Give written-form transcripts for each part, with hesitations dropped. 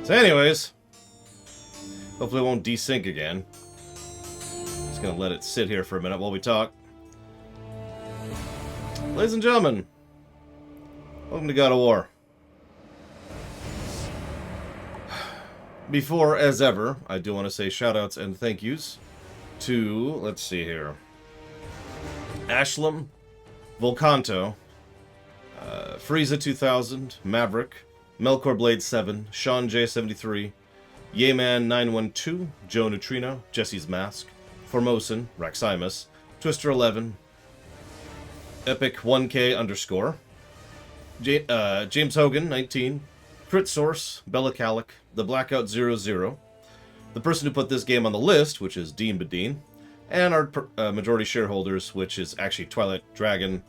So anyways, hopefully it won't desync again. Just gonna let it sit here for a minute while we talk. Ladies and gentlemen, welcome to God of War. Before, as ever, I do want to say shoutouts and thank yous to, let's see here, Ashlam, Volcanto, Frieza 2000, Maverick, Melkor Blade 7, Sean J73, Yeman 912, Joe Neutrino, Jesse's Mask, Formosan, Raximus, Twister 11, Epic 1K underscore, James Hogan 19, Crit Source, Bella Calic, The Blackout 00, the person who put this game on the list, which is Dean Badeen, and our majority shareholders, which is actually Twilight Dragon,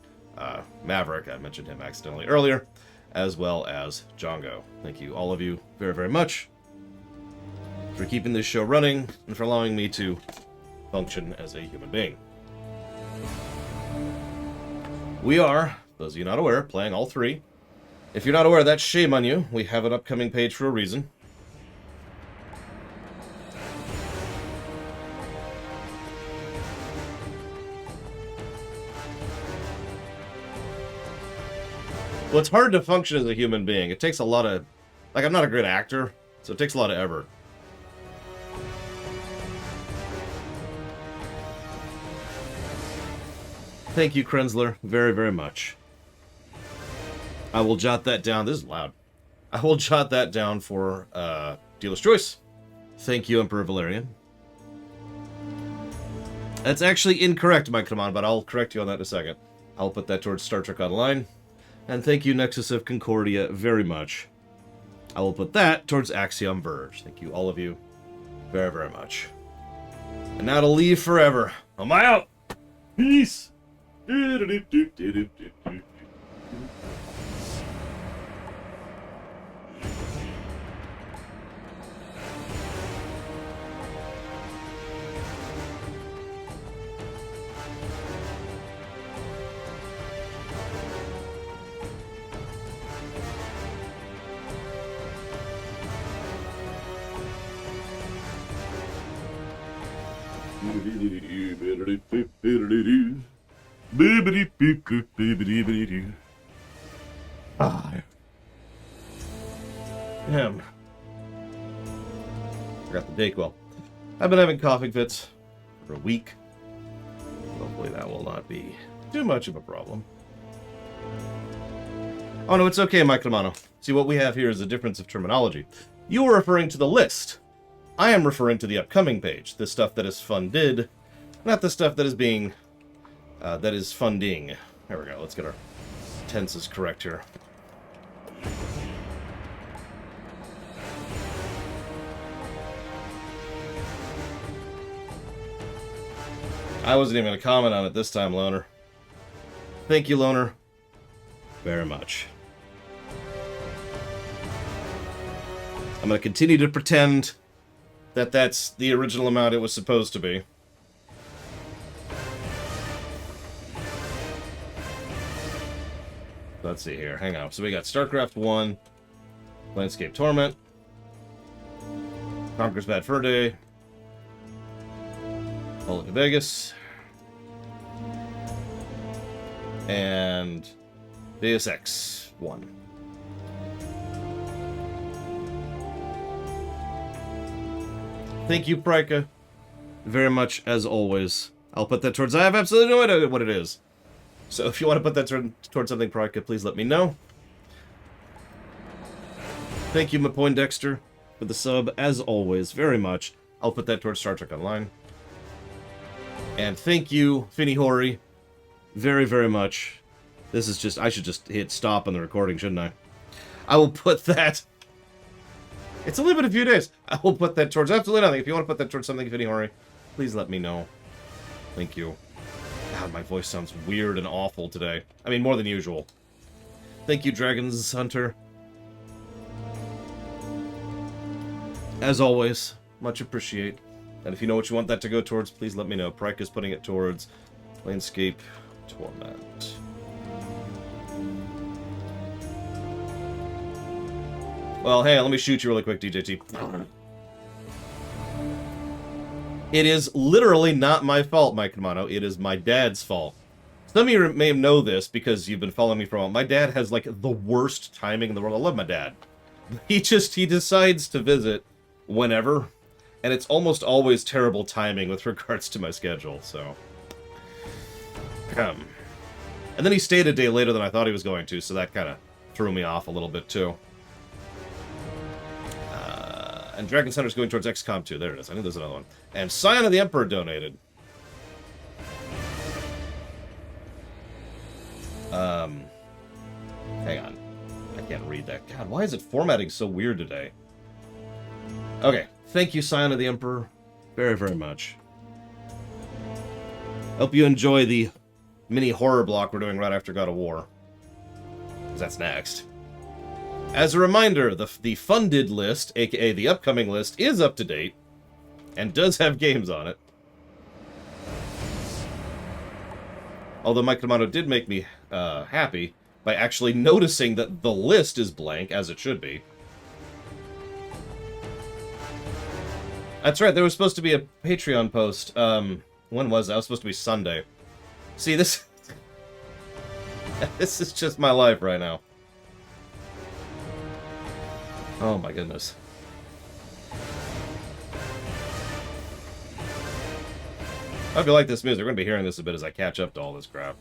Maverick, I mentioned him accidentally earlier, as well as Jongo. Thank you, all of you, very, very much for keeping this show running and for allowing me to function as a human being. We are, those of you not aware, playing all three. If you're not aware, that's shame on you. We have an upcoming page for a reason. Well, it's hard to function as a human being. It takes a lot of... Like, I'm not a great actor, so it takes a lot of effort. Thank you, Krenzler, very, very much. I will jot that down. This is loud. I will jot that down for Dealer's Choice. Thank you, Emperor Valerian. That's actually incorrect, Mike Command, but I'll correct you on that in a second. I'll put that towards Star Trek Online. And thank you, Nexus of Concordia, very much. I will put that towards Axiom Verge. Thank you, all of you, very, very much. And now to leave forever. I'm out! Peace! Damn. Forgot the Dayquil. I've been having coughing fits for a week. Hopefully that will not be too much of a problem. Oh no, it's okay, Mike Romano. See, what we have here is a difference of terminology. You are referring to the list. I am referring to the upcoming page, the stuff that is funded, not the stuff that is being, that is funding. There we go, let's get our tenses correct here. I wasn't even going to comment on it this time, Loner. Thank you, Loner, very much. I'm going to continue to pretend that that's the original amount it was supposed to be. Let's see here. Hang on. So we got StarCraft 1, Landscape Torment, Conqueror's Bad Fur Day, Fallout New Vegas, and Deus Ex 1. Thank you, Prika, very much, as always. I'll put that towards... I have absolutely no idea what it is. So if you want to put that towards something, Prika, please let me know. Thank you, Mapoindexter, for the sub, as always, very much. I'll put that towards Star Trek Online. And thank you, Finny Hori, very, very much. This is just... I should just hit stop on the recording, shouldn't I? I will put that... It's only been a few days. I will put that towards absolutely nothing. If you want to put that towards something, Finny Hori, please let me know. Thank you. God, my voice sounds weird and awful today. I mean, more than usual. Thank you, Dragons Hunter. As always, much appreciate. And if you know what you want that to go towards, please let me know. Prike is putting it towards Landscape Torment. Well, hang on, let me shoot you really quick, DJT. It is literally not my fault, Mike Kamano. It is my dad's fault. Some of you may know this because you've been following me for a while. My dad has, like, the worst timing in the world. I love my dad. He decides to visit whenever, and it's almost always terrible timing with regards to my schedule, so... And then he stayed a day later than I thought he was going to, so that kind of threw me off a little bit, too. And Dragon Center's going towards XCOM 2. There it is. I knew there's another one. And Scion of the Emperor donated. Hang on. I can't read that. God, why is it formatting so weird today? Okay. Thank you, Scion of the Emperor. Very, very much. Hope you enjoy the mini horror block we're doing right after God of War. Because that's next. As a reminder, the funded list, aka the upcoming list, is up to date. And does have games on it. Although Mike Kamano did make me happy by actually noticing that the list is blank, as it should be. That's right, there was supposed to be a Patreon post. When was that? It was supposed to be Sunday. See, this... this is just my life right now. Oh my goodness. I hope you like this music. We're going to be hearing this a bit as I catch up to all this crap.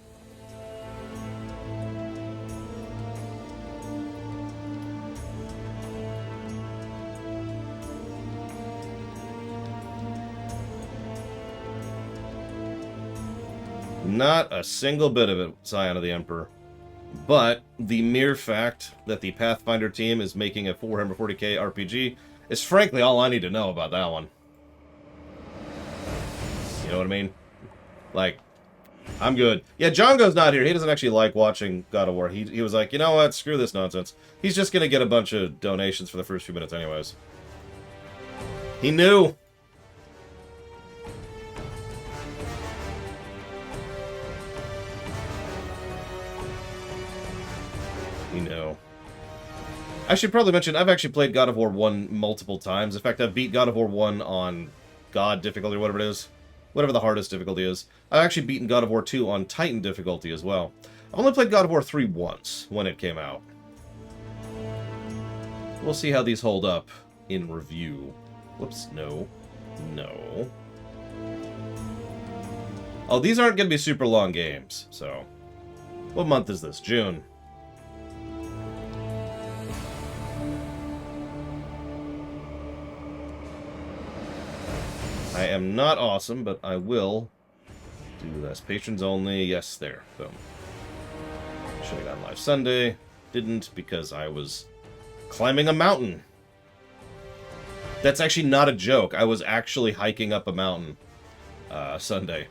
Not a single bit of it, Scion of the Emperor. But the mere fact that the Pathfinder team is making a 440k RPG is frankly all I need to know about that one. You know what I mean? Like, I'm good. Yeah, Django's not here. He doesn't actually like watching God of War. He was like, you know what? Screw this nonsense. He's just going to get a bunch of donations for the first few minutes anyways. He knew. He knew. I should probably mention, I've actually played God of War 1 multiple times. In fact, I've beat God of War 1 on God difficulty or whatever it is. Whatever the hardest difficulty is. I've actually beaten God of War 2 on Titan difficulty as well. I've only played God of War 3 once, when it came out. We'll see how these hold up in review. Whoops, no. No. Oh, these aren't going to be super long games, so... What month is this? June. I am not awesome, but I will do this. Patrons only. Yes, there. Boom. Should have gone live Sunday. Didn't because I was climbing a mountain. That's actually not a joke. I was actually hiking up a mountain Sunday.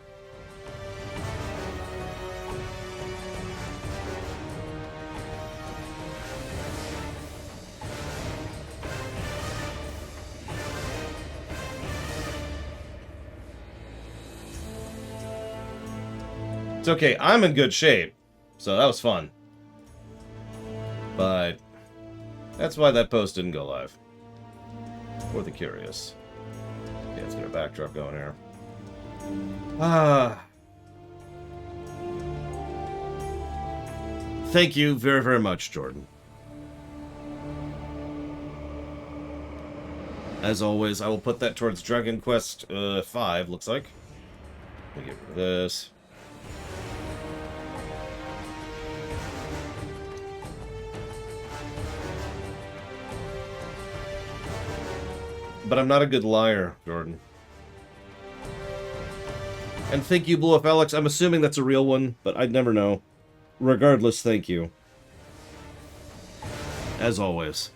It's okay, I'm in good shape, so that was fun. But that's why that post didn't go live. For the curious. Okay, let's get our backdrop going here. Thank you very, very much, Jordan. As always, I will put that towards Dragon Quest 5, looks like. Let me get rid of this. But I'm not a good liar, Jordan. And thank you, Blue F. Alex. I'm assuming that's a real one, but I'd never know. Regardless, thank you. As always.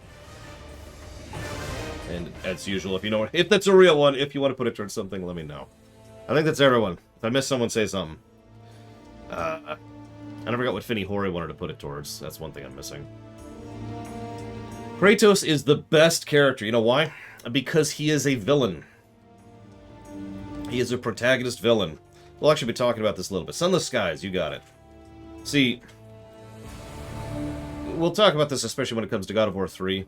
And as usual, if that's a real one, if you want to put it towards something, let me know. I think that's everyone. If I miss someone, say something. I never forgot what Finny Hori wanted to put it towards. That's one thing I'm missing. Kratos is the best character. You know why? Because he is a villain. He is a protagonist villain. We'll actually be talking about this a little bit. Sunless Skies, you got it. See, we'll talk about this especially when it comes to God of War 3,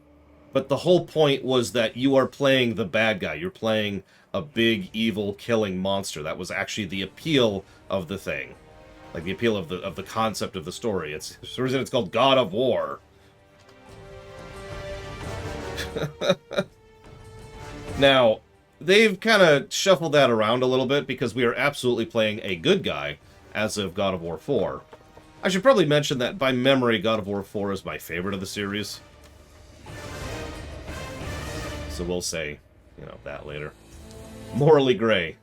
But the whole point was that you are playing the bad guy. You're playing a big, evil, killing monster. That was actually the appeal of the thing. Like, the appeal of the concept of the story. It's the reason it's called God of War. Now, they've kind of shuffled that around a little bit because we are absolutely playing a good guy as of God of War 4. I should probably mention that by memory, God of War 4 is my favorite of the series. So we'll say, you know, that later. Morally gray.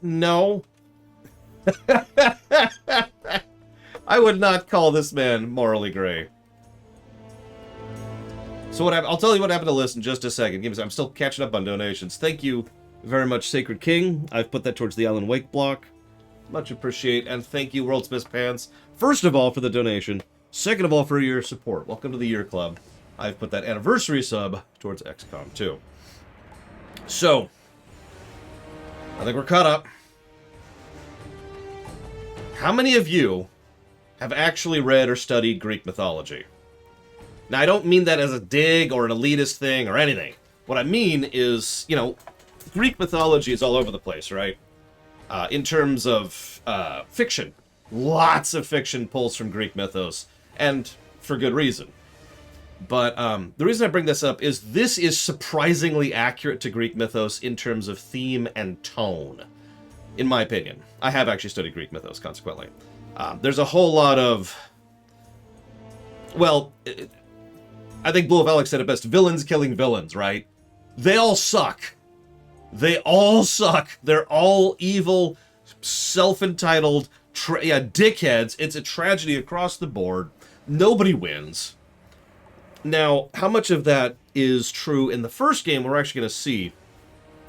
No. I would not call this man morally gray. So what I'll tell you what happened to List in just a second. I'm still catching up on donations. Thank you very much, Sacred King. I've put that towards the Alan Wake block. Much appreciate. And thank you, World's Best Pants. First of all, for the donation. Second of all, for your support. Welcome to the Year Club. I've put that anniversary sub towards XCOM 2. So, I think we're caught up. How many of you have actually read or studied Greek mythology? Now, I don't mean that as a dig or an elitist thing or anything. What I mean is, you know, Greek mythology is all over the place, right? In terms of fiction. Lots of fiction pulls from Greek mythos, and for good reason. But the reason I bring this up is this is surprisingly accurate to Greek mythos in terms of theme and tone, in my opinion. I have actually studied Greek mythos, consequently. There's a whole lot of... Well, I think Blue of Alex said it best. Villains killing villains, right? They all suck. They all suck. They're all evil, self-entitled, dickheads. It's a tragedy across the board. Nobody wins. Now, how much of that is true in the first game, we're actually going to see.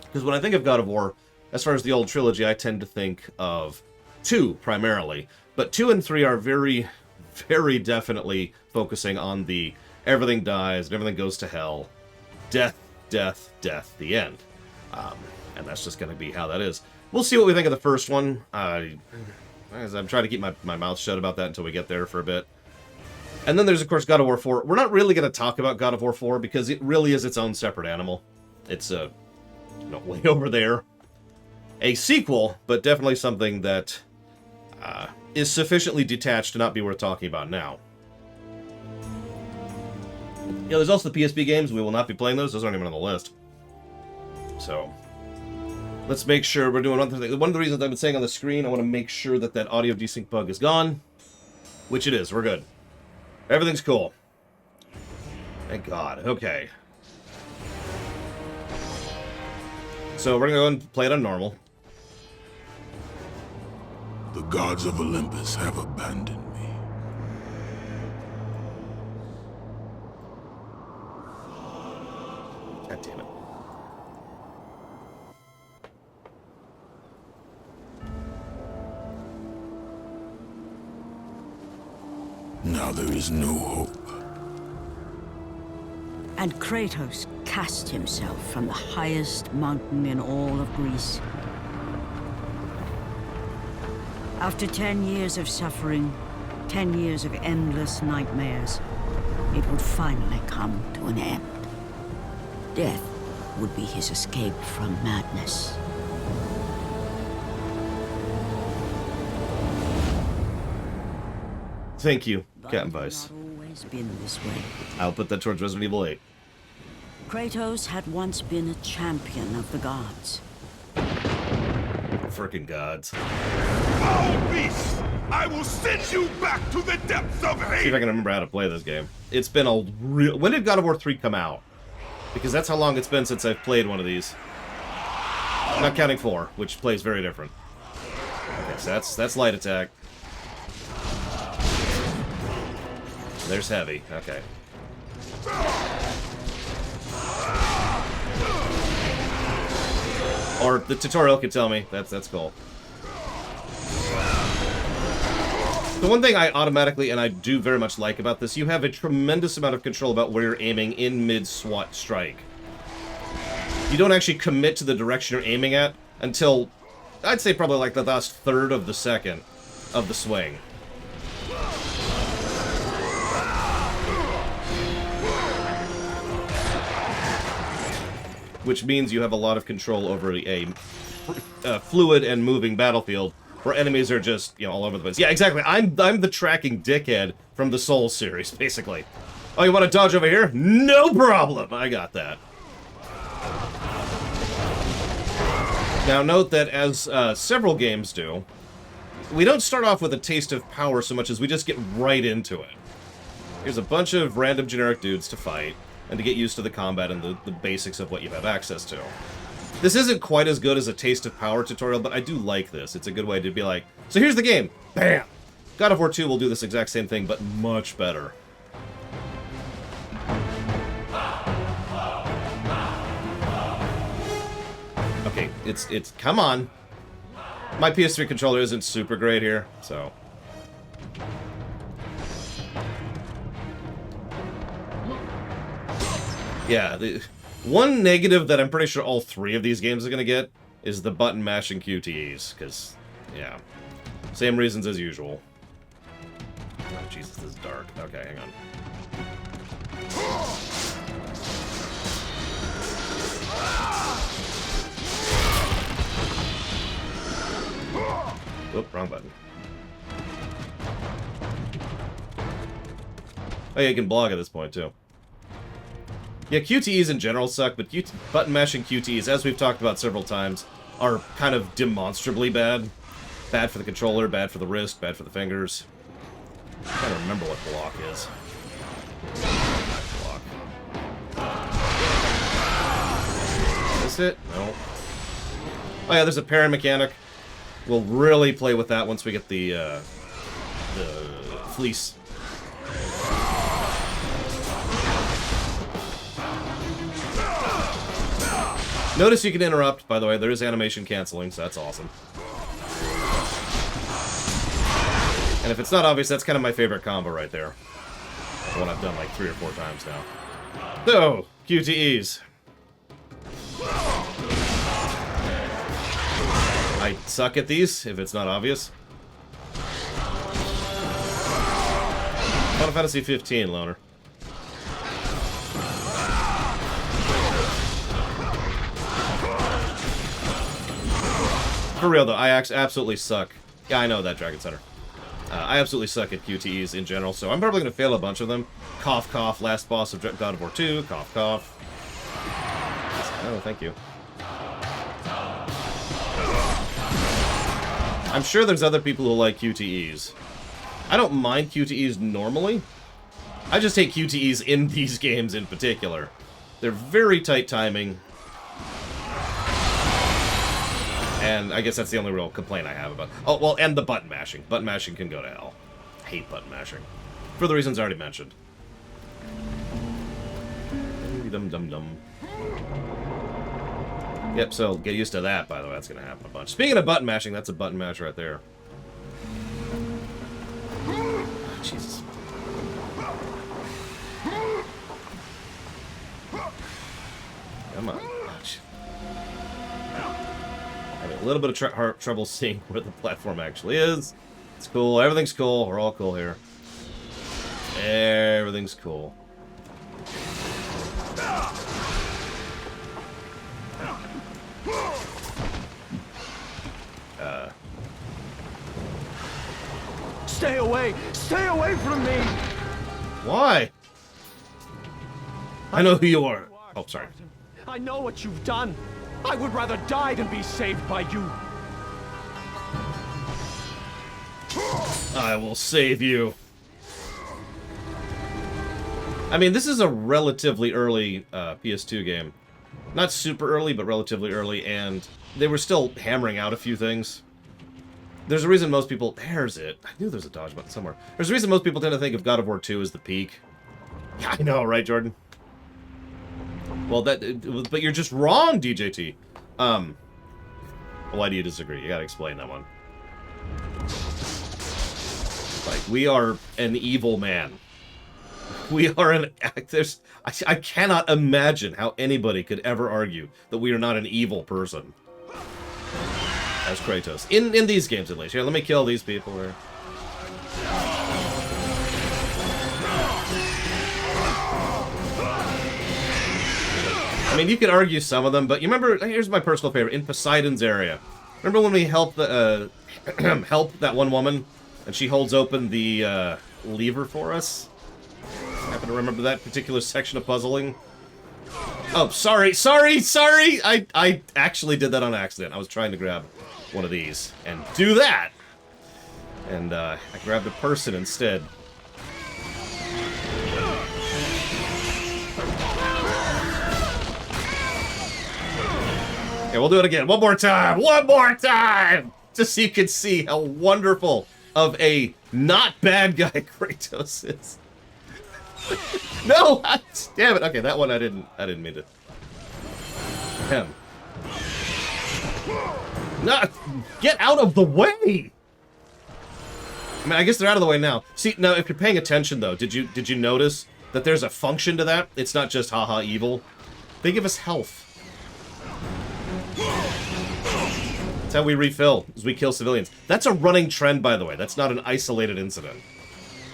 Because when I think of God of War, as far as the old trilogy, I tend to think of 2, primarily. But 2 and 3 are very, very definitely focusing on the everything dies and everything goes to hell. Death, death, death, the end. And that's just going to be how that is. We'll see what we think of the first one. I'm trying to keep my mouth shut about that until we get there for a bit. And then there's, of course, God of War 4. We're not really going to talk about God of War 4 because it really is its own separate animal. It's way over there. A sequel, but definitely something that is sufficiently detached to not be worth talking about now. Yeah, there's also the PSP games. We will not be playing those. Those aren't even on the list. So, let's make sure we're doing one thing. One of the reasons I've been saying on the screen, I want to make sure that that audio desync bug is gone. Which it is. We're good. Everything's cool. Thank God. Okay. So, we're going to go and play it on normal. The gods of Olympus have abandoned me. God damn it. Now there is no hope. And Kratos cast himself from the highest mountain in all of Greece. After 10 years of suffering, 10 years of endless nightmares, it would finally come to an end. Death would be his escape from madness. Thank you, Captain Vice. But it had not always been this way. I'll put that towards Resident Evil 8. Kratos had once been a champion of the gods. Frickin' gods. Foul beast! I will send you back to the depths of See if I hate! can remember how to play this game. It's been a real... When did God of War 3 come out? Because that's how long it's been since I've played one of these. Not counting 4, which plays very different. Okay, so that's light attack. There's heavy. Okay. Or the tutorial can tell me. That's cool. The one thing I automatically, and I do very much like about this, you have a tremendous amount of control about where you're aiming in mid-SWAT strike. You don't actually commit to the direction you're aiming at until, I'd say probably like the last third of the second of the swing. which means you have a lot of control over a fluid and moving battlefield where enemies are just, you know, all over the place. Yeah, exactly. I'm the tracking dickhead from the Souls series, basically. Oh, you want to dodge over here? No problem! I got that. Now, note that as several games do, we don't start off with a taste of power so much as we just get right into it. Here's a bunch of random generic dudes to fight, and to get used to the combat and the basics of what you have access to. This isn't quite as good as a Taste of Power tutorial, but I do like this. It's a good way to be like, so here's the game! Bam! God of War 2 will do this exact same thing, but much better. Okay, it's come on. My PS3 controller isn't super great here, so... Yeah, the one negative that I'm pretty sure all three of these games are going to get is the button mashing QTEs, because, yeah, same reasons as usual. Oh, Jesus, this is dark. Okay, hang on. Oop, wrong button. Oh yeah, you can blog at this point, too. Yeah, QTEs in general suck, but button mashing QTEs, as we've talked about several times, are kind of demonstrably bad. Bad for the controller, bad for the wrist, bad for the fingers. I'm trying to remember what block is. Block. Is it? No. Oh yeah, there's a parry mechanic. We'll really play with that once we get the fleece. Notice you can interrupt, by the way. There is animation canceling, so that's awesome. And if it's not obvious, that's kind of my favorite combo right there. One I've done like 3 or 4 times now. So, QTEs. I suck at these, if it's not obvious. Final Fantasy 15, loner. For real, though, I absolutely suck. Yeah, I know that, Dragon Center. I absolutely suck at QTEs in general, so I'm probably going to fail a bunch of them. Cough, cough, last boss of God of War 2. Cough, cough. Oh, thank you. I'm sure there's other people who like QTEs. I don't mind QTEs normally. I just hate QTEs in these games in particular. They're very tight timing. And I guess that's the only real complaint I have about... Oh, well, and the button mashing. Button mashing can go to hell. I hate button mashing. For the reasons I already mentioned. Dum-dum-dum. Yep, so get used to that, by the way. That's going to happen a bunch. Speaking of button mashing, that's a button mash right there. Jesus. Come on. Having a little bit of trouble seeing where the platform actually is. It's cool. Everything's cool. We're all cool here. Everything's cool. Stay away! Stay away from me! Why? I know who you are. Oh, sorry. I know what you've done. I would rather die than be saved by you. I will save you. I mean, this is a relatively early PS2 game. Not super early, but relatively early, and they were still hammering out a few things. There's a reason most people... There's it. I knew there's a dodge button somewhere. There's a reason most people tend to think of God of War 2 as the peak. Yeah, I know, right, Jordan? Well, but you're just wrong, DJT. Why do you disagree? You gotta explain that one. Like, we are an evil man. We are an... I cannot imagine how anybody could ever argue that we are not an evil person. As Kratos. In these games, at least. Here, let me kill these people here. I mean, you could argue some of them, but you remember, here's my personal favorite, in Poseidon's area. Remember when we helped the, help that one woman, and she holds open the, lever for us? I happen to remember that particular section of puzzling. Oh, sorry! I actually did that on accident. I was trying to grab one of these, and do that! And, I grabbed a person instead. Okay, we'll do it again. One more time! One more time! Just so you can see how wonderful of a not bad guy Kratos is. No! Damn it. Okay, that one I didn't mean to. Him. No! Get out of the way! I mean, I guess they're out of the way now. See, now, if you're paying attention, though, did you notice that there's a function to that? It's not just haha evil. They give us health. That's how we refill, is we kill civilians. That's a running trend, by the way. That's not an isolated incident.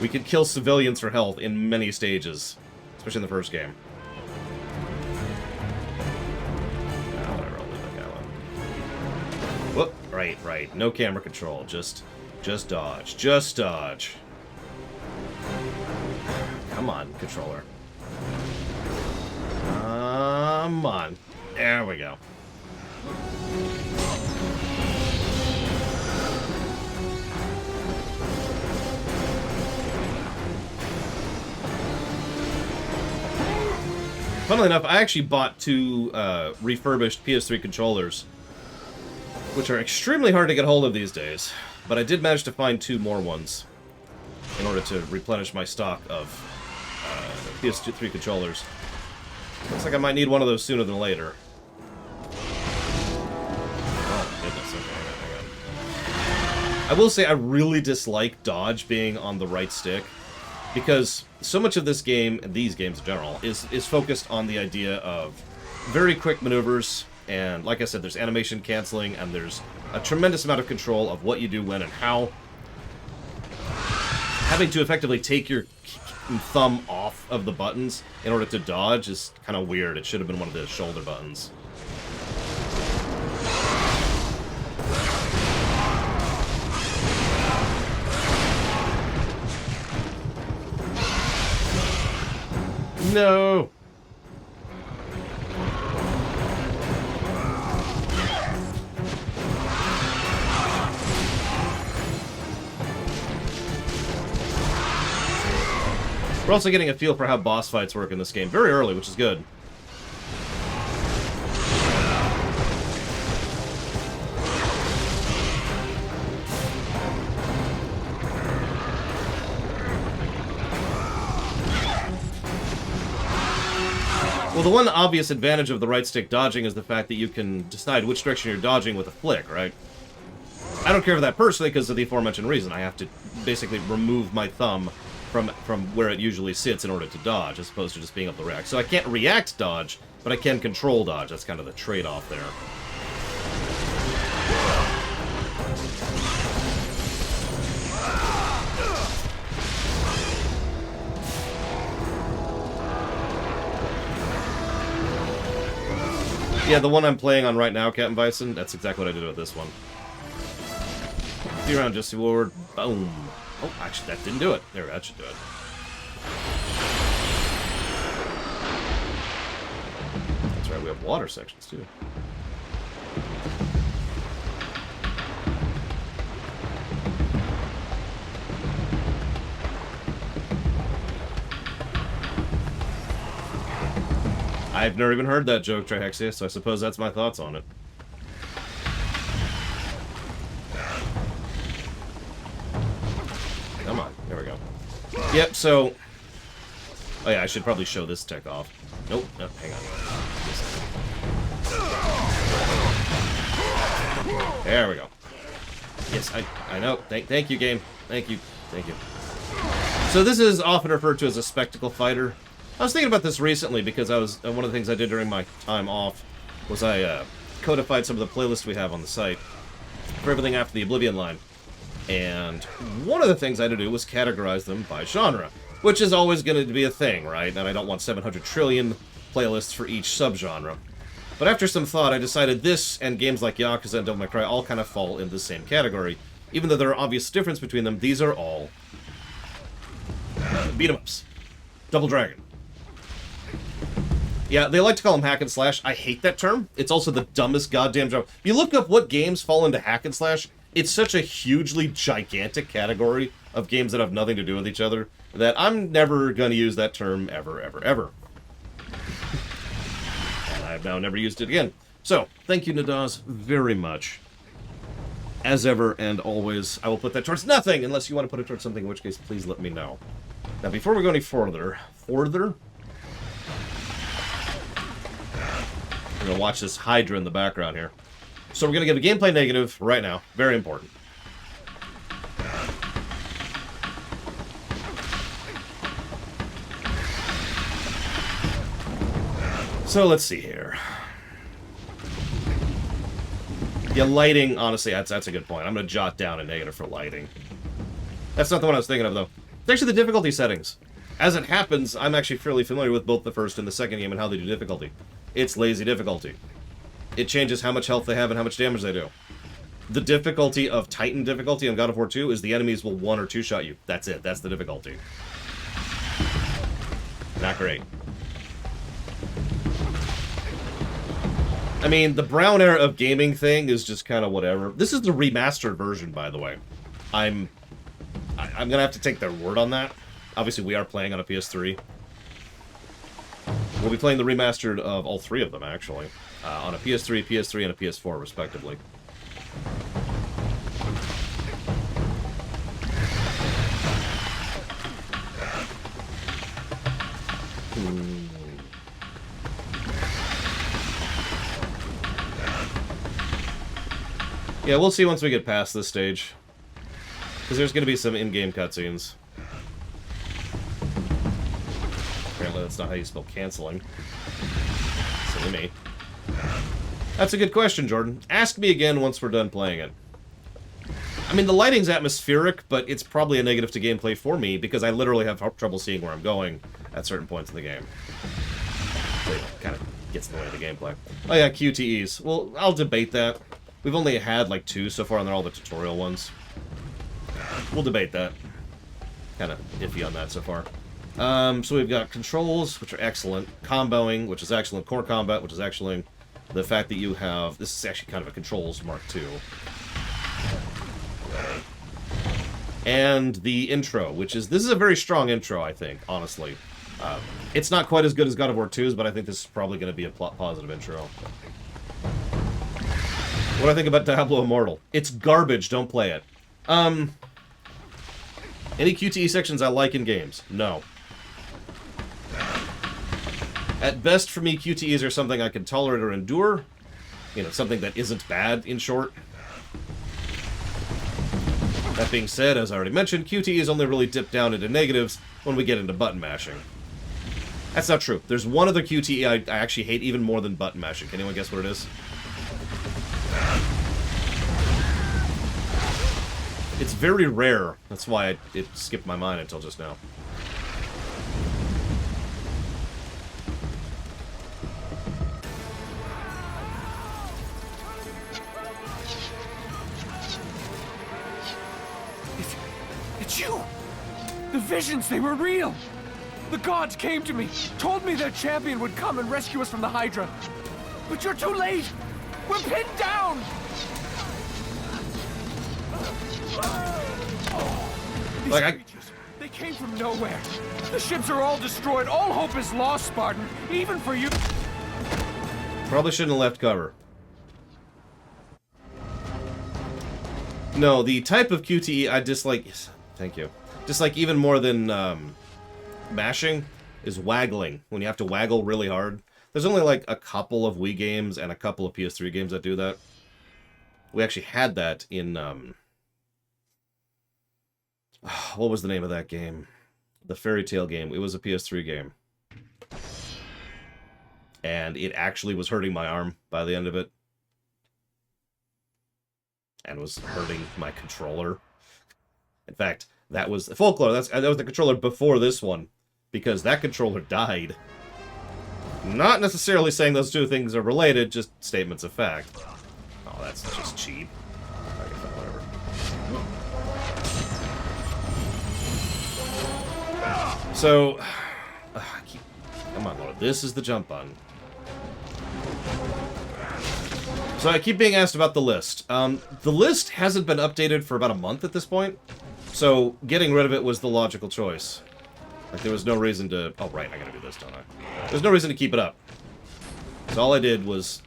We can kill civilians for health in many stages, especially in the first game. Ah, whatever, I'll leave that guy alone. Whoop, right. No camera control, just dodge. Just dodge. Come on, controller. Come on. There we go. Funnily enough, I actually bought two refurbished PS3 controllers, which are extremely hard to get hold of these days. But I did manage to find two more ones in order to replenish my stock of PS3 controllers. Looks like I might need one of those sooner than later. Oh, goodness. Okay, hang on. I will say I really dislike dodge being on the right stick, because so much of this game, and these games in general, is focused on the idea of very quick maneuvers, and like I said, there's animation canceling, and there's a tremendous amount of control of what you do, when, and how. Having to effectively take your thumb off of the buttons in order to dodge is kind of weird. It should have been one of the shoulder buttons. No! We're also getting a feel for how boss fights work in this game very early, which is good. Well, the one obvious advantage of the right stick dodging is the fact that you can decide which direction you're dodging with a flick, right? I don't care for that personally because of the aforementioned reason. I have to basically remove my thumb from where it usually sits in order to dodge, as opposed to just being able to react. So I can't react dodge, but I can control dodge. That's kind of the trade-off there. Yeah, the one I'm playing on right now, Captain Bison, that's exactly what I did with this one. Be around, Jesse Ward. Boom. Oh, actually, that didn't do it. There, that should do it. That's right, we have water sections, too. I've never even heard that joke, Trihexia, so I suppose that's my thoughts on it. Come on, there we go. Yep, so... Oh yeah, I should probably show this tech off. Nope, no, hang on. There we go. Yes, I know. Thank you, game. Thank you. So this is often referred to as a spectacle fighter. I was thinking about this recently because I was one of the things I did during my time off was I codified some of the playlists we have on the site for everything after the Oblivion line. And one of the things I had to do was categorize them by genre, which is always going to be a thing, right? And I don't want 700 trillion playlists for each subgenre. But after some thought, I decided this and games like Yakuza and Devil May Cry all kind of fall in the same category. Even though there are obvious differences between them, these are all beat-em-ups. Double Dragon. Yeah, they like to call them hack and slash. I hate that term. It's also the dumbest goddamn job. If you look up what games fall into hack and slash, it's such a hugely gigantic category of games that have nothing to do with each other that I'm never going to use that term ever, ever, ever. And I've now never used it again. So, thank you, Nadaz, very much. As ever and always, I will put that towards nothing, unless you want to put it towards something, in which case, please let me know. Now, before we go any further, we're going to watch this Hydra in the background here. So we're going to give a gameplay negative right now. Very important. So let's see here. Yeah, lighting, honestly, that's a good point. I'm going to jot down a negative for lighting. That's not the one I was thinking of, though. It's actually the difficulty settings. As it happens, I'm actually fairly familiar with both the first and the second game and how they do difficulty. It's lazy difficulty. It changes how much health they have and how much damage they do. The difficulty of Titan difficulty on God of War 2 is the enemies will one or two shot you. That's it. That's the difficulty. Not great. I mean, the brown era of gaming thing is just kind of whatever. This is the remastered version, by the way. I'm gonna have to take their word on that. Obviously, we are playing on a PS3. We'll be playing the remastered of all three of them, actually. On a PS3, PS3, and a PS4, respectively. Yeah, we'll see once we get past this stage. Because there's going to be some in-game cutscenes. Apparently that's not how you spell canceling. Silly me. That's a good question, Jordan. Ask me again once we're done playing it. I mean, the lighting's atmospheric, but it's probably a negative to gameplay for me, because I literally have trouble seeing where I'm going at certain points in the game. So, you know, kind of gets in the way of the gameplay. Oh yeah, QTEs. Well, I'll debate that. We've only had, like, 2 so far, and they're all the tutorial ones. We'll debate that. Kind of iffy on that so far. So we've got controls, which are excellent. Comboing, which is excellent. Core combat, which is excellent. The fact that you have... This is actually kind of a controls Mark II. And the intro, which is... This is a very strong intro, I think, honestly. It's not quite as good as God of War 2's, but I think this is probably going to be a positive intro. What do I think about Diablo Immortal? It's garbage, don't play it. Any QTE sections I like in games? No. At best, for me, QTEs are something I can tolerate or endure. You know, something that isn't bad, in short. That being said, as I already mentioned, QTEs only really dip down into negatives when we get into button mashing. That's not true. There's one other QTE I actually hate even more than button mashing. Can anyone guess what it is? It's very rare. That's why it skipped my mind until just now. It's you! The visions, they were real! The gods came to me, told me their champion would come and rescue us from the Hydra. But you're too late! We're pinned down! These creatures, they came from nowhere. The ships are all destroyed. All hope is lost, Spartan. Even for you. Probably shouldn't have left cover. No, the type of QTE I dislike... Yes, thank you. Dislike even more than mashing is waggling. When you have to waggle really hard. There's only like a couple of Wii games and a couple of PS3 games that do that. We actually had that in... what was the name of that game? The Fairy Tail game. It was a PS3 game. And it actually was hurting my arm by the end of it. And was hurting my controller. In fact, that was... Folklore, that was the controller before this one. Because that controller died. Not necessarily saying those two things are related, just statements of fact. Oh, that's just cheap. Okay, whatever. So, come on, Lord. This is the jump button. So I keep being asked about the list. The list hasn't been updated for about a month at this point, so getting rid of it was the logical choice. Like, there was no reason to... Oh, right, I gotta do this, don't I? There's no reason to keep it up. So all I did was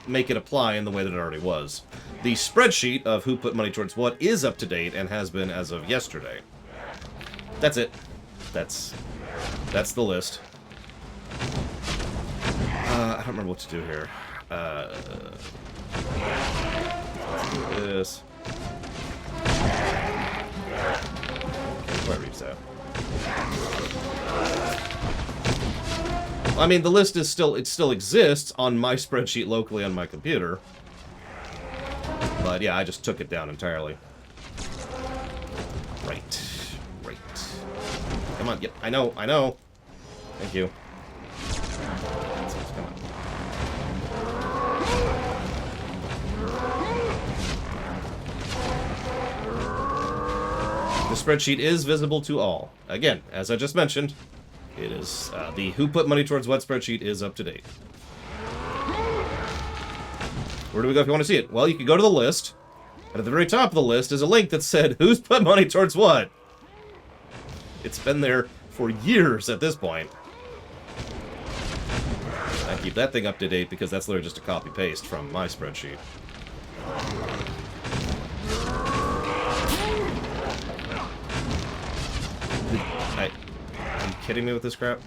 make it apply in the way that it already was. The spreadsheet of who put money towards what is up to date and has been as of yesterday. That's it. That's the list. I don't remember what to do here. Let's do this. Where reads out? I mean, the list is still, it still exists on my spreadsheet locally on my computer. But yeah, I just took it down entirely. Right. Come on, yep, I know. Thank you. Come on. The spreadsheet is visible to all. Again, as I just mentioned, it is, the who put money towards what spreadsheet is up to date. Where do we go if you want to see it? Well, you can go to the list, and at the very top of the list is a link that said, who's put money towards what? It's been there for years at this point. I keep that thing up to date because that's literally just a copy-paste from my spreadsheet. Are you kidding me with this crap?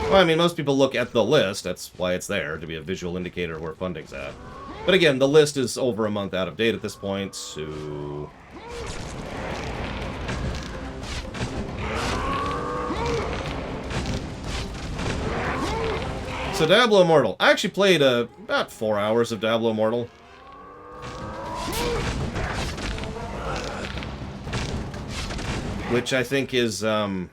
Well, I mean, most people look at the list. That's why it's there, to be a visual indicator of where funding's at. But again, the list is over a month out of date at this point, so... So Diablo Immortal. I actually played about 4 hours of Diablo Immortal. Which I think is, all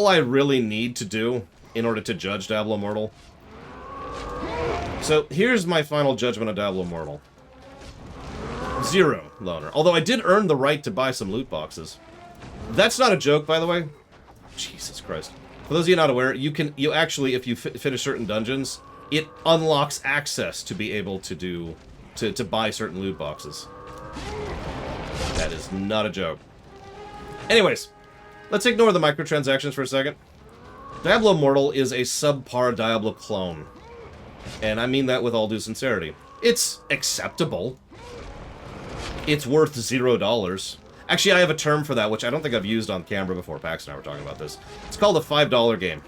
I really need to do in order to judge Diablo Immortal. So here's my final judgment of Diablo Immortal. 0 loner. Although I did earn the right to buy some loot boxes. That's not a joke, by the way. Jesus Christ. For those of you not aware, you actually, if you finish certain dungeons, it unlocks access to be able to do, to buy certain loot boxes. That is not a joke. Anyways, let's ignore the microtransactions for a second. Diablo Immortal is a subpar Diablo clone. And I mean that with all due sincerity. It's acceptable. It's worth $0. Actually, I have a term for that, which I don't think I've used on camera before. Pax and I were talking about this. It's called a $5 game.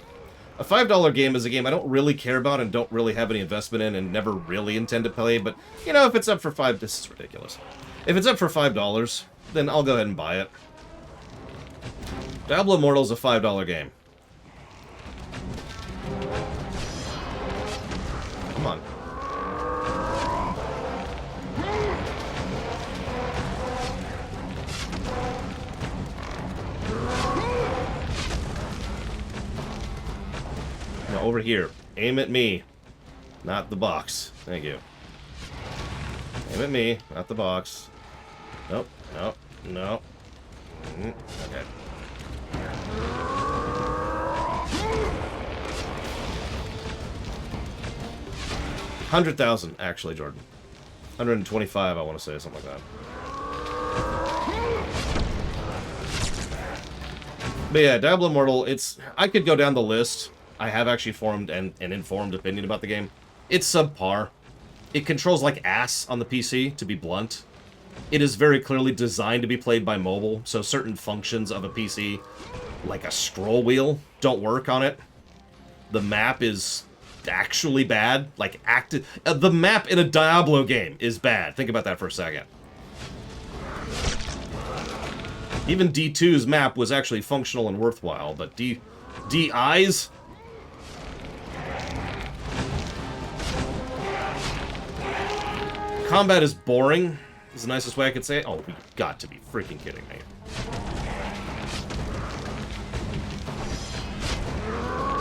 A $5 game is a game I don't really care about and don't really have any investment in and never really intend to play, but, you know, if it's up for this is ridiculous. If it's up for $5, then I'll go ahead and buy it. Diablo Immortal is a $5 game. Come on. Now, over here. Aim at me, not the box. Thank you. Aim at me, not the box. Nope, nope, nope. Okay. 100,000, actually, Jordan. 125, I want to say, something like that. But yeah, Diablo Immortal, I could go down the list. I have actually formed an informed opinion about the game. It's subpar. It controls like ass on the PC, to be blunt. It is very clearly designed to be played by mobile, so certain functions of a PC, like a scroll wheel, don't work on it. The map is actually bad. Like, the map in a Diablo game is bad. Think about that for a second. Even D2's map was actually functional and worthwhile, but DI's... combat is boring, is the nicest way I could say it. Oh, you got to be freaking kidding me.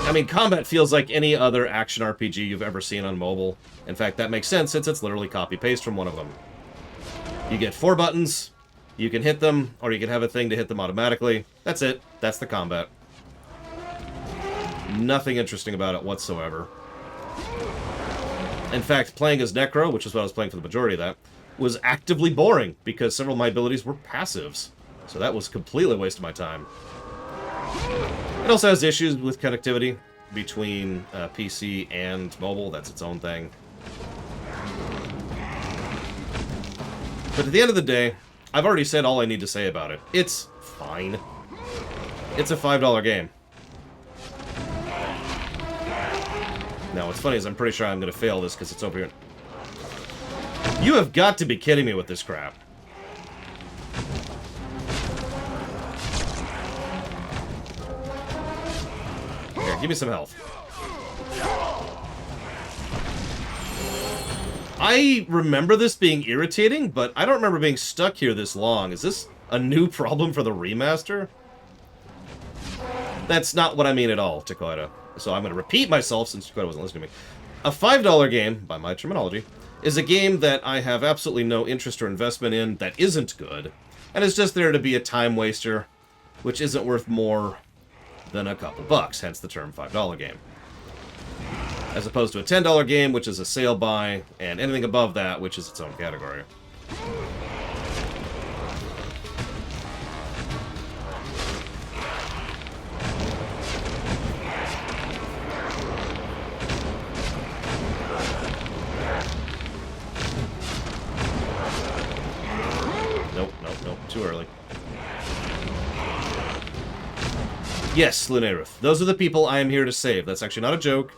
I mean, combat feels like any other action RPG you've ever seen on mobile. In fact, that makes sense since it's literally copy-paste from one of them. You get 4 buttons, you can hit them, or you can have a thing to hit them automatically. That's it. That's the combat. Nothing interesting about it whatsoever. In fact, playing as Necro, which is what I was playing for the majority of that, was actively boring because several of my abilities were passives. So that was completely a waste of my time. It also has issues with connectivity between PC and mobile. That's its own thing. But at the end of the day, I've already said all I need to say about it. It's fine. It's a $5 game. Now, what's funny is I'm pretty sure I'm going to fail this because it's over here. You have got to be kidding me with this crap. Here, give me some health. I remember this being irritating, but I don't remember being stuck here this long. Is this a new problem for the remaster? That's not what I mean at all, Takoida. So I'm going to repeat myself since Takoida wasn't listening to me. A $5 game, by my terminology, is a game that I have absolutely no interest or investment in that isn't good, and is just there to be a time waster, which isn't worth more than a couple bucks, hence the term $5 game. As opposed to a $10 game, which is a sale buy, and anything above that, which is its own category. Nope, too early. Yes, Lunairith. Those are the people I am here to save. That's actually not a joke.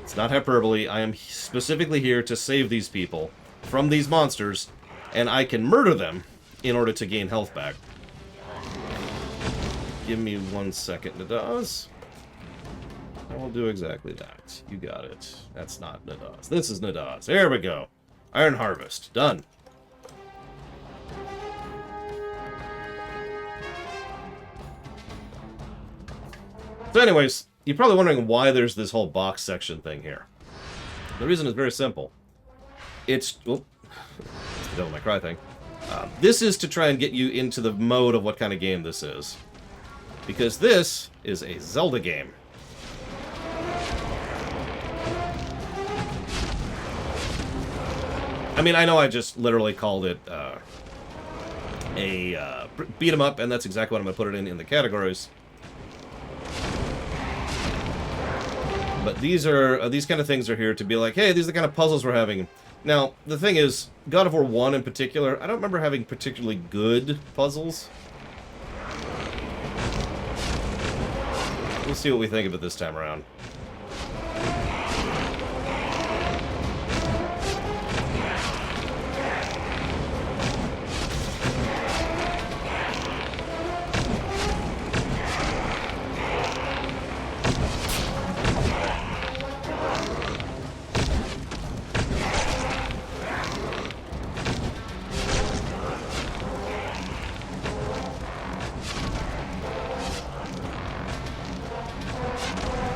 It's not hyperbole. I am specifically here to save these people from these monsters, and I can murder them in order to gain health back. Give me 1 second, Nadaz. I will do exactly that. You got it. That's not Nadaz. This is Nadaz. There we go. Iron Harvest. Done. So anyways, you're probably wondering why there's this whole box section thing here. The reason is very simple. It's... Oh, it's the Devil May Cry thing. This is to try and get you into the mode of what kind of game this is. Because this is a Zelda game. I mean, I know I just literally called it a beat 'em up, and that's exactly what I'm going to put it in the categories. But these kind of things are here to be like, hey, these are the kind of puzzles we're having. Now, the thing is, God of War 1 in particular, I don't remember having particularly good puzzles. We'll see what we think of it this time around.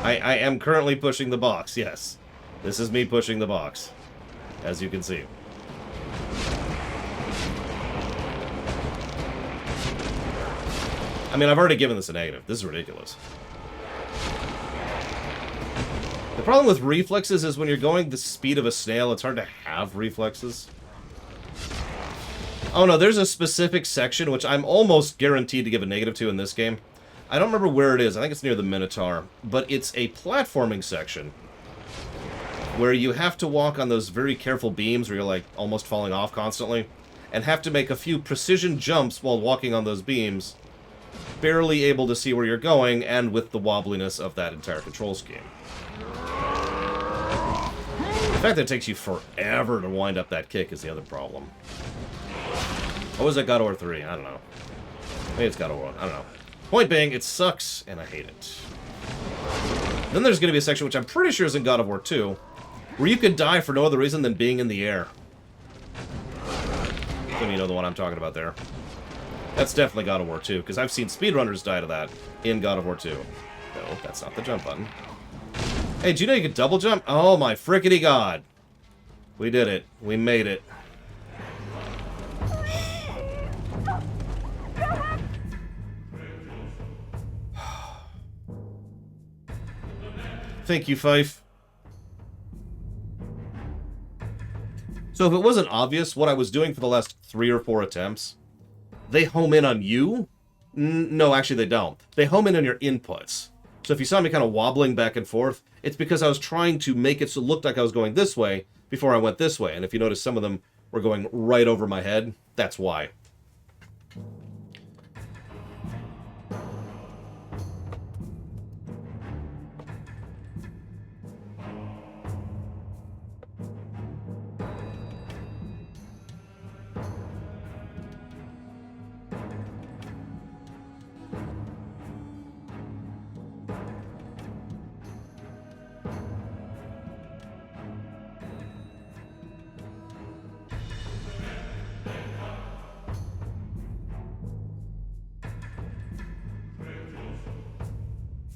I am currently pushing the box, yes. This is me pushing the box, as you can see. I mean, I've already given this a negative. This is ridiculous. The problem with reflexes is when you're going the speed of a snail, it's hard to have reflexes. Oh no, there's a specific section which I'm almost guaranteed to give a negative to in this game. I don't remember where it is. I think it's near the Minotaur. But it's a platforming section where you have to walk on those very careful beams where you're like almost falling off constantly and have to make a few precision jumps while walking on those beams, barely able to see where you're going and with the wobbliness of that entire control scheme. The fact that it takes you forever to wind up that kick is the other problem. What was that, God of War 3? I don't know. Maybe it's God of War 1. I don't know. Point being, it sucks, and I hate it. Then there's going to be a section, which I'm pretty sure is in God of War 2, where you could die for no other reason than being in the air. Let me know the one I'm talking about there. That's definitely God of War 2, because I've seen speedrunners die to that in God of War 2. No, that's not the jump button. Hey, do you know you can double jump? Oh my frickety god. We did it. We made it. Thank you, Fife. So if it wasn't obvious what I was doing for the last 3 or 4 attempts, they home in on you? No, actually they don't. They home in on your inputs. So if you saw me kind of wobbling back and forth, it's because I was trying to make it so it looked like I was going this way before I went this way. And if you notice, some of them were going right over my head. That's why.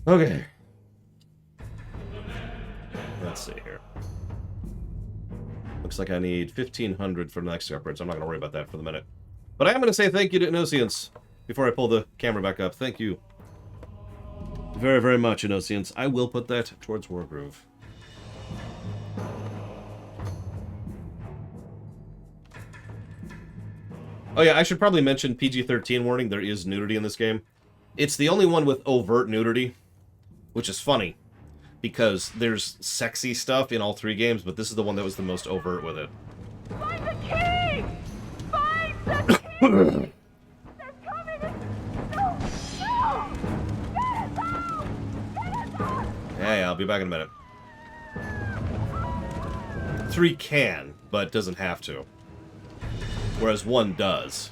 Okay. Let's see here. Looks like I need 1,500 for the next upgrade, so I'm not going to worry about that for the minute. But I am going to say thank you to Innocience before I pull the camera back up. Thank you very, very much, Innocience. I will put that towards Wargroove. Oh yeah, I should probably mention PG-13 warning. There is nudity in this game. It's the only one with overt nudity, which is funny, because there's sexy stuff in all 3 games, but this is the one that was the most overt with it. Find the key! Find the key! They're coming! No! No! Get us out! Get us out! Hey, I'll be back in a minute. 3 can, but doesn't have to. Whereas 1 does.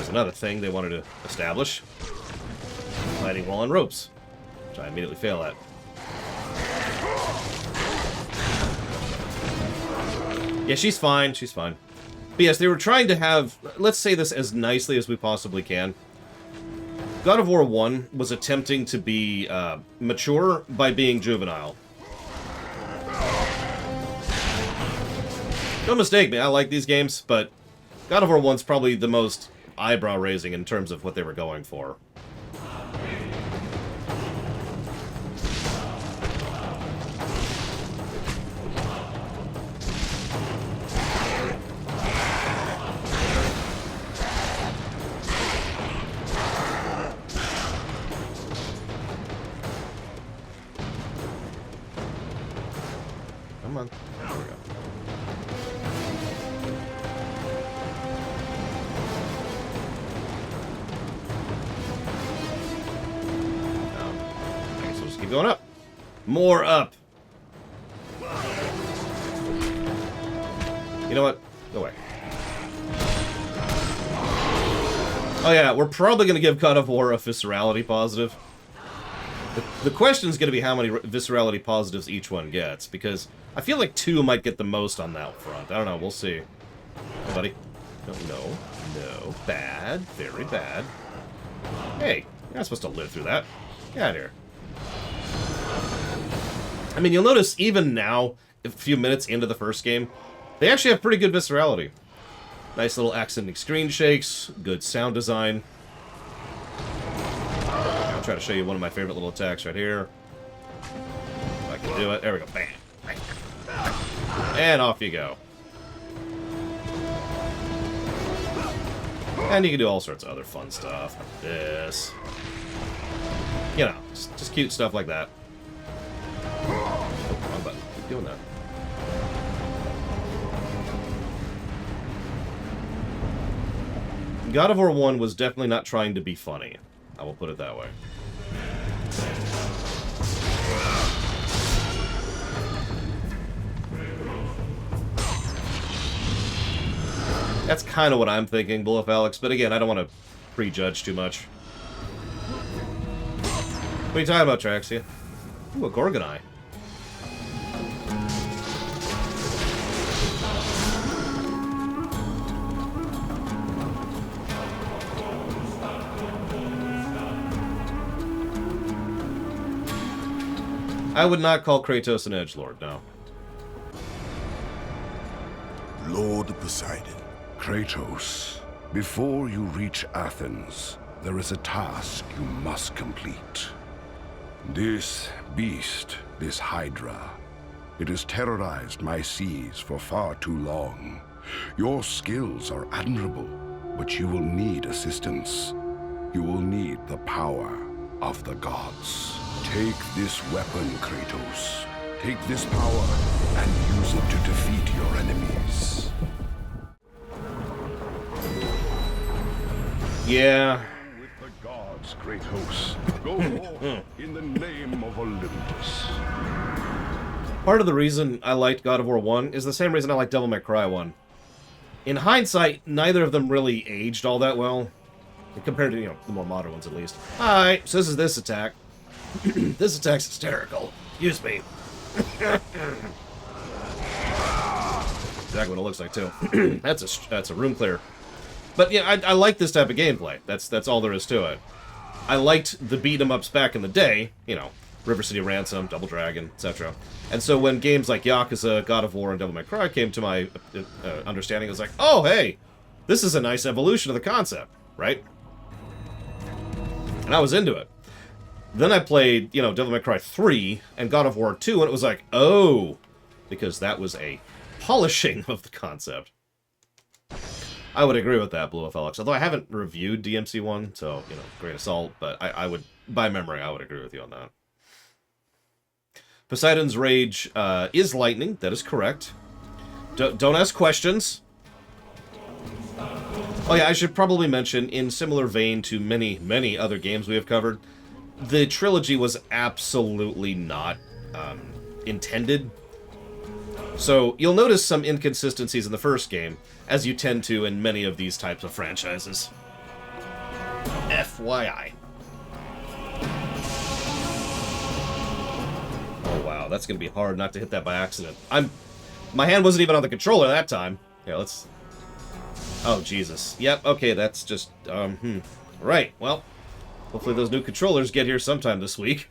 Another thing they wanted to establish. Sliding wall and ropes, which I immediately fail at. Yeah, she's fine, she's fine. But yes, they were trying to have, let's say this as nicely as we possibly can. God of War 1 was attempting to be mature by being juvenile. Don't mistake me, I like these games, but God of War 1's probably the most eyebrow-raising in terms of what they were going for. Come on. There we go. Keep going up. More up. You know what? Go away. Oh yeah, we're probably going to give God of War a viscerality positive. The question's going to be how many viscerality positives each one gets, because I feel like 2 might get the most on that front. I don't know, we'll see. Hey, buddy. No. No. Bad. Very bad. Hey, you're not supposed to live through that. Get out of here. I mean, you'll notice even now, a few minutes into the first game, they actually have pretty good viscerality. Nice little accenting screen shakes, good sound design. I'll try to show you one of my favorite little attacks right here. If I can do it. There we go. Bam. And off you go. And you can do all sorts of other fun stuff, like this. You know, just cute stuff like that. Oh, wrong button. Keep doing that. God of War 1 was definitely not trying to be funny. I will put it that way. That's kind of what I'm thinking, Bull of Alex, but again, I don't want to prejudge too much. What are you talking about, Traxia? Ooh, a Gorgon Eye. I would not call Kratos an edgelord, no. Lord Poseidon. Kratos, before you reach Athens, there is a task you must complete. This beast, this Hydra, it has terrorized my seas for far too long. Your skills are admirable, but you will need assistance. You will need the power of the gods. Take this weapon, Kratos. Take this power and use it to defeat your enemies. Yeah. With the gods, Kratos. Go forth in the name of Olympus. Part of the reason I liked God of War 1 is the same reason I like Devil May Cry 1. In hindsight, neither of them really aged all that well. Compared to, you know, the more modern ones at least. Alright, so this is this attack. This attack's hysterical. Excuse me. Exactly what it looks like too. that's a room clear. But yeah, I like this type of gameplay. That's all there is to it. I liked the beat 'em ups back in the day, you know, River City Ransom, Double Dragon, etc. And so when games like Yakuza, God of War, and Devil May Cry came to my understanding, I was like, oh hey, this is a nice evolution of the concept, right? And I was into it. Then I played, you know, Devil May Cry 3 and God of War 2, and it was like, oh, because that was a polishing of the concept. I would agree with that, Blue FLX. Although I haven't reviewed DMC1, so, you know, grain of salt, but I would, by memory, I would agree with you on that. Poseidon's Rage is lightning. That is correct. Don't ask questions. Oh yeah, I should probably mention, in similar vein to many, many other games we have covered, the trilogy was absolutely not intended. So you'll notice some inconsistencies in the first game, as you tend to in many of these types of franchises. FYI. Oh wow, that's gonna be hard not to hit that by accident. My hand wasn't even on the controller that time. Yeah, let's... Oh, Jesus. Yep, okay, that's just, Right, well, hopefully those new controllers get here sometime this week.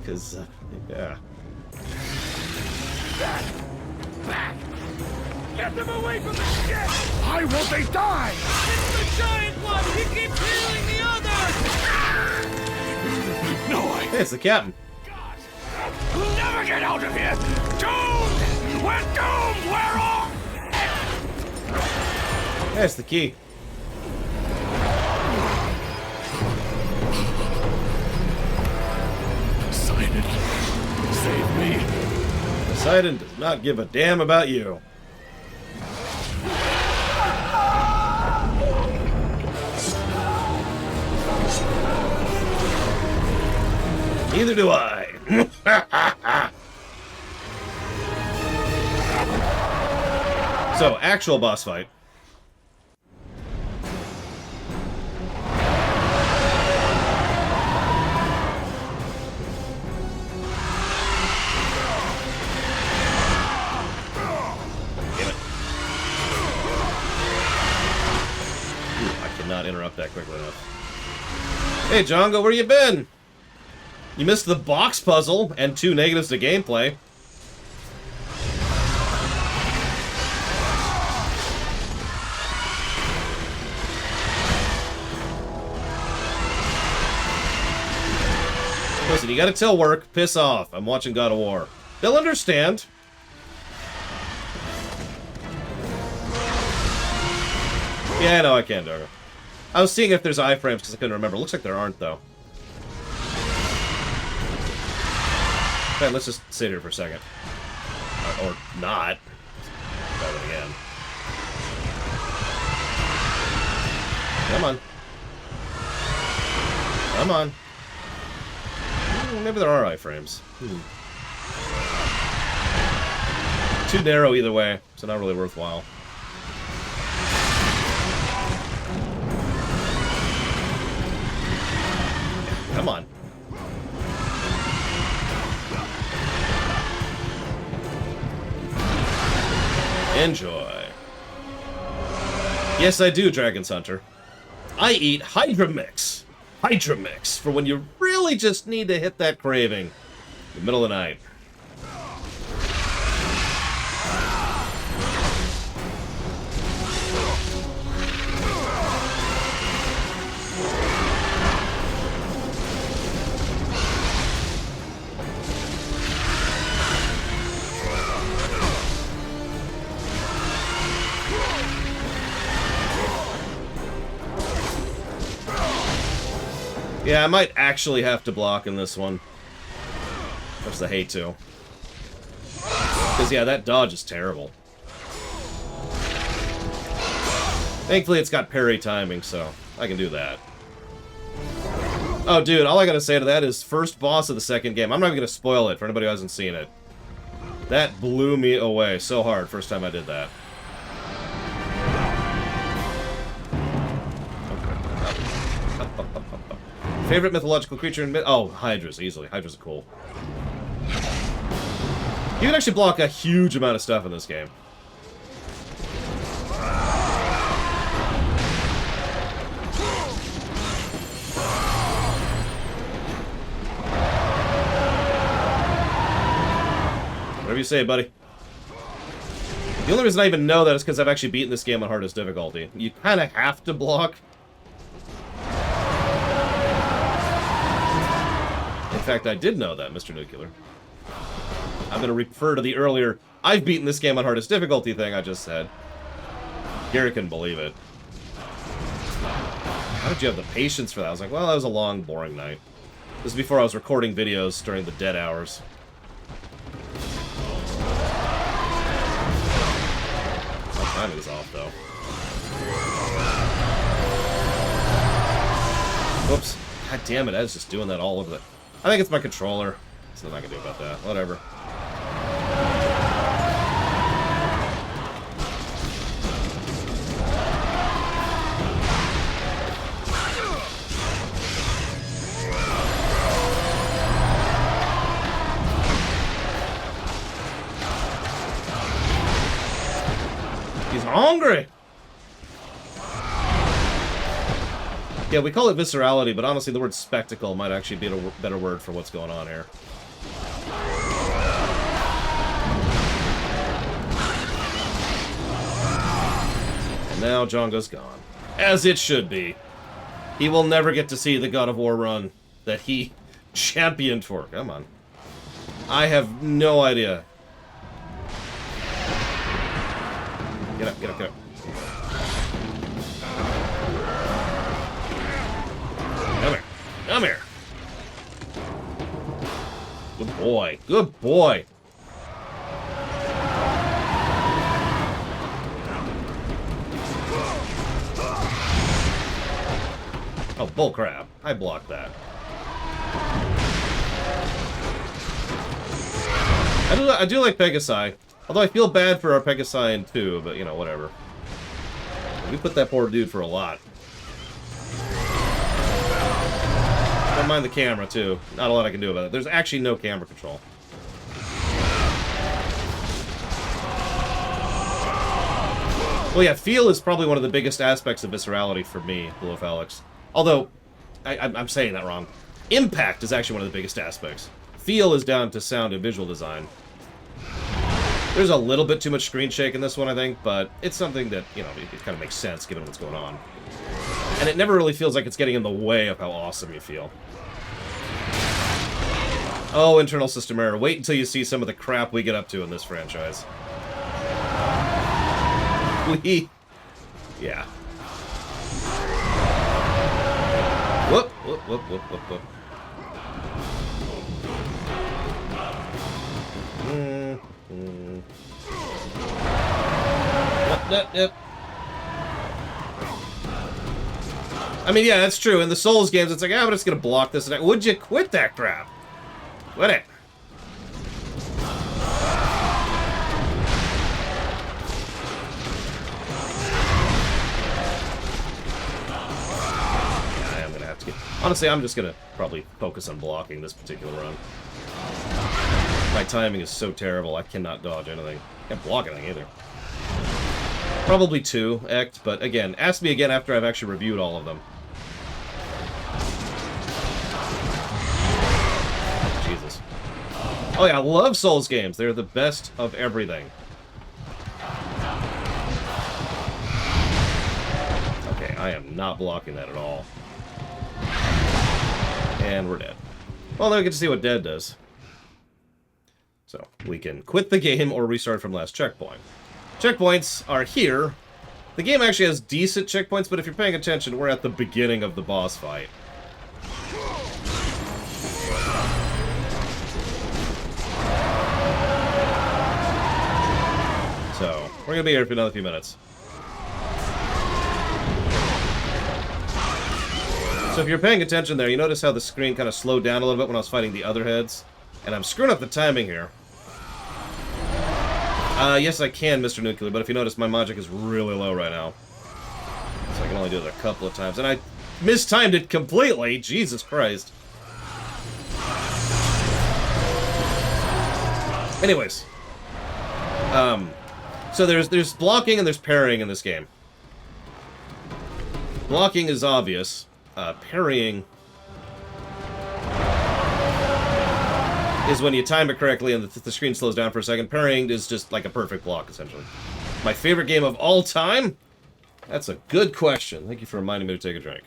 Because, yeah. Back! Get them away from the ship! Why won't they die? It's the giant one! He keeps healing the others! No, Hey, it's the captain. God! We'll never get out of here! Doomed! We're doomed! We're off! That's the key. Poseidon, save me. Poseidon does not give a damn about you. Neither do I. So, actual boss fight. Not interrupt that quickly enough. Hey, Django, where you been? You missed the box puzzle and 2 negatives to gameplay. Listen, you gotta tell work, piss off. I'm watching God of War. They'll understand. Yeah, no, I can, Doggo. I was seeing if there's iframes because I couldn't remember. Looks like there aren't, though. Okay, let's just sit here for a second. Or not. Try that again. Come on. Come on. Maybe there are iframes. Too narrow either way, so not really worthwhile. Come on. Enjoy. Yes, I do, Dragon's Hunter. I eat Hydra Mix. Hydra Mix for when you really just need to hit that craving in the middle of the night. Yeah, I might actually have to block in this one. Just I hate to. Because, yeah, that dodge is terrible. Thankfully, it's got parry timing, so I can do that. Oh, dude, all I gotta say to that is first boss of the second game. I'm not even gonna spoil it for anybody who hasn't seen it. That blew me away so hard first time I did that. Favorite mythological creature in oh, Hydras, easily. Hydras are cool. You can actually block a huge amount of stuff in this game. Whatever you say, buddy. The only reason I even know that is because I've actually beaten this game on hardest difficulty. You kind of have to block. In fact, I did know that, Mr. Nuclear. I'm going to refer to the earlier, I've beaten this game on hardest difficulty thing I just said. Gary couldn't believe it. How did you have the patience for that? I was like, well, that was a long, boring night. This is before I was recording videos during the dead hours. My timing is off, though. Whoops. God damn it, I was just doing that all over the... I think it's my controller. There's nothing I can do about that. Whatever. He's hungry! Yeah, we call it viscerality, but honestly the word spectacle might actually be a better word for what's going on here. And now Jonga's gone. As it should be. He will never get to see the God of War run that he championed for. Come on. I have no idea. Get up, get up, get up. Come here. Come here. Good boy. Good boy. Oh, bullcrap. I blocked that. I do like Pegasi. Although I feel bad for our Pegasi in 2, but, you know, whatever. We put that poor dude for a lot. Don't mind the camera, too. Not a lot I can do about it. There's actually no camera control. Well, yeah, feel is probably one of the biggest aspects of viscerality for me, Blue of Alex. Although, I'm saying that wrong. Impact is actually one of the biggest aspects. Feel is down to sound and visual design. There's a little bit too much screen shake in this one, I think, but it's something that, you know, it kind of makes sense given what's going on. And it never really feels like it's getting in the way of how awesome you feel. Oh, internal system error. Wait until you see some of the crap we get up to in this franchise. Yeah. Whoop, whoop, whoop, whoop, whoop, whoop. Yep. I mean, yeah, that's true. In the Souls games, it's like, I'm just gonna block this. Would you quit that crap? Quit it. Honestly, I'm just gonna probably focus on blocking this particular run. My timing is so terrible, I cannot dodge anything. Can't block anything either. Probably 2 Ect, but again, ask me again after I've actually reviewed all of them. Jesus. Oh yeah, I love Souls games. They're the best of everything. Okay, I am not blocking that at all. And we're dead. Well, now we get to see what dead does. So, we can quit the game or restart from last checkpoint. Checkpoints are here. The game actually has decent checkpoints, but if you're paying attention, we're at the beginning of the boss fight. So, we're gonna be here for another few minutes. So if you're paying attention there, you notice how the screen kind of slowed down a little bit when I was fighting the other heads? And I'm screwing up the timing here. Yes, I can, Mr. Nuclear, but if you notice, my magic is really low right now. So I can only do it a couple of times. And I mistimed it completely! Jesus Christ. Anyways. So there's blocking and there's parrying in this game. Blocking is obvious. Parrying is when you time it correctly and the screen slows down for a second. Parrying is just like a perfect block, essentially. My favorite game of all time? That's a good question. Thank you for reminding me to take a drink.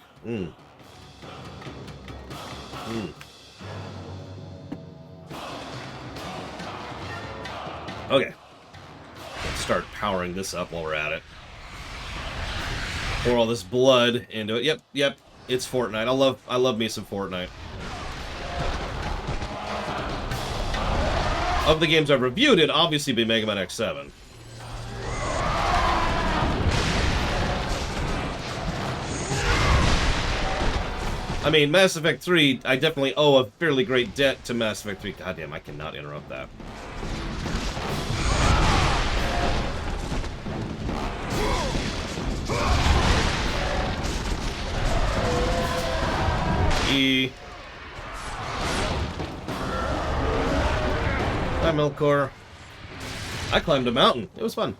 Okay. Let's start powering this up while we're at it. Pour all this blood into it. Yep. It's Fortnite. I love me some Fortnite. Of the games I've reviewed, it'd obviously be Mega Man X7. I mean, Mass Effect 3, I definitely owe a fairly great debt to Mass Effect 3. Goddamn, I cannot interrupt that. E. Hi, Melkor. I climbed a mountain. It was fun.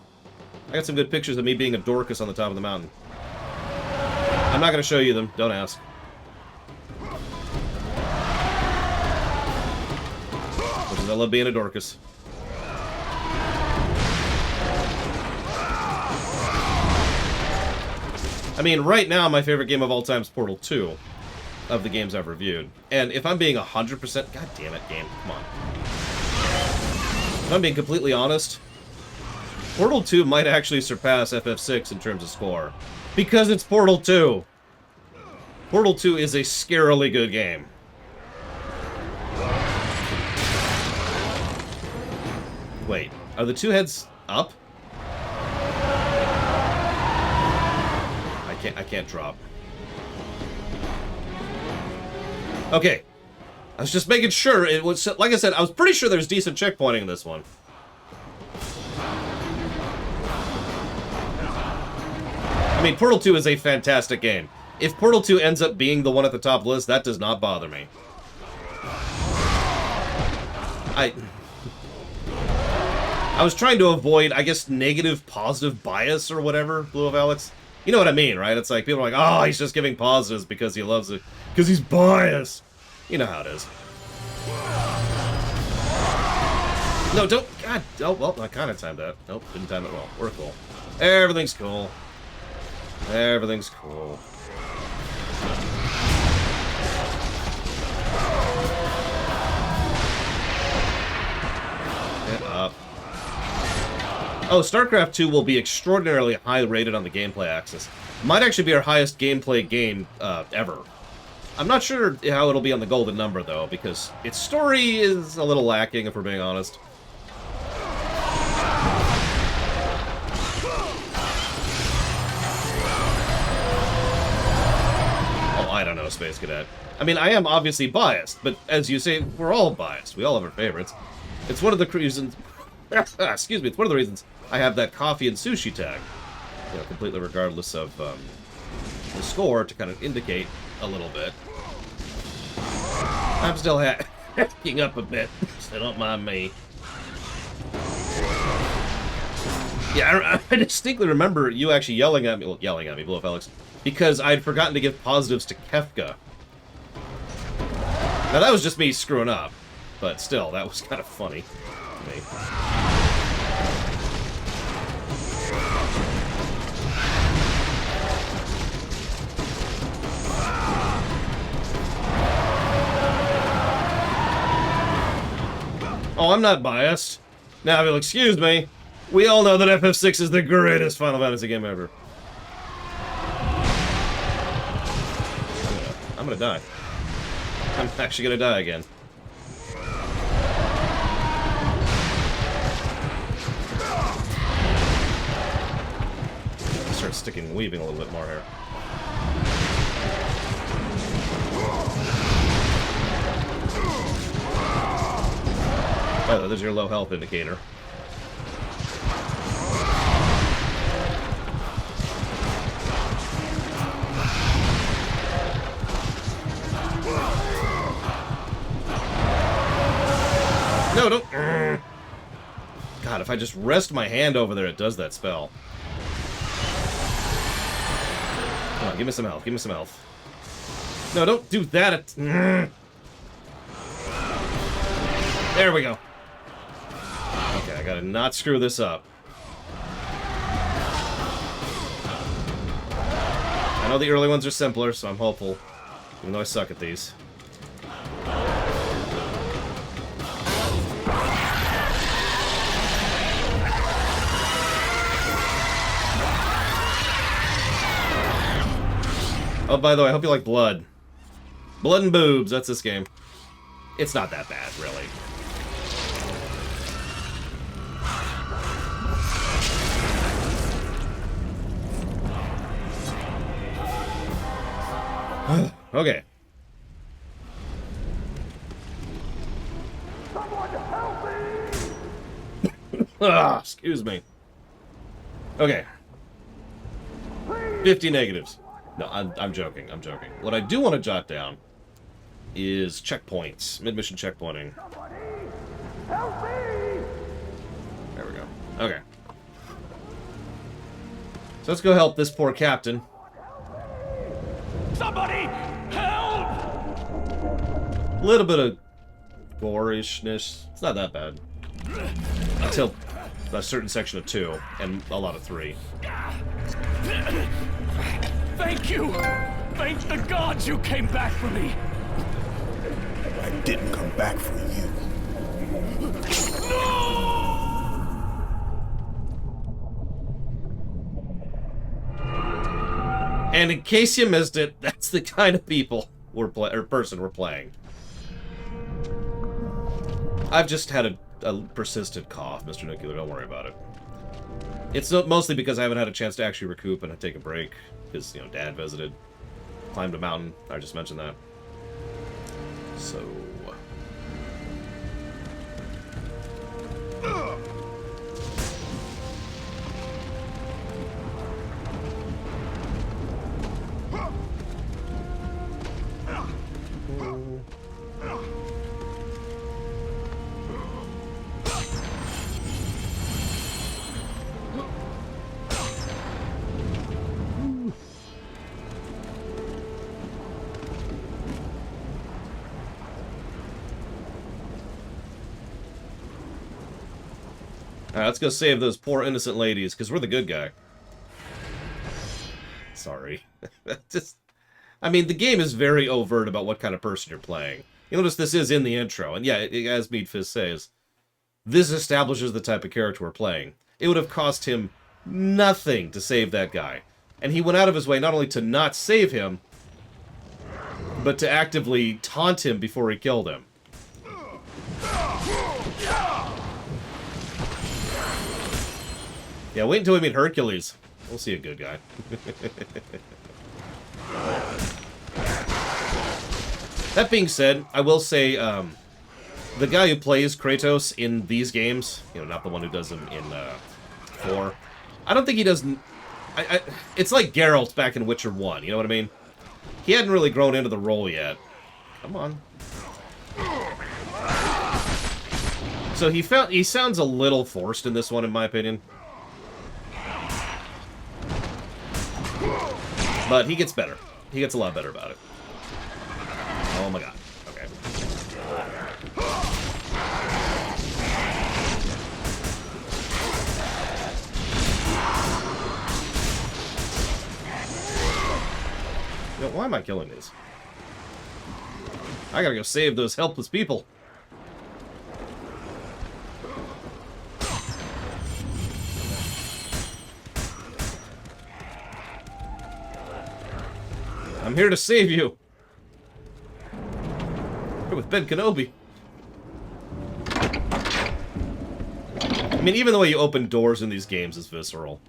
I got some good pictures of me being a Dorcas on the top of the mountain. I'm not going to show you them. Don't ask. Because I love being a Dorcas. I mean, right now, my favorite game of all time is Portal 2. Of the games I've reviewed. And if I'm being 100%... God damn it, game. Come on. If I'm being completely honest, Portal 2 might actually surpass FF6 in terms of score. Because it's Portal 2! Portal 2 is a scarily good game. Wait, are the two heads up? I can't drop. Okay. I was just making sure it was... Like I said, I was pretty sure there's decent checkpointing in this one. I mean, Portal 2 is a fantastic game. If Portal 2 ends up being the one at the top list, that does not bother me. I was trying to avoid, I guess, negative, positive bias or whatever, Blue of Alex. You know what I mean, right? It's like, people are like, oh, he's just giving positives because he loves it. Because he's biased. You know how it is. No, don't... God, oh, well, I kind of timed that. Nope, didn't time it well. We're cool. Everything's cool. Everything's cool. Get up. Oh, StarCraft 2 will be extraordinarily high rated on the gameplay axis. Might actually be our highest gameplay game ever. I'm not sure how it'll be on the golden number, though, because its story is a little lacking, if we're being honest. Oh, I don't know, Space Cadet. I mean, I am obviously biased, but as you say, we're all biased. We all have our favorites. It's one of the reasons... excuse me, it's one of the reasons I have that coffee and sushi tag. You know, completely regardless of the score, to kind of indicate a little bit. I'm still hacking up a bit, so don't mind me. Yeah, I distinctly remember you actually yelling at me, Blue Felix, because I'd forgotten to give positives to Kefka. Now that was just me screwing up, but still, that was kind of funny to me. Oh, I'm not biased. Now, if you'll excuse me, we all know that FF6 is the greatest Final Fantasy game ever. I'm gonna die. I'm actually gonna die again. Start sticking and weaving a little bit more here. Oh, there's your low health indicator. No, don't. God, if I just rest my hand over there, it does that spell. Come on, give me some health. Give me some health. No, don't do that. There we go. Okay, I gotta not screw this up. I know the early ones are simpler, so I'm hopeful. Even though I suck at these. Oh, by the way, I hope you like Blood. Blood and boobs, that's this game. It's not that bad, really. Okay. Ah, excuse me. Okay. 50 negatives. No, I'm joking. I'm joking. What I do want to jot down is checkpoints. Mid-mission checkpointing. There we go. Okay. So let's go help this poor captain. Somebody help! A little bit of gore-ishness. It's not that bad. Until a certain section of 2 and a lot of 3. Thank you! Thank the gods you came back for me! I didn't come back for you. And in case you missed it, that's the kind of people person we're playing. I've just had a persistent cough, Mr. Nuclear. Don't worry about it. It's mostly because I haven't had a chance to actually recoup and take a break. Because, you know, Dad visited, climbed a mountain. I just mentioned that. So... Alright, let's go save those poor innocent ladies, because we're the good guy. Sorry. I mean, the game is very overt about what kind of person you're playing. You notice this is in the intro, and yeah, as Meat Fist says, this establishes the type of character we're playing. It would have cost him nothing to save that guy. And he went out of his way not only to not save him, but to actively taunt him before he killed him. Yeah, wait until we meet Hercules. We'll see a good guy. That being said, I will say, the guy who plays Kratos in these games, you know, not the one who does them in 4, I don't think he does... it's like Geralt back in Witcher 1, you know what I mean? He hadn't really grown into the role yet. Come on. So he sounds a little forced in this one, in my opinion. But he gets better. He gets a lot better about it. Oh my god. Okay. Yo, why am I killing these? I gotta go save those helpless people. I'm here to save you. Here with Ben Kenobi. I mean, even the way you open doors in these games is visceral.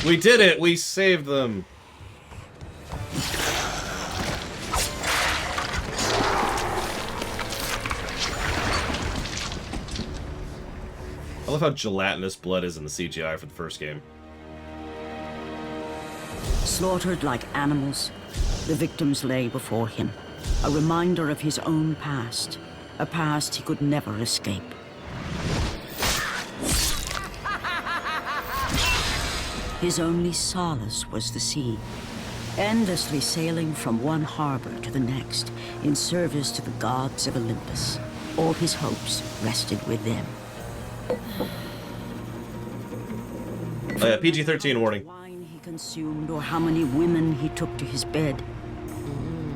We did it! We saved them! I love how gelatinous blood is in the CGI for the first game. Slaughtered like animals, the victims lay before him, a reminder of his own past, a past he could never escape. His only solace was the sea, endlessly sailing from one harbor to the next in service to the gods of Olympus. All his hopes rested with them. PG-13 warning. Wine he consumed or how many women he took to his bed.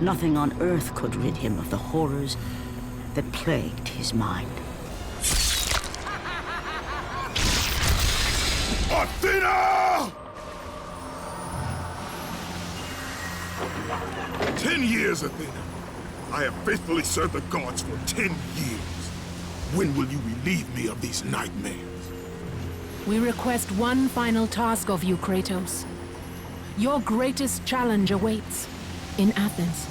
Nothing on earth could rid him of the horrors that plagued his mind. Athena! 10 years, Athena. I have faithfully served the gods for 10 years. When will you relieve me of these nightmares? We request one final task of you, Kratos. Your greatest challenge awaits in Athens,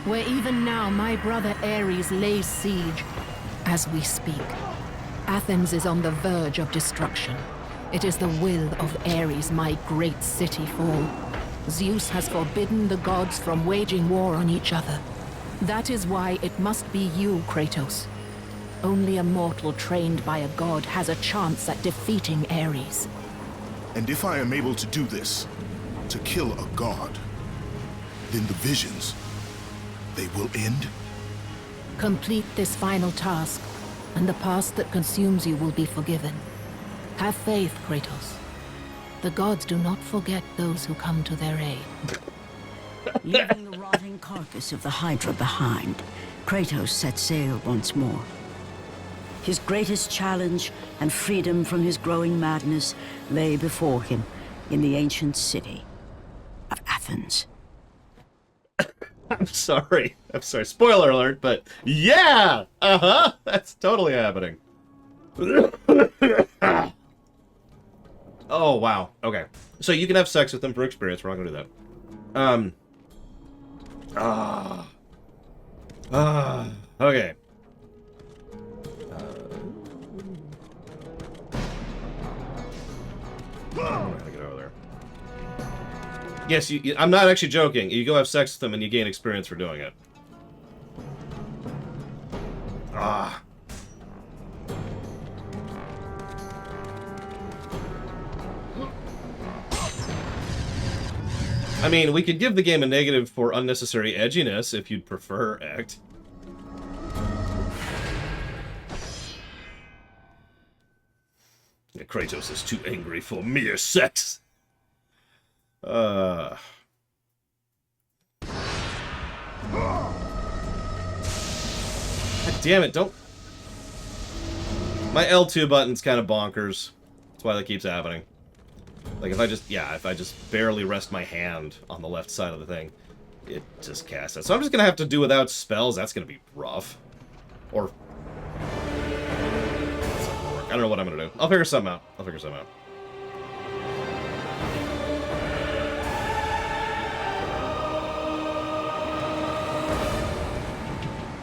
where even now my brother Ares lays siege as we speak. Athens is on the verge of destruction. It is the will of Ares my great city fall. Zeus has forbidden the gods from waging war on each other. That is why it must be you, Kratos. Only a mortal trained by a god has a chance at defeating Ares. And if I am able to do this, to kill a god, then the visions, they will end? Complete this final task, and the past that consumes you will be forgiven. Have faith, Kratos. The gods do not forget those who come to their aid. Leaving the rotting carcass of the Hydra behind, Kratos set sail once more. His greatest challenge and freedom from his growing madness lay before him in the ancient city of Athens. I'm sorry. Spoiler alert, but yeah! Uh-huh! That's totally happening. Oh, wow. Okay. So you can have sex with them for experience. We're not gonna do that. Okay. I'm gonna get over there. Yes, I'm not actually joking. You go have sex with them and you gain experience for doing it. I mean, we could give the game a negative for unnecessary edginess if you'd prefer, Act. Kratos is too angry for mere sex. God damn it, don't... My L2 button's kind of bonkers. That's why that keeps happening. Like, if I just barely rest my hand on the left side of the thing, it just casts it. So I'm just gonna have to do without spells. That's gonna be rough. Or... I don't know what I'm gonna do. I'll figure something out.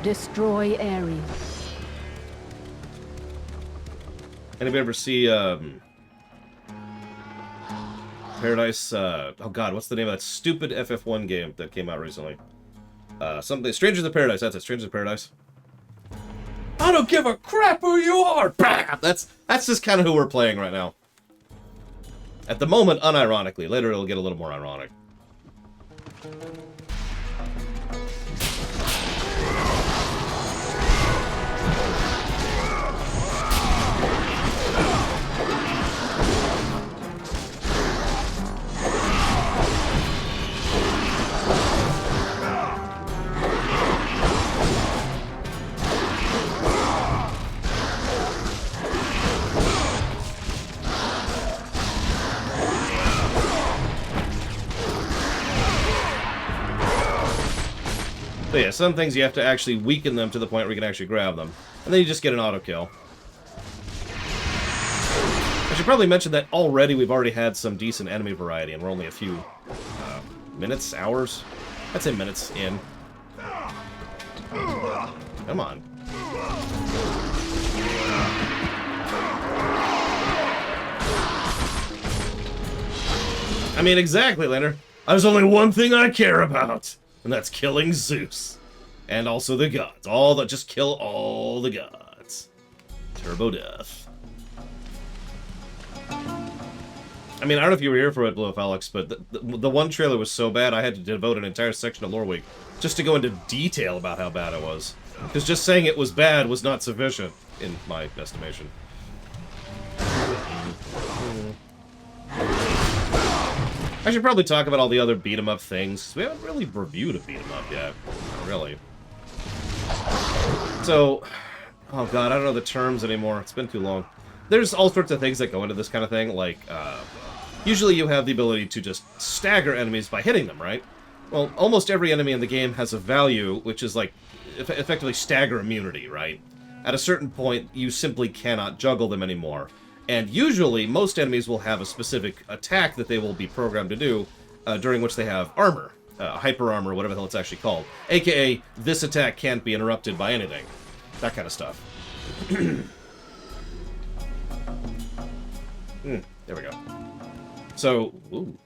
Destroy Ares. Anybody ever see Paradise? Oh God, what's the name of that stupid FF1 game that came out recently? Something Strangers of Paradise. That's it. Strangers of Paradise. I don't give a crap who you are. Bam! That's just kind of who we're playing right now. At the moment, unironically. Later, it'll get a little more ironic. So yeah, some things you have to actually weaken them to the point where you can actually grab them. And then you just get an auto kill. I should probably mention that we've already had some decent enemy variety, and we're only a few minutes, hours? I'd say minutes in. Come on. I mean, exactly, Leonard. There's only one thing I care about. And that's killing Zeus. And also the gods. Just kill all the gods. Turbo death. I mean, I don't know if you were here for it, Blue Alex, but the one trailer was so bad I had to devote an entire section of Lore Week just to go into detail about how bad it was. Because just saying it was bad was not sufficient, in my estimation. I should probably talk about all the other beat-em-up things. We haven't really reviewed a beat-em-up yet. Not really. So, oh god, I don't know the terms anymore. It's been too long. There's all sorts of things that go into this kind of thing, like, usually you have the ability to just stagger enemies by hitting them, right? Well, almost every enemy in the game has a value, which is like, effectively stagger immunity, right? At a certain point, you simply cannot juggle them anymore. And usually, most enemies will have a specific attack that they will be programmed to do, during which they have armor. Hyper armor, whatever the hell it's actually called. AKA, this attack can't be interrupted by anything. That kind of stuff. There we go. So, ooh.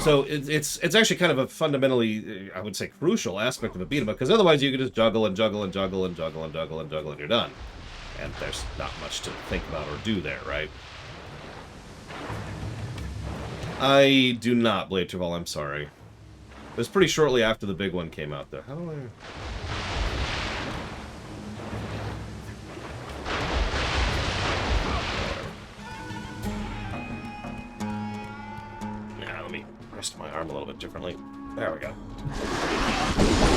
So, it's actually kind of a fundamentally, I would say, crucial aspect of a beat-em-up, because otherwise you can just juggle and juggle and juggle and juggle and juggle and juggle and you're done. And there's not much to think about or do there, right? I do not, Blade Travel, I'm sorry. It was pretty shortly after the big one came out, though. How do I... Yeah, let me rest my arm a little bit differently. There we go.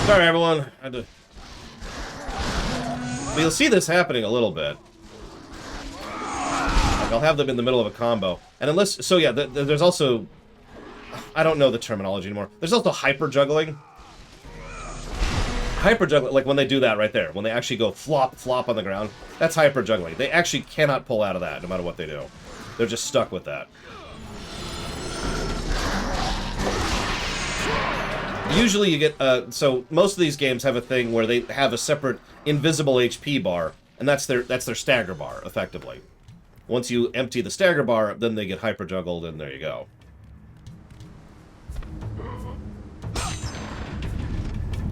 Sorry, everyone. I had to... But you'll see this happening a little bit. Like, I'll have them in the middle of a combo. And unless... So, yeah, there's also... I don't know the terminology anymore. There's also hyper juggling. Hyper juggling, like when they do that right there. When they actually go flop, flop on the ground. That's hyper juggling. They actually cannot pull out of that, no matter what they do. They're just stuck with that. Usually you get, so most of these games have a thing where they have a separate invisible HP bar, and that's their stagger bar, effectively. Once you empty the stagger bar, then they get hyper juggled, and there you go.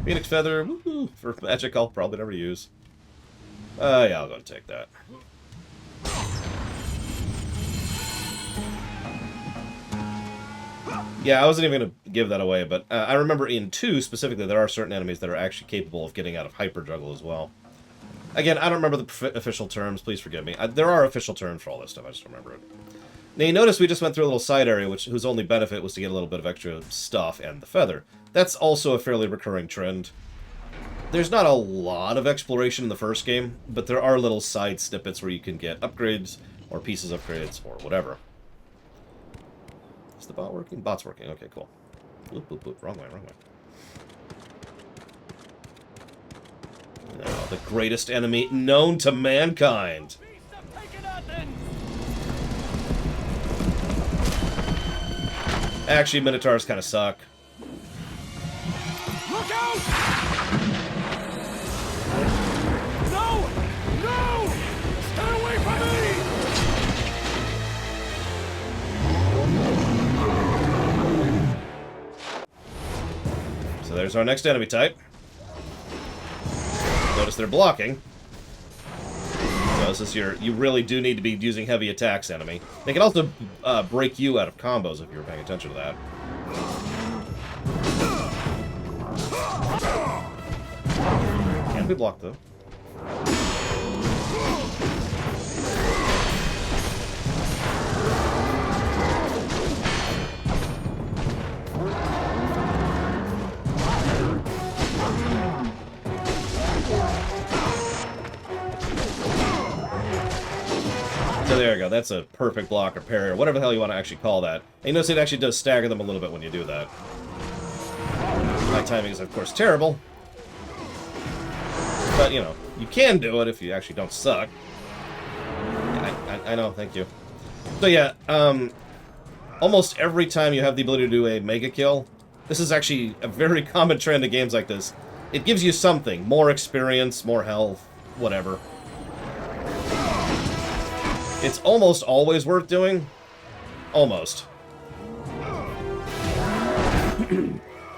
Phoenix Feather, woohoo, for magic I'll probably never use. Yeah, I'll go and take that. Yeah, I wasn't even going to give that away, but I remember in 2, specifically, there are certain enemies that are actually capable of getting out of hyper juggle as well. Again, I don't remember the official terms, please forgive me. There are official terms for all this stuff, I just don't remember it. Now, you notice we just went through a little side area, whose only benefit was to get a little bit of extra stuff and the feather. That's also a fairly recurring trend. There's not a lot of exploration in the first game, but there are little side snippets where you can get upgrades, or pieces upgrades, or whatever. Is the bot working? Bot's working. Okay, cool. Boop, boop, boop. Wrong way, wrong way. Now, the greatest enemy known to mankind. Actually, Minotaurs kind of suck. Look out! No! No! Stay there's our next enemy type. Notice they're blocking. So this is you really do need to be using heavy attacks, enemy. They can also break you out of combos if you were paying attention to that. Can be blocked, though. So there you go, that's a perfect block or parry, or whatever the hell you want to actually call that. And you notice it actually does stagger them a little bit when you do that. My timing is, of course, terrible. But, you know, you can do it if you actually don't suck. I know, thank you. So yeah, almost every time you have the ability to do a mega kill, this is actually a very common trend in games like this. It gives you something, more experience, more health, whatever. It's almost always worth doing. Almost.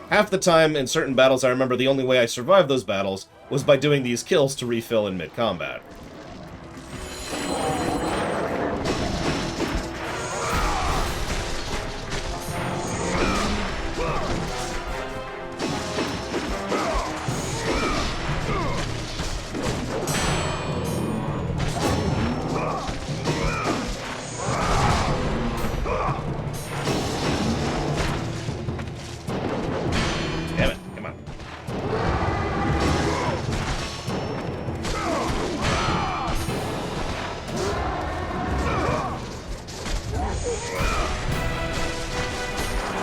Half the time in certain battles, I remember the only way I survived those battles was by doing these kills to refill in mid-combat.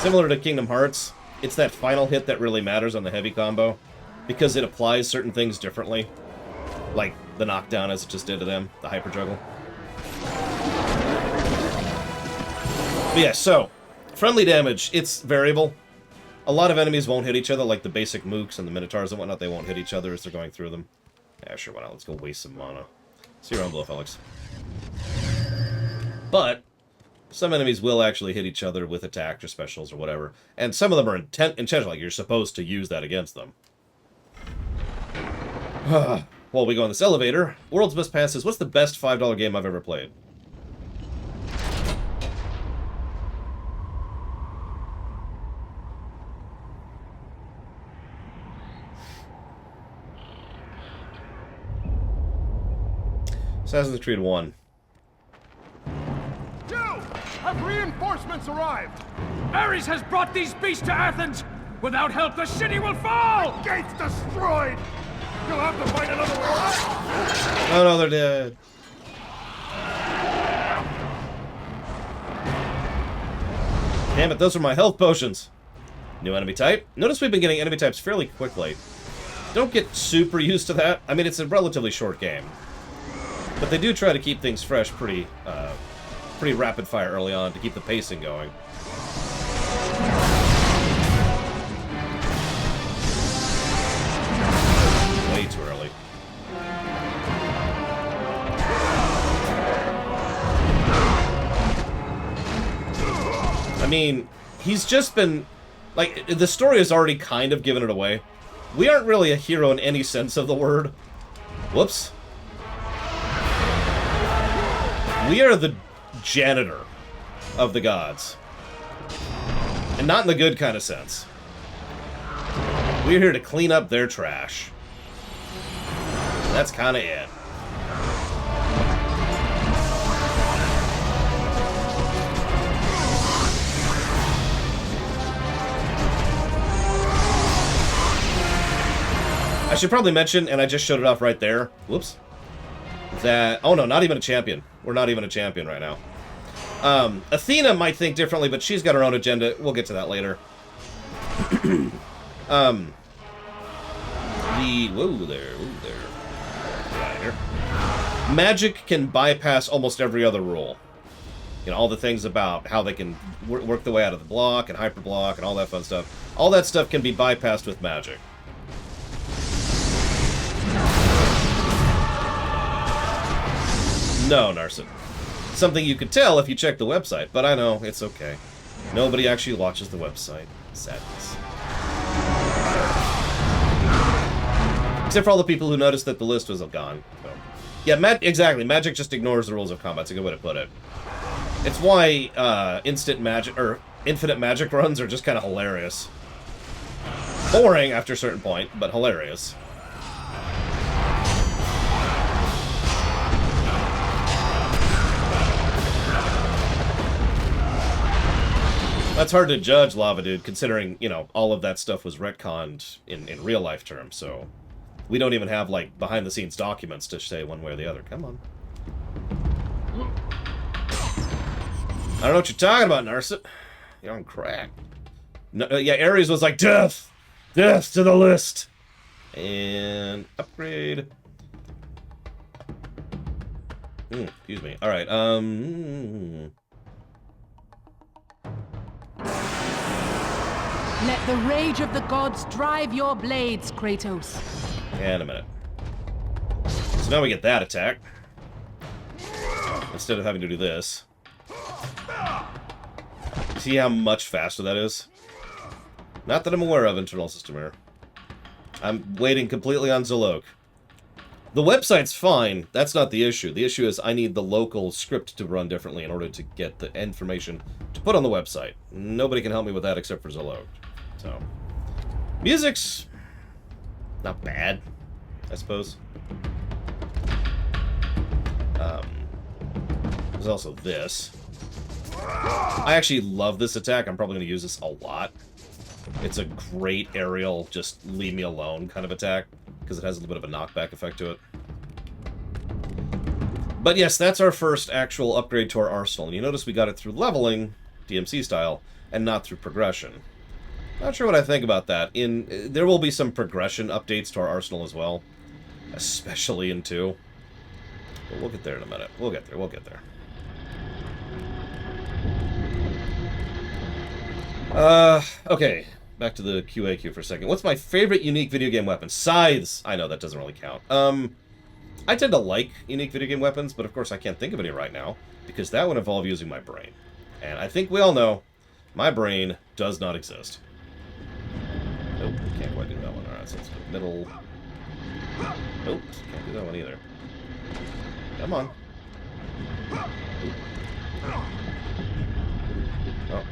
Similar to Kingdom Hearts, it's that final hit that really matters on the heavy combo, because it applies certain things differently, like the knockdown as it just did to them, the hyper juggle. But yeah, so, friendly damage, it's variable. A lot of enemies won't hit each other, like the basic mooks and the minotaurs and whatnot, they won't hit each other as they're going through them. Yeah, sure, why not? Let's go waste some mana. See your own blow, Felix. But some enemies will actually hit each other with attacks or specials or whatever. And some of them are intentional, like you're supposed to use that against them. While we go on this elevator, World's Best Pass says, what's the best $5 game I've ever played? Assassin's Creed 1. Have reinforcements arrived? Ares has brought these beasts to Athens! Without help, the city will fall! Gates destroyed! You'll have to fight another war! Oh no, they're dead. Damn it, those are my health potions. New enemy type. Notice we've been getting enemy types fairly quickly. Don't get super used to that. I mean, it's a relatively short game. But they do try to keep things fresh pretty rapid fire early on to keep the pacing going. Way too early. I mean, he's just been... like, the story has already kind of given it away. We aren't really a hero in any sense of the word. Whoops. We are the janitor of the gods. And not in the good kind of sense. We're here to clean up their trash. That's kind of it. I should probably mention, and I just showed it off right there, whoops, that, oh no, not even a champion. We're not even a champion right now. Athena might think differently, but she's got her own agenda. We'll get to that later. Whoa there. Right here. Magic can bypass almost every other rule. You know, all the things about how they can work the way out of the block and hyper block and all that fun stuff. All that stuff can be bypassed with magic. No, Narset. Something you could tell if you check the website, but I know, it's okay. Nobody actually watches the website. Sadness. Except for all the people who noticed that the list was gone. So. Yeah, exactly. Magic just ignores the rules of combat. It's a good way to put it. It's why instant magic or infinite magic runs are just kind of hilarious. Boring after a certain point, but hilarious. That's hard to judge, Lava Dude, considering, you know, all of that stuff was retconned in real life terms, so we don't even have, like, behind-the-scenes documents to say one way or the other. Come on. I don't know what you're talking about, Narset. You're on crack. No, yeah, Ares was like, death! Death to the list! And upgrade. Excuse me. Alright, Let the rage of the gods drive your blades, Kratos. And a minute. So now we get that attack. Instead of having to do this. See how much faster that is? Not that I'm aware of, internal system error. I'm waiting completely on Zolok. The website's fine. That's not the issue. The issue is I need the local script to run differently in order to get the information to put on the website. Nobody can help me with that except for Zolok. So, music's not bad, I suppose. There's also this. I actually love this attack. I'm probably going to use this a lot. It's a great aerial, just leave me alone kind of attack, because it has a little bit of a knockback effect to it. But yes, that's our first actual upgrade to our arsenal. And you notice we got it through leveling, DMC style, and not through progression. Not sure what I think about that. There will be some progression updates to our arsenal as well, especially in 2. But we'll get there in a minute. We'll get there. We'll get there. Okay. Back to the QAQ for a second. What's my favorite unique video game weapon? Scythes. I know that doesn't really count. I tend to like unique video game weapons, but of course I can't think of any right now, because that would involve using my brain. And I think we all know my brain does not exist. Nope, can't quite do that one. Alright, so let's go middle. Nope, can't do that one either. Come on. Oh,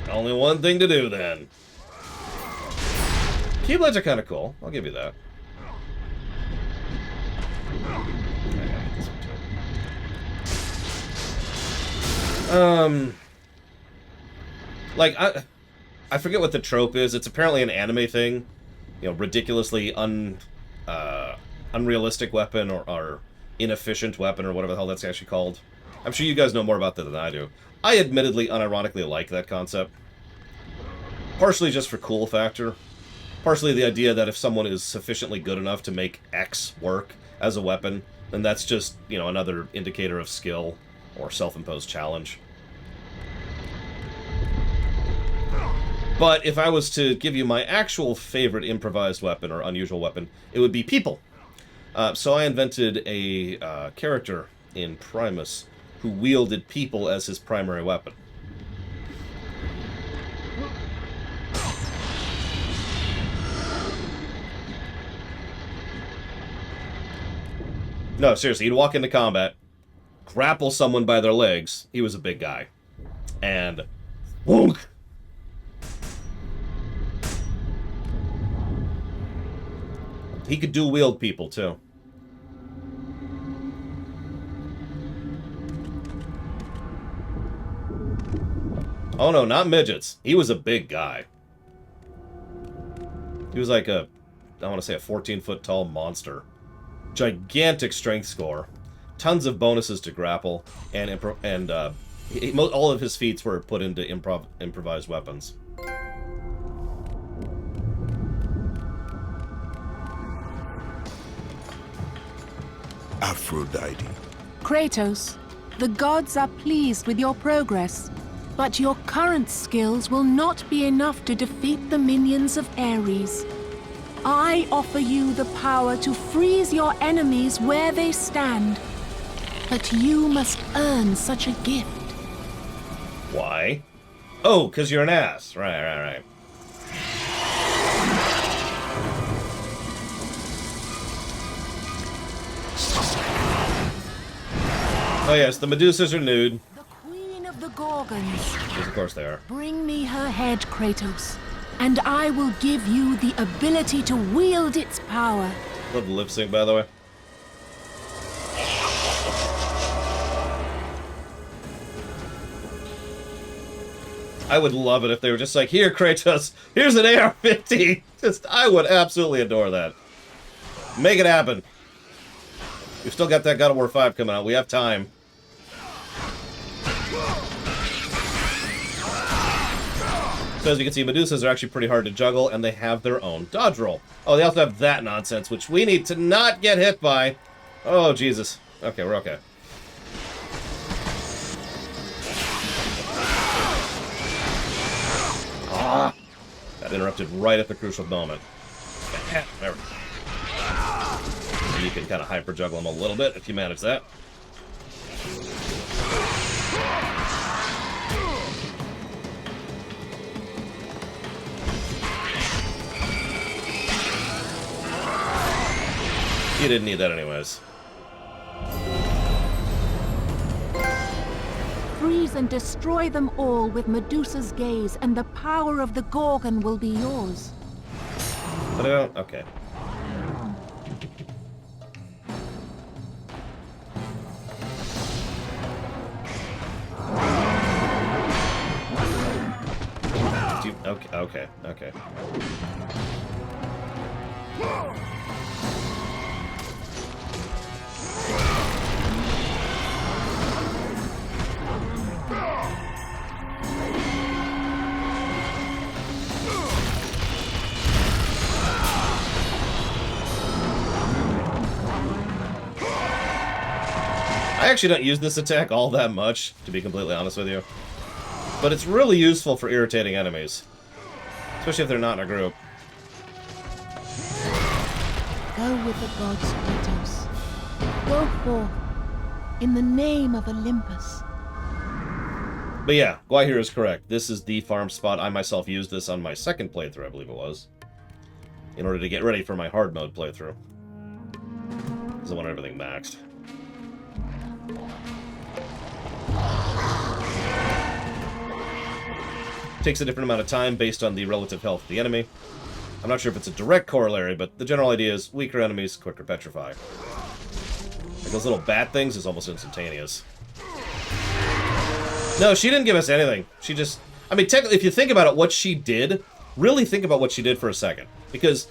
only one thing to do then. Keyblades are kind of cool. I'll give you that. Like, I forget what the trope is. It's apparently an anime thing. You know, ridiculously unrealistic weapon or inefficient weapon or whatever the hell that's actually called. I'm sure you guys know more about that than I do. I admittedly, unironically like that concept. Partially just for cool factor. Partially the idea that if someone is sufficiently good enough to make X work as a weapon, then that's just, you know, another indicator of skill or self-imposed challenge. But if I was to give you my actual favorite improvised weapon or unusual weapon, it would be people. So I invented a character in Primus who wielded people as his primary weapon. No, seriously, he'd walk into combat, grapple someone by their legs. He was a big guy. And... wonk! He could dual-wield people, too. Oh no, not midgets. He was a big guy. He was like a, I want to say a 14-foot tall monster. Gigantic strength score. Tons of bonuses to grapple. And all of his feats were put into improvised weapons. Aphrodite. Kratos, the gods are pleased with your progress, but your current skills will not be enough to defeat the minions of Ares. I offer you the power to freeze your enemies where they stand, but you must earn such a gift. Why? Oh, 'cause you're an ass. Right. Oh yes, the Medusas are nude. The Queen of the Gorgons. Yes, of course they are. Bring me her head, Kratos, and I will give you the ability to wield its power. Love the lip sync, by the way. I would love it if they were just like, here, Kratos, here's an AR-15. I would absolutely adore that. Make it happen. We've still got that God of War 5 coming out. We have time. So as you can see, Medusas are actually pretty hard to juggle, and they have their own dodge roll. Oh, they also have that nonsense, which we need to not get hit by. Oh, Jesus. Okay, we're okay. Ah! Got interrupted right at the crucial moment. There we go. You can kind of hyper juggle them a little bit if you manage that. You didn't need that anyways. Freeze and destroy them all with Medusa's gaze, and the power of the Gorgon will be yours. But I don't... Okay. Okay. I actually don't use this attack all that much, to be completely honest with you. But it's really useful for irritating enemies. Especially if they're not in a group. Go with the gods, Kratos. Go forth in the name of Olympus. But yeah, Guahir is correct. This is the farm spot. I myself used this on my second playthrough, I believe it was. In order to get ready for my hard mode playthrough. Because I want everything maxed. Takes a different amount of time based on the relative health of the enemy. I'm not sure if it's a direct corollary, but the general idea is weaker enemies, quicker petrify. Like those little bat things is almost instantaneous. No, she didn't give us anything. She just... I mean, technically, if you think about it, what she did, really think about what she did for a second. Because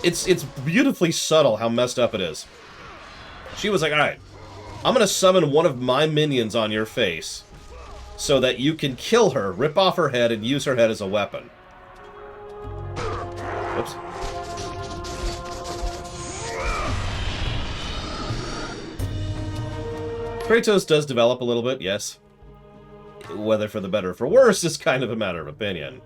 it's beautifully subtle how messed up it is. She was like, alright, I'm going to summon one of my minions on your face so that you can kill her, rip off her head, and use her head as a weapon. Whoops. Kratos does develop a little bit, yes. Whether for the better or for worse is kind of a matter of opinion.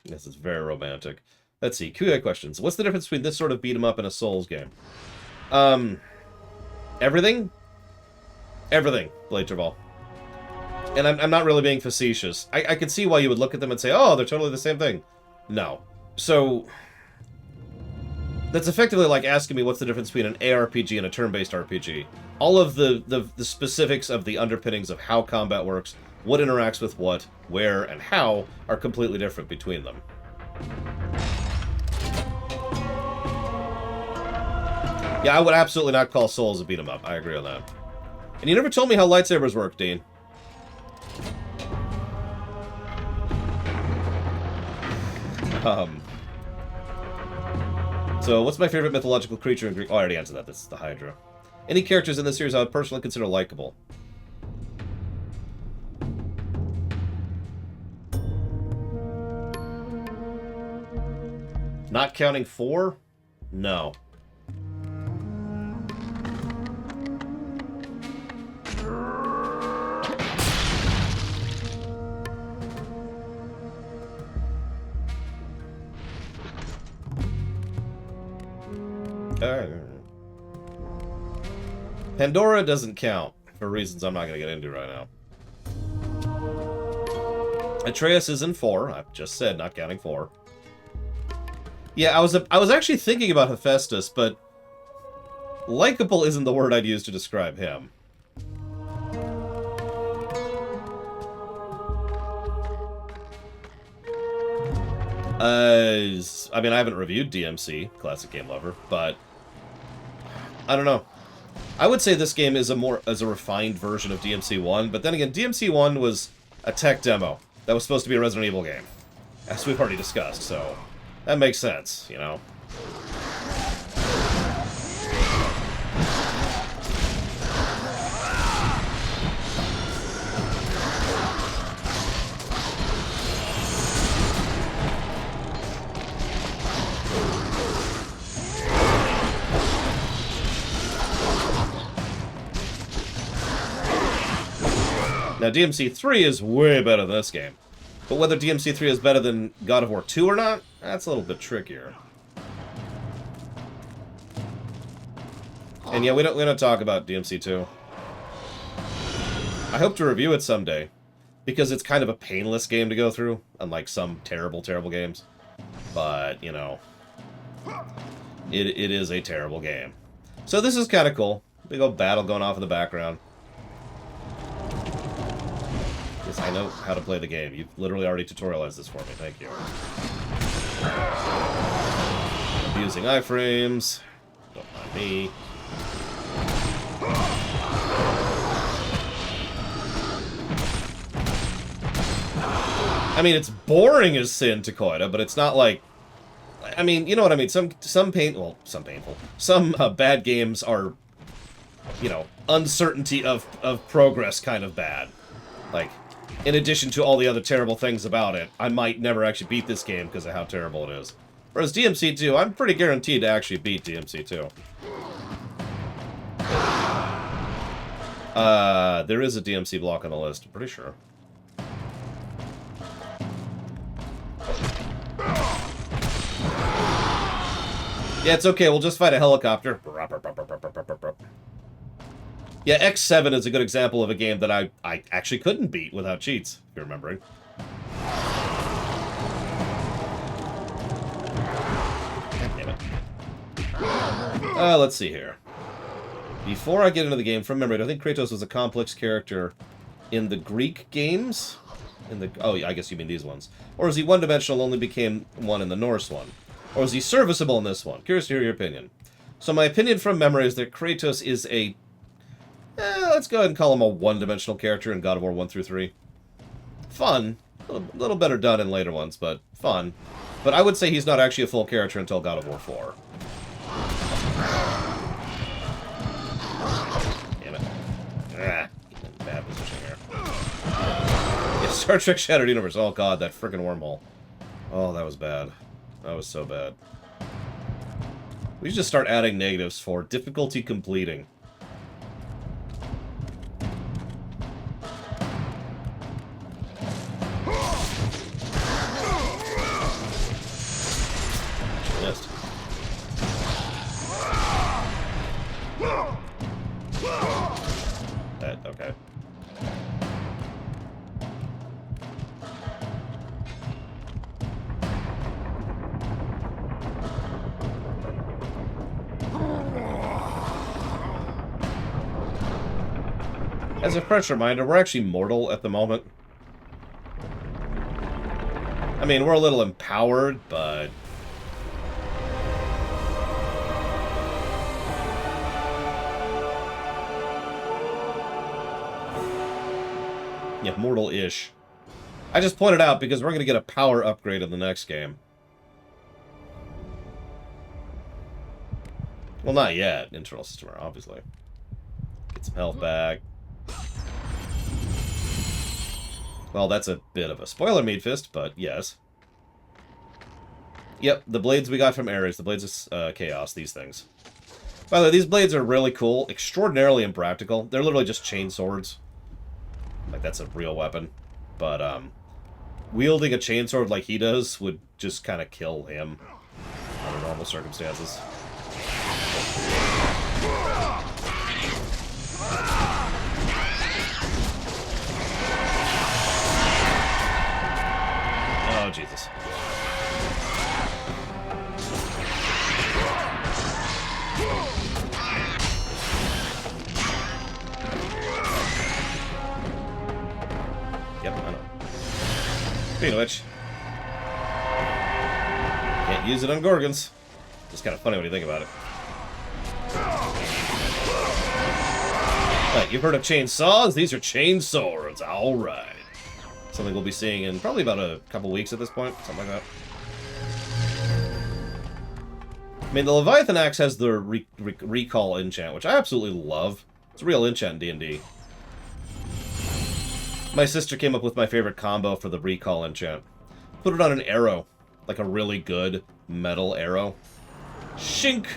This is very romantic. Let's see, QA questions. What's the difference between this sort of beat-em-up and a Souls game? Everything? Everything, Blade Travel. And I'm not really being facetious. I can see why you would look at them and say, oh, they're totally the same thing. No. So, that's effectively like asking me what's the difference between an ARPG and a turn-based RPG. All of the specifics of the underpinnings of how combat works, what interacts with what, where, and how are completely different between them. Yeah, I would absolutely not call Souls a beat-em-up. I agree on that. And you never told me how lightsabers work, Dean. So, what's my favorite mythological creature in Greek? Oh, I already answered that. This is the Hydra. Any characters in this series I would personally consider likable? Not counting 4? No. Pandora doesn't count. for reasons I'm not going to get into right now. Atreus is in 4. I just said, not counting 4. Yeah, I was actually thinking about Hephaestus, but likable isn't the word I'd use to describe him. I mean, I haven't reviewed DMC, Classic Game Lover, but I don't know. I would say this game is a refined version of DMC 1, but then again, DMC 1 was a tech demo that was supposed to be a Resident Evil game, as we've already discussed, so that makes sense, you know? Now, DMC 3 is way better than this game. But whether DMC 3 is better than God of War 2 or not, that's a little bit trickier. And yeah, we don't talk about DMC 2. I hope to review it someday, because it's kind of a painless game to go through, unlike some terrible, terrible games. But, you know, it is a terrible game. So this is kind of cool. Big old battle going off in the background. I know how to play the game. You've literally already tutorialized this for me. Thank you. Abusing iframes. Don't mind me. I mean, it's boring as sin to Koida, but it's not like... I mean, you know what I mean? Some painful... Some bad games are, you know, uncertainty of progress kind of bad. Like... In addition to all the other terrible things about it, I might never actually beat this game because of how terrible it is. Whereas DMC 2, I'm pretty guaranteed to actually beat DMC 2. There is a DMC block on the list, I'm pretty sure. Yeah, it's okay, we'll just fight a helicopter. Yeah, X7 is a good example of a game that I actually couldn't beat without cheats, if you're remembering. God damn it. Let's see here. Before I get into the game, from memory, I think Kratos was a complex character in the Greek games? Oh, yeah, I guess you mean these ones. Or is he one-dimensional, only became one in the Norse one? Or is he serviceable in this one? Curious to hear your opinion. So my opinion from memory is that Kratos is a... let's go ahead and call him a one-dimensional character in God of War 1 through 3. Fun. A little better done in later ones, but fun. But I would say he's not actually a full character until God of War 4. Damn it. Bad position here. Yeah, Star Trek Shattered Universe. Oh god, that frickin' wormhole. Oh, that was bad. That was so bad. We should just start adding negatives for difficulty completing. Okay. As a fresh reminder, we're actually mortal at the moment. I mean, we're a little empowered, but... yeah, mortal-ish. I just pointed out because we're going to get a power upgrade in the next game. Well, not yet. Internal system, obviously. Get some health back. Well, that's a bit of a spoiler, Meat Fist, but yes. Yep, the blades we got from Ares, the blades of Chaos, these things. By the way, these blades are really cool, extraordinarily impractical. They're literally just chain swords. Like, that's a real weapon. But, wielding a chainsword like he does would just kind of kill him under normal Oh, Jesus. Yep, I know. Speaking of which, can't use it on Gorgons. It's kind of funny when you think about it. Right, you've heard of chainsaws? These are chain swords. Alright. Something we'll be seeing in probably about a couple weeks at this point. Something like that. I mean, the Leviathan Axe has the recall enchant, which I absolutely love. It's a real enchant in D&D. My sister came up with my favorite combo for the recall enchant. Put it on an arrow. Like a really good metal arrow. Shink!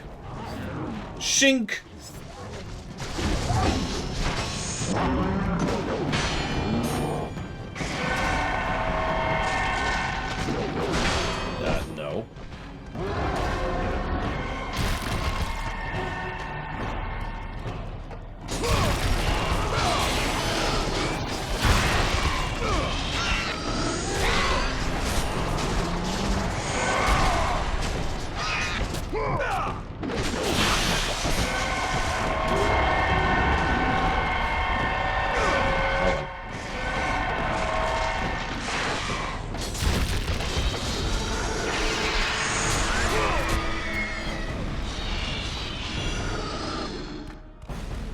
Shink! No.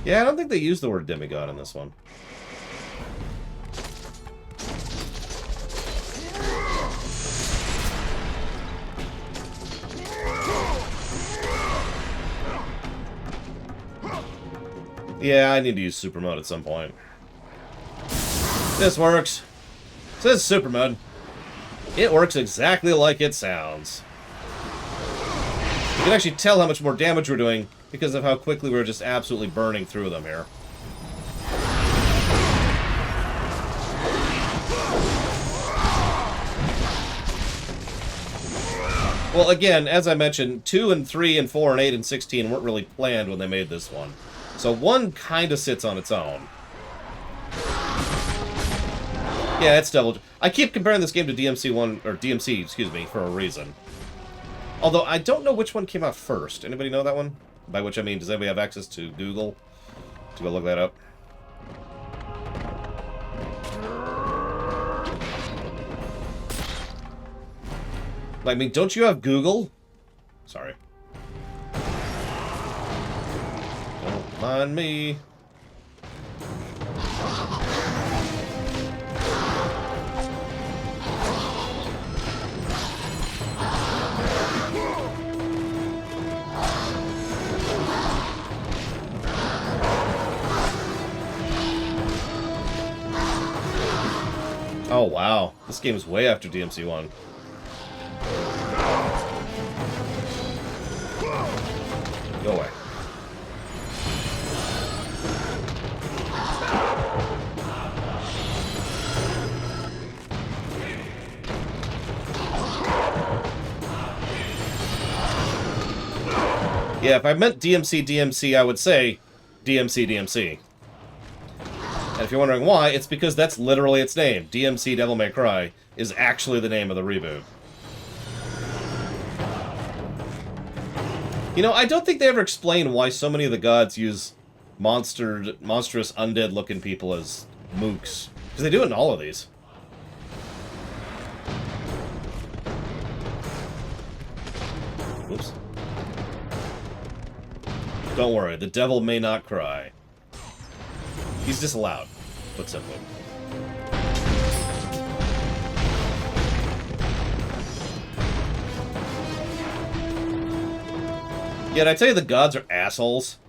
Yeah, I don't think they use the word demigod in this one. Yeah, I need to use super mode at some point. This works. It says super mode. It works exactly like it sounds. You can actually tell how much more damage we're doing because of how quickly we're just absolutely burning through them here. Well, again, as I mentioned, 2 and 3 and 4 and 8 and 16 weren't really planned when they made this one. So 1 kind of sits on its own. Yeah, it's double. I keep comparing this game to DMC1, or DMC, excuse me, for a reason. Although, I don't know which one came out first. Anybody know that one? By which I mean, does anybody have access to Google to go look that up? I mean, don't you have Google? Sorry. Don't mind me. Oh, wow. This game is way after DMC1. Go away. Yeah, if I meant DMC, I would say DMC. And if you're wondering why, it's because that's literally its name. DMC Devil May Cry is actually the name of the reboot. You know, I don't think they ever explain why so many of the gods use monstrous, undead-looking people as mooks. Because they do it in all of these. Oops. Don't worry, the devil may not cry. He's disallowed, put simply. Yet I tell you, the gods are assholes.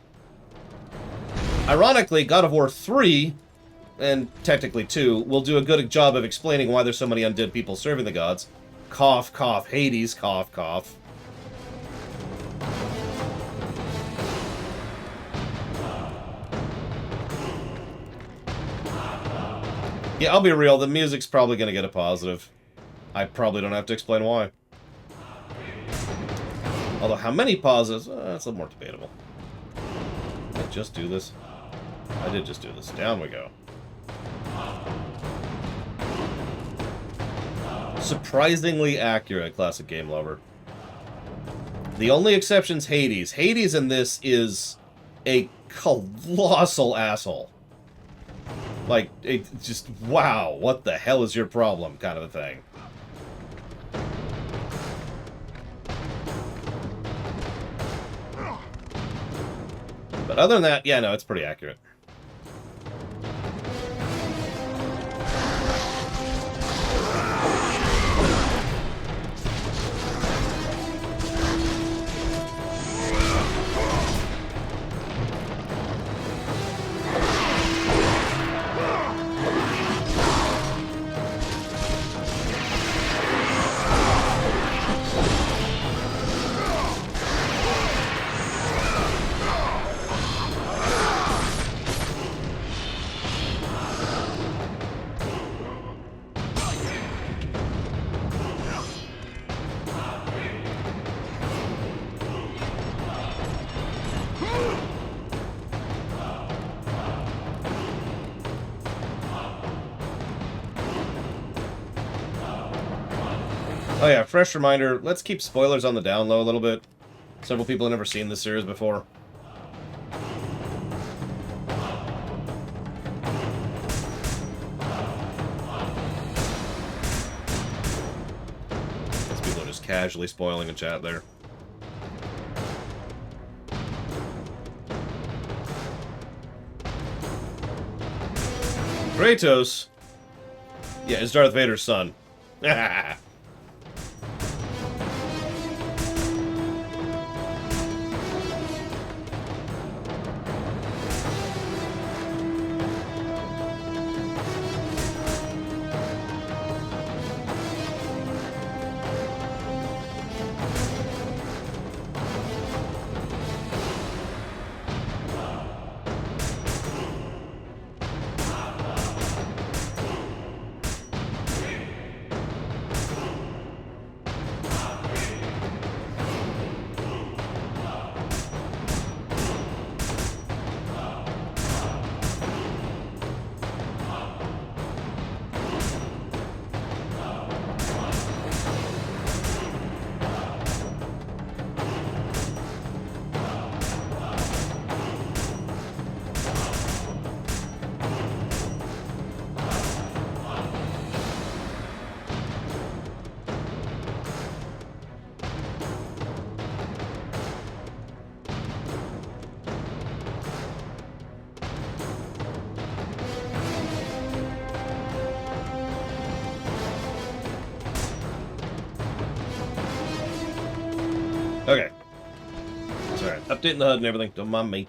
Ironically, God of War 3, and technically 2, will do a good job of explaining why there's so many undead people serving the gods. Cough, cough, Hades, cough, cough. Yeah, I'll be real, the music's probably going to get a positive. I probably don't have to explain why. Although, how many positives? That's a little more debatable. Did I just do this? I did just do this. Down we go. Surprisingly accurate, Classic Game Lover. The only exception's Hades. Hades in this is a colossal asshole. Like, it just, wow, what the hell is your problem, kind of a thing. But other than that, yeah, no, it's pretty accurate. Oh yeah, fresh reminder, let's keep spoilers on the down low a little bit. Several people have never seen this series before. These people are just casually spoiling in chat there. Kratos? Yeah, is Darth Vader's son. Okay. It's alright. Updating the HUD and everything. Don't mind me.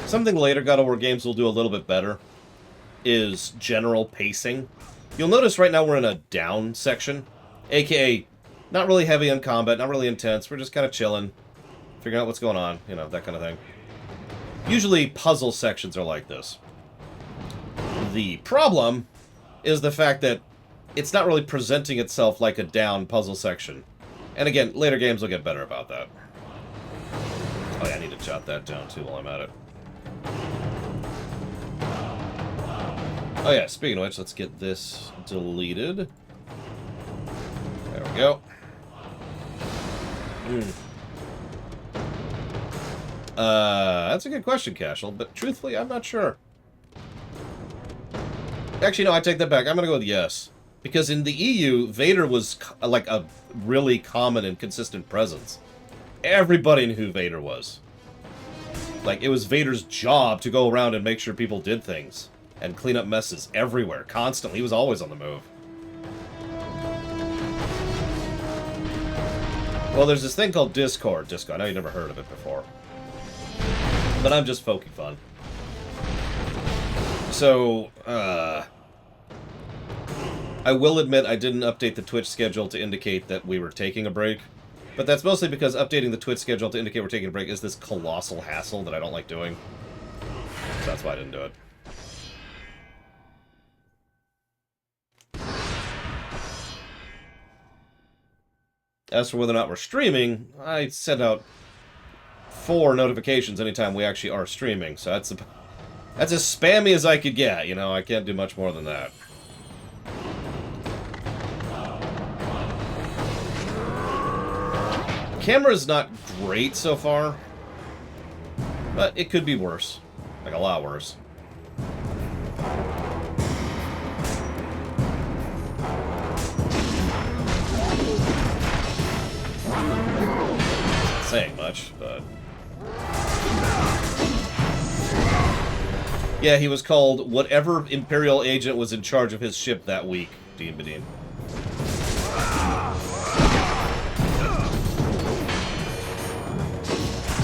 Something later God of War games will do a little bit better is general pacing. You'll notice right now we're in a down section, aka not really heavy on combat, not really intense. We're just kind of chilling, figuring out what's going on, you know, that kind of thing. Usually puzzle sections are like this. The problem is the fact that it's not really presenting itself like a down puzzle section. And again, later games will get better about that. Oh yeah, I need to jot that down too while I'm at it. Oh yeah, speaking of which, let's get this deleted. There we go. That's a good question, Cashel, but truthfully, I'm not sure. Actually, no, I take that back. I'm gonna go with yes. Because in the EU, Vader was like a really common and consistent presence. Everybody knew who Vader was. Like, it was Vader's job to go around and make sure people did things. And clean up messes everywhere, constantly. He was always on the move. Well, there's this thing called Discord. I know you never heard of it before. But I'm just poking fun. So, I will admit I didn't update the Twitch schedule to indicate that we were taking a break. But that's mostly because updating the Twitch schedule to indicate we're taking a break is this colossal hassle that I don't like doing. So that's why I didn't do it. As for whether or not we're streaming, I sent out 4 notifications anytime we actually are streaming, so that's as spammy as I could get, you know, I can't do much more than that. Camera's not great so far, but it could be worse. Like, a lot worse. Not saying much, but... Yeah, he was called whatever Imperial agent was in charge of his ship that week, Dean Badine.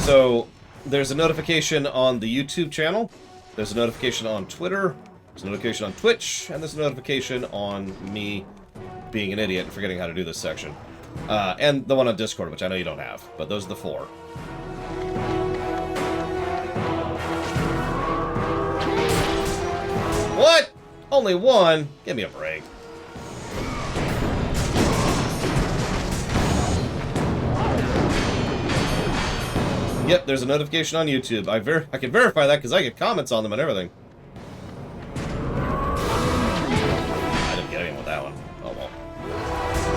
So, there's a notification on the YouTube channel, there's a notification on Twitter, there's a notification on Twitch, and there's a notification on me being an idiot and forgetting how to do this section. And the one on Discord, which I know you don't have, but those are the 4. What? Only 1? Give me a break. Yep, there's a notification on YouTube. I can verify that because I get comments on them and everything. I didn't get anyone with that one. Oh well.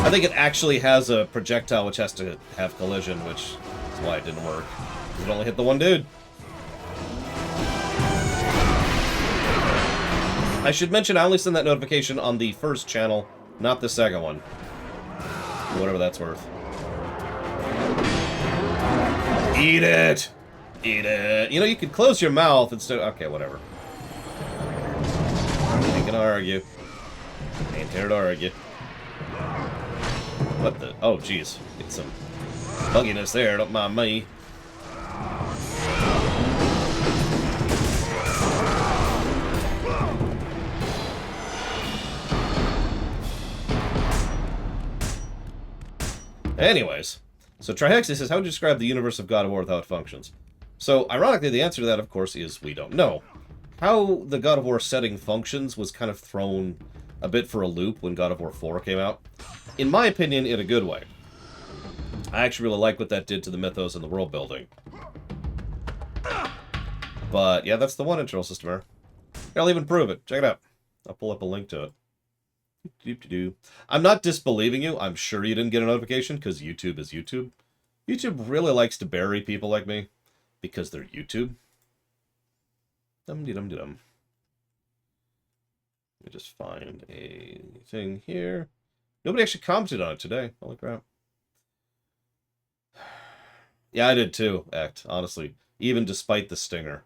I think it actually has a projectile which has to have collision, which is why it didn't work. It only hit the one dude. I should mention I only send that notification on the first channel, not the second one. Whatever that's worth. Eat it! Eat it! You know, you could close your mouth instead... Okay, whatever. Ain't gonna argue. Ain't here to argue. What the... Oh, jeez. Get some bugginess there, don't mind me. Anyways... So Trihexia says, how would you describe the universe of God of War with how it functions? So, ironically, the answer to that, of course, is we don't know. How the God of War setting functions was kind of thrown a bit for a loop when God of War 4 came out. In my opinion, in a good way. I actually really like what that did to the mythos and the world building. But, yeah, that's the one internal system error. I'll even prove it. Check it out. I'll pull up a link to it. I'm not disbelieving you. I'm sure you didn't get a notification because YouTube is YouTube. YouTube really likes to bury people like me because they're YouTube. Dum-de-dum-de-dum. Let me just find a thing here. Nobody actually commented on it today. Holy crap. Yeah, I did too, Act, honestly. Even despite the stinger.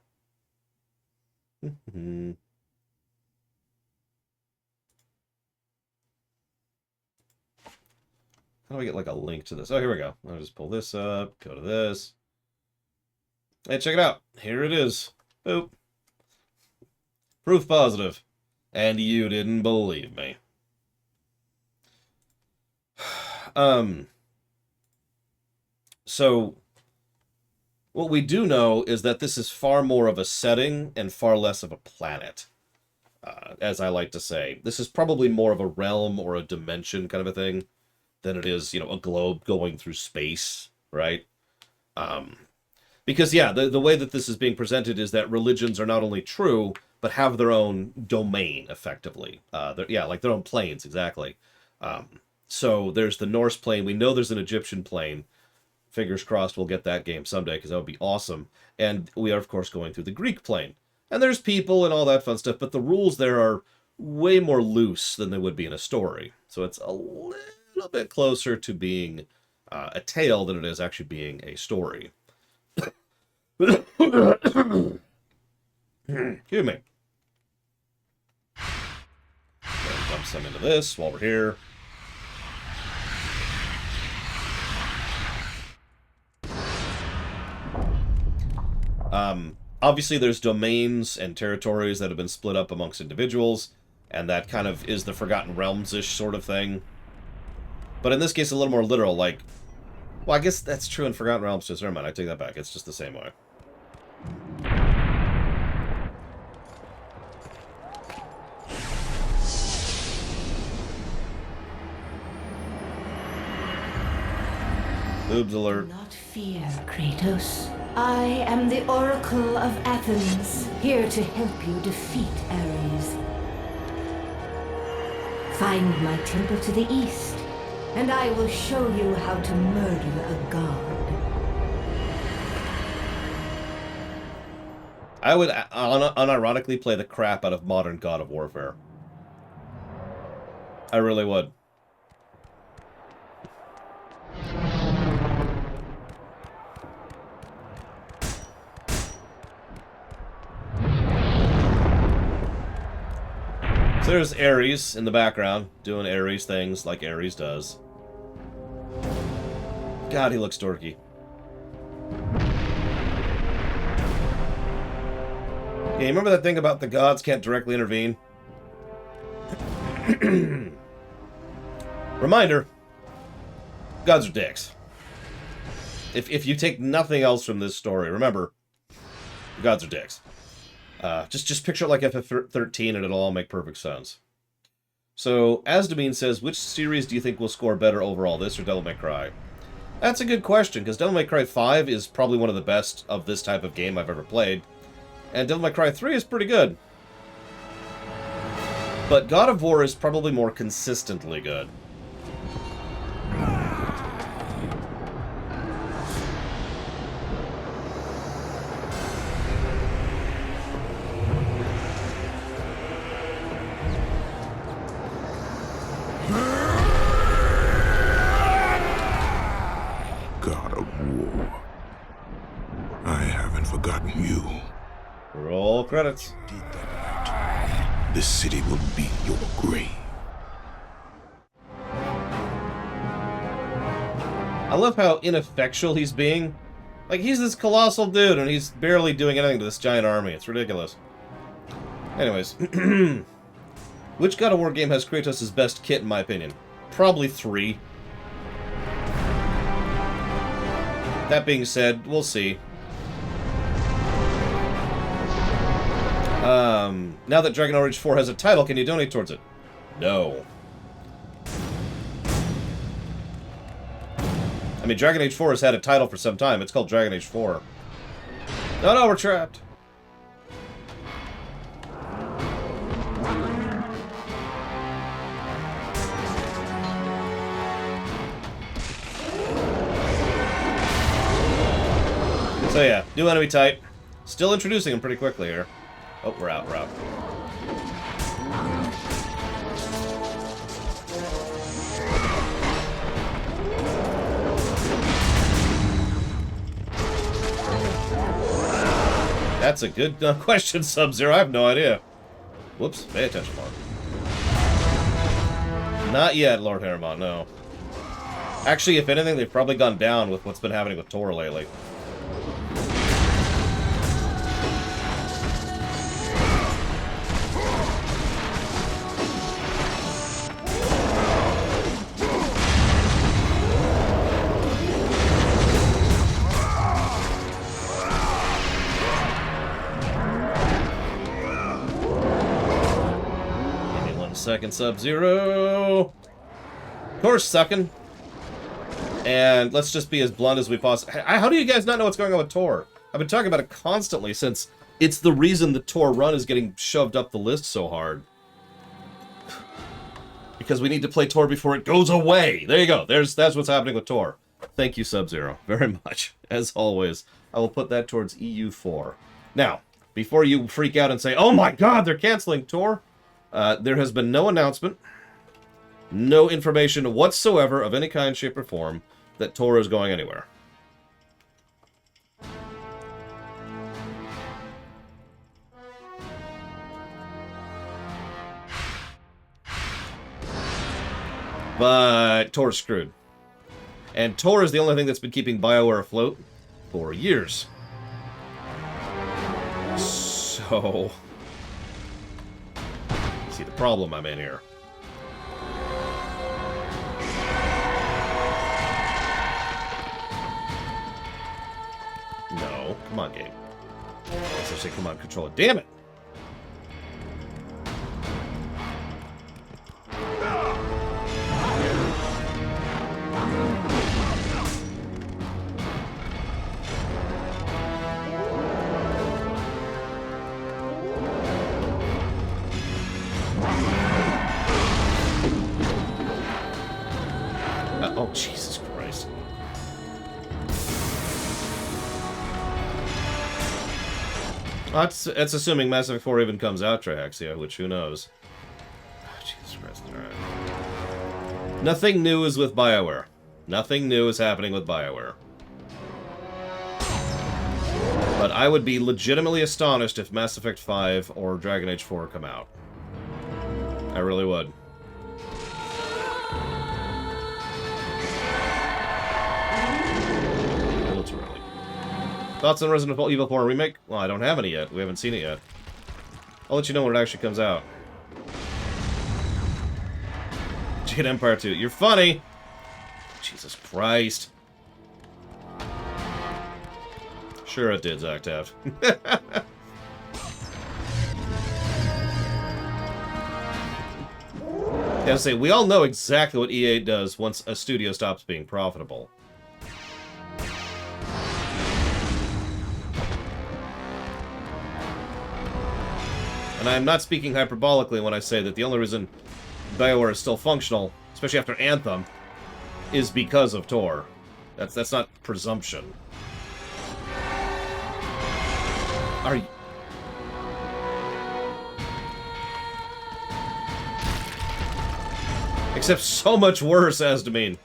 How do I get, like, a link to this? Oh, here we go. I'll just pull this up, go to this. Hey, check it out. Here it is. Boop. Proof positive. And you didn't believe me. So, what we do know is that this is far more of a setting and far less of a planet. As I like to say. This is probably more of a realm or a dimension kind of a thing than it is, you know, a globe going through space, right? Because, yeah, the way that this is being presented is that religions are not only true, but have their own domain, effectively. Yeah, like their own planes, exactly. So there's the Norse plane. We know there's an Egyptian plane. Fingers crossed we'll get that game someday, because that would be awesome. And we are, of course, going through the Greek plane. And there's people and all that fun stuff, but the rules there are way more loose than they would be in a story. So it's a little bit closer to being a tale than it is actually being a story. Excuse me. Dump some into this while we're here. Obviously there's domains and territories that have been split up amongst individuals, and that kind of is the Forgotten Realms-ish sort of thing. But in this case, a little more literal, like... Well, I guess that's true in Forgotten Realms, too. Never mind, I take that back. It's just the same way. Boobs alert. Not fear, Kratos. I am the Oracle of Athens, here to help you defeat Ares. Find my temple to the east, and I will show you how to murder a god. I would unironically play the crap out of modern God of Warfare. I really would. So there's Ares in the background, doing Ares things like Ares does. God, he looks dorky. Yeah, you remember that thing about the gods can't directly intervene? Reminder, gods are dicks. If you take nothing else from this story, remember, gods are dicks. Just picture it like FF13 and it'll all make perfect sense. So, Asdamine says, which series do you think will score better overall, this or Devil May Cry? That's a good question, because Devil May Cry 5 is probably one of the best of this type of game I've ever played. And Devil May Cry 3 is pretty good. But God of War is probably more consistently good. God of War. I haven't forgotten you. Roll credits. This city will be your grave. I love how ineffectual he's being. Like, he's this colossal dude, and he's barely doing anything to this giant army. It's ridiculous. Anyways. Which God of War game has Kratos' best kit, in my opinion? Probably 3. That being said, we'll see. Now that Dragon Age 4 has a title, can you donate towards it? No. I mean, Dragon Age 4 has had a title for some time. It's called Dragon Age 4. No, we're trapped. So yeah, new enemy type. Still introducing him pretty quickly here. Oh, we're out. That's a good question, Sub-Zero. I have no idea. Whoops, pay attention, Mark. Not yet, Lord Heremont, no. Actually, if anything, they've probably gone down with what's been happening with Tor lately. Second Sub-Zero. Tor's sucking. And let's just be as blunt as we possibly... How do you guys not know what's going on with Tor? I've been talking about it constantly since it's the reason the Tor run is getting shoved up the list so hard. Because we need to play Tor before it goes away. There you go. That's what's happening with Tor. Thank you, Sub-Zero, very much. As always, I will put that towards EU4. Now, before you freak out and say, oh my god, they're canceling Tor... there has been no announcement, no information whatsoever of any kind, shape, or form that Tor is going anywhere. But Tor's screwed. And Tor is the only thing that's been keeping BioWare afloat for years. So... see the problem I'm in here. No, come on, game. I say, come on, controller. Damn it! Jesus Christ. That's assuming Mass Effect 4 even comes out, Triaxia, which who knows. Oh, Jesus Christ. Alright. Nothing new is with BioWare. Nothing new is happening with BioWare. But I would be legitimately astonished if Mass Effect 5 or Dragon Age 4 come out. I really would. A little too early. Thoughts on Resident Evil 4 Remake? Well, I don't have any yet. We haven't seen it yet. I'll let you know when it actually comes out. Jade Empire 2. You're funny! Jesus Christ. Sure it did, Zactav. I gotta say, we all know exactly what EA does once a studio stops being profitable. And I'm not speaking hyperbolically when I say that the only reason BioWare is still functional, especially after Anthem, is because of Tor. That's not presumption. Are you... Except so much worse, Asdamine.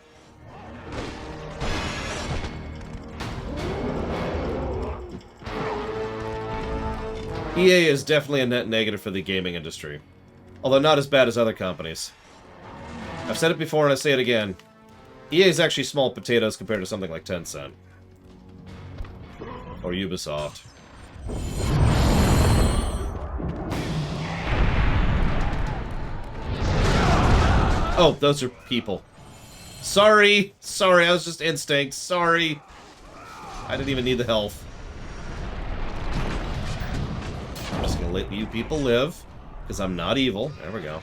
EA is definitely a net negative for the gaming industry. Although not as bad as other companies. I've said it before and I say it again. EA is actually small potatoes compared to something like Tencent. Or Ubisoft. Oh, those are people. Sorry! Sorry, I was just instinct. Sorry. I didn't even need the health. I'm just gonna let you people live, because I'm not evil. There we go.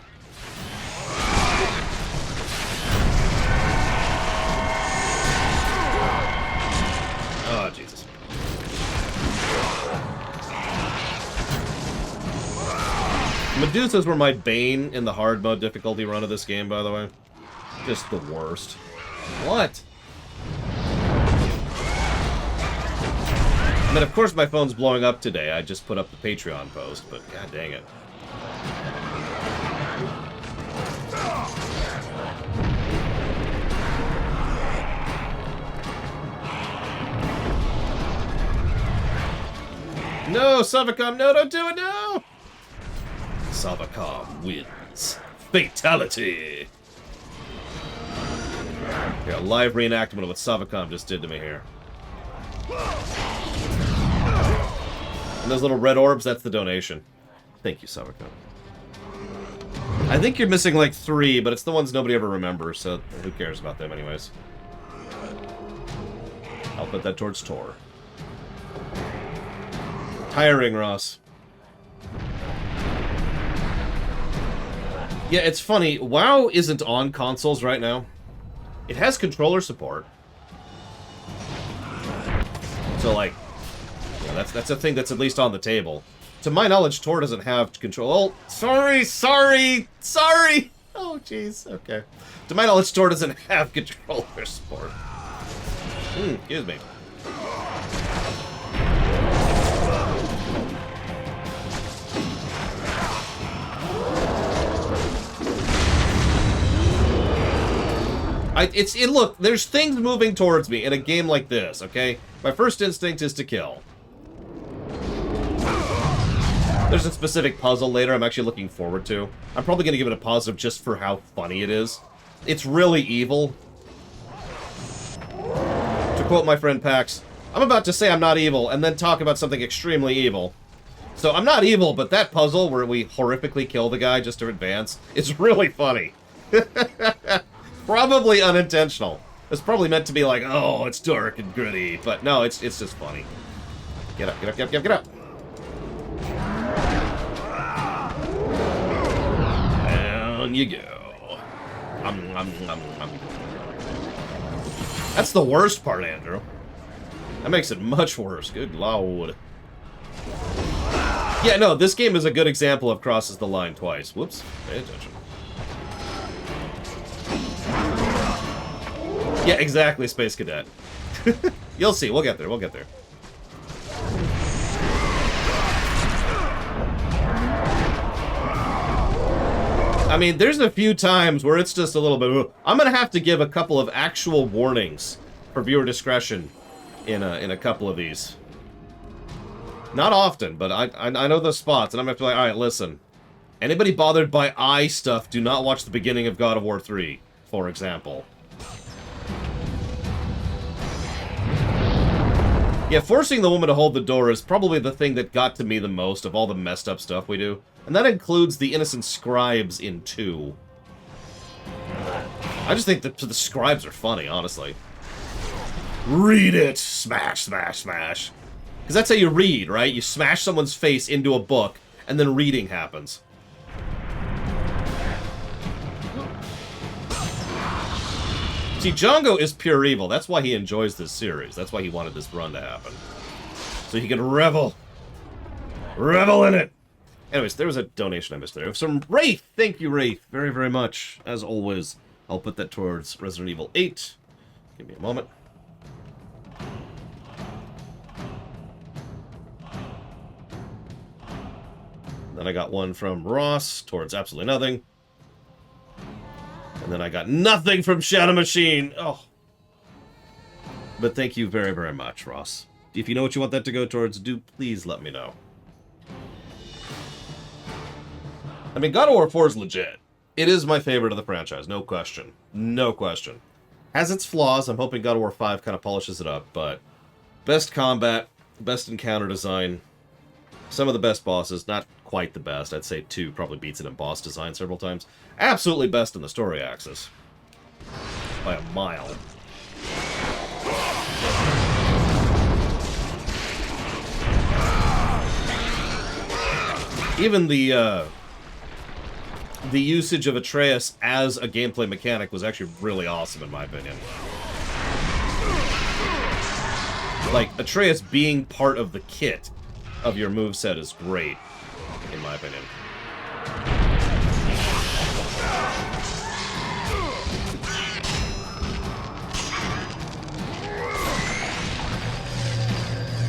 Oh, Jesus. Medusas were my bane in the hard mode difficulty run of this game, by the way. Just the worst. What? And then, of course, my phone's blowing up today. I just put up the Patreon post, but god dang it. No, Savacom, no, don't do it, no! Savacom wins. Fatality! Here, a live reenactment of what Savacom just did to me here. And those little red orbs, that's the donation. Thank you, Savacom. I think you're missing like 3, but it's the ones nobody ever remembers, so who cares about them anyways. I'll put that towards Tor. Tiring, Ross. Yeah, it's funny. WoW isn't on consoles right now. It has controller support. So, like, yeah, that's a thing that's at least on the table. To my knowledge, Tor doesn't have control. Oh, sorry! Oh, jeez. Okay. To my knowledge, Tor doesn't have controller support. Excuse me. Look, there's things moving towards me in a game like this, okay? My first instinct is to kill. There's a specific puzzle later I'm actually looking forward to. I'm probably going to give it a positive just for how funny it is. It's really evil. To quote my friend Pax, I'm about to say I'm not evil and then talk about something extremely evil. So I'm not evil, but that puzzle where we horrifically kill the guy just to advance is really funny. Probably unintentional. It's probably meant to be like, oh, it's dark and gritty, but no, it's just funny. Get up, get up, get up, get up, get up. Down you go. That's the worst part, Andrew. That makes it much worse. Good lord. Yeah, no, this game is a good example of crosses the line twice. Whoops. Pay attention. Yeah, exactly, Space Cadet. You'll see. We'll get there. We'll get there. I mean, there's a few times where it's just a little bit... I'm going to have to give a couple of actual warnings for viewer discretion in a couple of these. Not often, but I know those spots, and I'm going to have to be like, alright, listen. Anybody bothered by eye stuff, do not watch the beginning of God of War 3, for example. Yeah, forcing the woman to hold the door is probably the thing that got to me the most of all the messed up stuff we do. And that includes the innocent scribes in 2. I just think that the scribes are funny, honestly. Read it! Smash, smash, smash. Because that's how you read, right? You smash someone's face into a book, and then reading happens. See, Django is pure evil. That's why he enjoys this series. That's why he wanted this run to happen. So he can revel. Revel in it! Anyways, there was a donation I missed there. From Wraith! Thank you, Wraith, very, very much. As always, I'll put that towards Resident Evil 8. Give me a moment. Then I got one from Ross towards absolutely nothing. And then I got nothing from Shadow Machine. Oh. But thank you very, very much, Ross. If you know what you want that to go towards, do please let me know. I mean, God of War 4 is legit. It is my favorite of the franchise, no question. No question. Has its flaws. I'm hoping God of War 5 kind of polishes it up, but best combat, best encounter design, some of the best bosses, not quite the best. I'd say 2 probably beats it in boss design several times. Absolutely best in the story axis. By a mile. Even the usage of Atreus as a gameplay mechanic was actually really awesome, in my opinion. Like, Atreus being part of the kit of your moveset is great, in my opinion.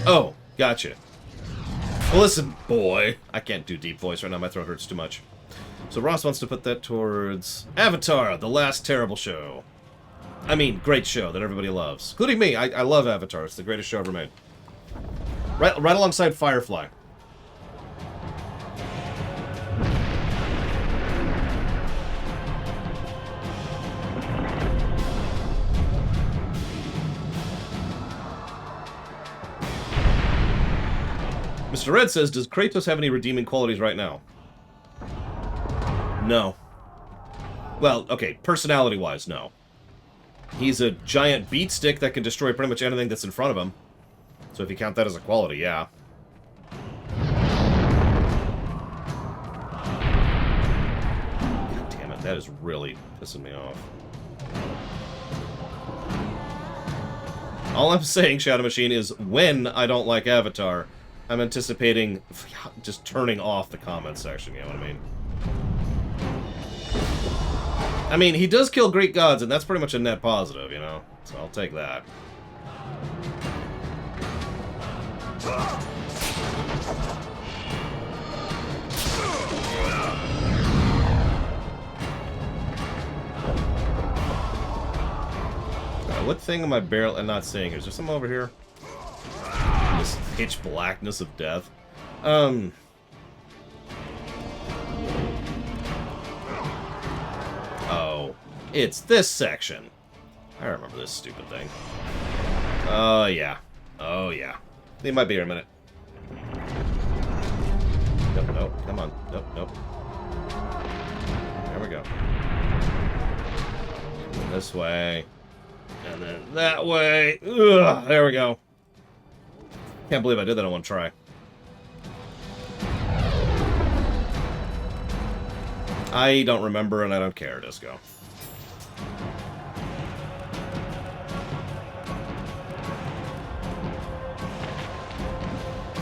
Oh, gotcha. Well, listen, boy. I can't do deep voice right now. My throat hurts too much. So Ross wants to put that towards Avatar, the last terrible show. I mean, great show that everybody loves. Including me. I love Avatar. It's the greatest show ever made. Right alongside Firefly. Mr. Red says, does Kratos have any redeeming qualities right now? No. Well, okay, personality-wise, no. He's a giant beat stick that can destroy pretty much anything that's in front of him. So if you count that as a quality, yeah. God damn it, that is really pissing me off. All I'm saying, Shadow Machine, is when I don't like Avatar, I'm anticipating just turning off the comment section, you know what I mean? I mean, he does kill Greek gods, and that's pretty much a net positive, you know? So I'll take that. What thing am I barely not seeing? Is there something over here? This pitch blackness of death. Oh, it's this section. I remember this stupid thing. Oh, yeah. Oh, yeah. They might be here in a minute. Nope, nope. Come on. Nope, nope. There we go. This way. And then that way. Ugh, there we go. Can't believe I did that on one try. I don't remember and I don't care, Disco.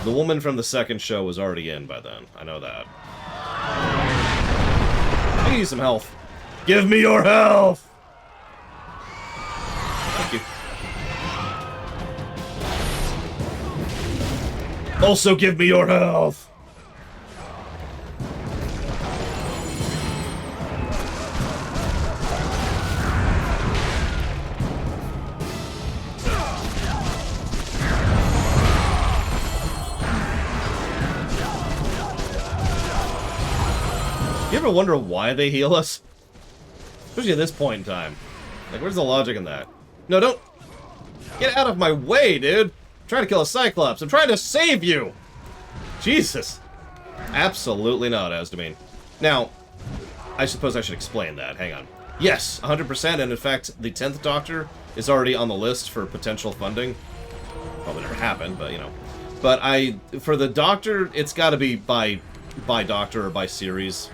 The woman from the second show was already in by then. I know that. I can use some health. Give me your health! Also give me your health! You ever wonder why they heal us? Especially at this point in time. Like, where's the logic in that? No, don't... Get out of my way, dude! I'm trying to kill a Cyclops. I'm trying to save you! Jesus. Absolutely not, Asdamine. Now, I suppose I should explain that. Hang on. Yes, 100%, and in fact, the 10th Doctor is already on the list for potential funding. Probably never happened, but, you know. But for the Doctor, it's gotta be by Doctor or by series.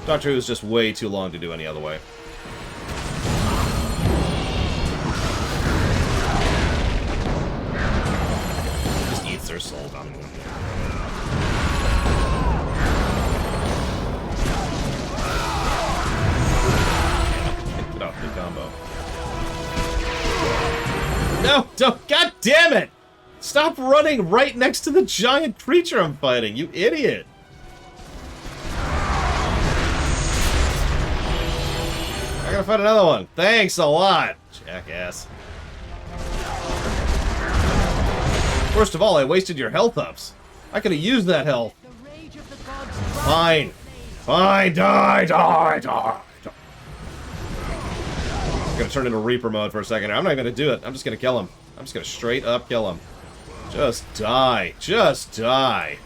Doctor Who is just way too long to do any other way. Just eats their soul down. Get off the combo. No, don't, god damn it! Stop running right next to the giant creature I'm fighting, you idiot! I gotta find another one. Thanks a lot, jackass. First of all, I wasted your health ups. I could have used that health. Fine. Fine, die, die, die. I'm gonna turn into Reaper mode for a second. I'm not even gonna do it. I'm just gonna kill him. I'm just gonna straight up kill him. Just die. Just die.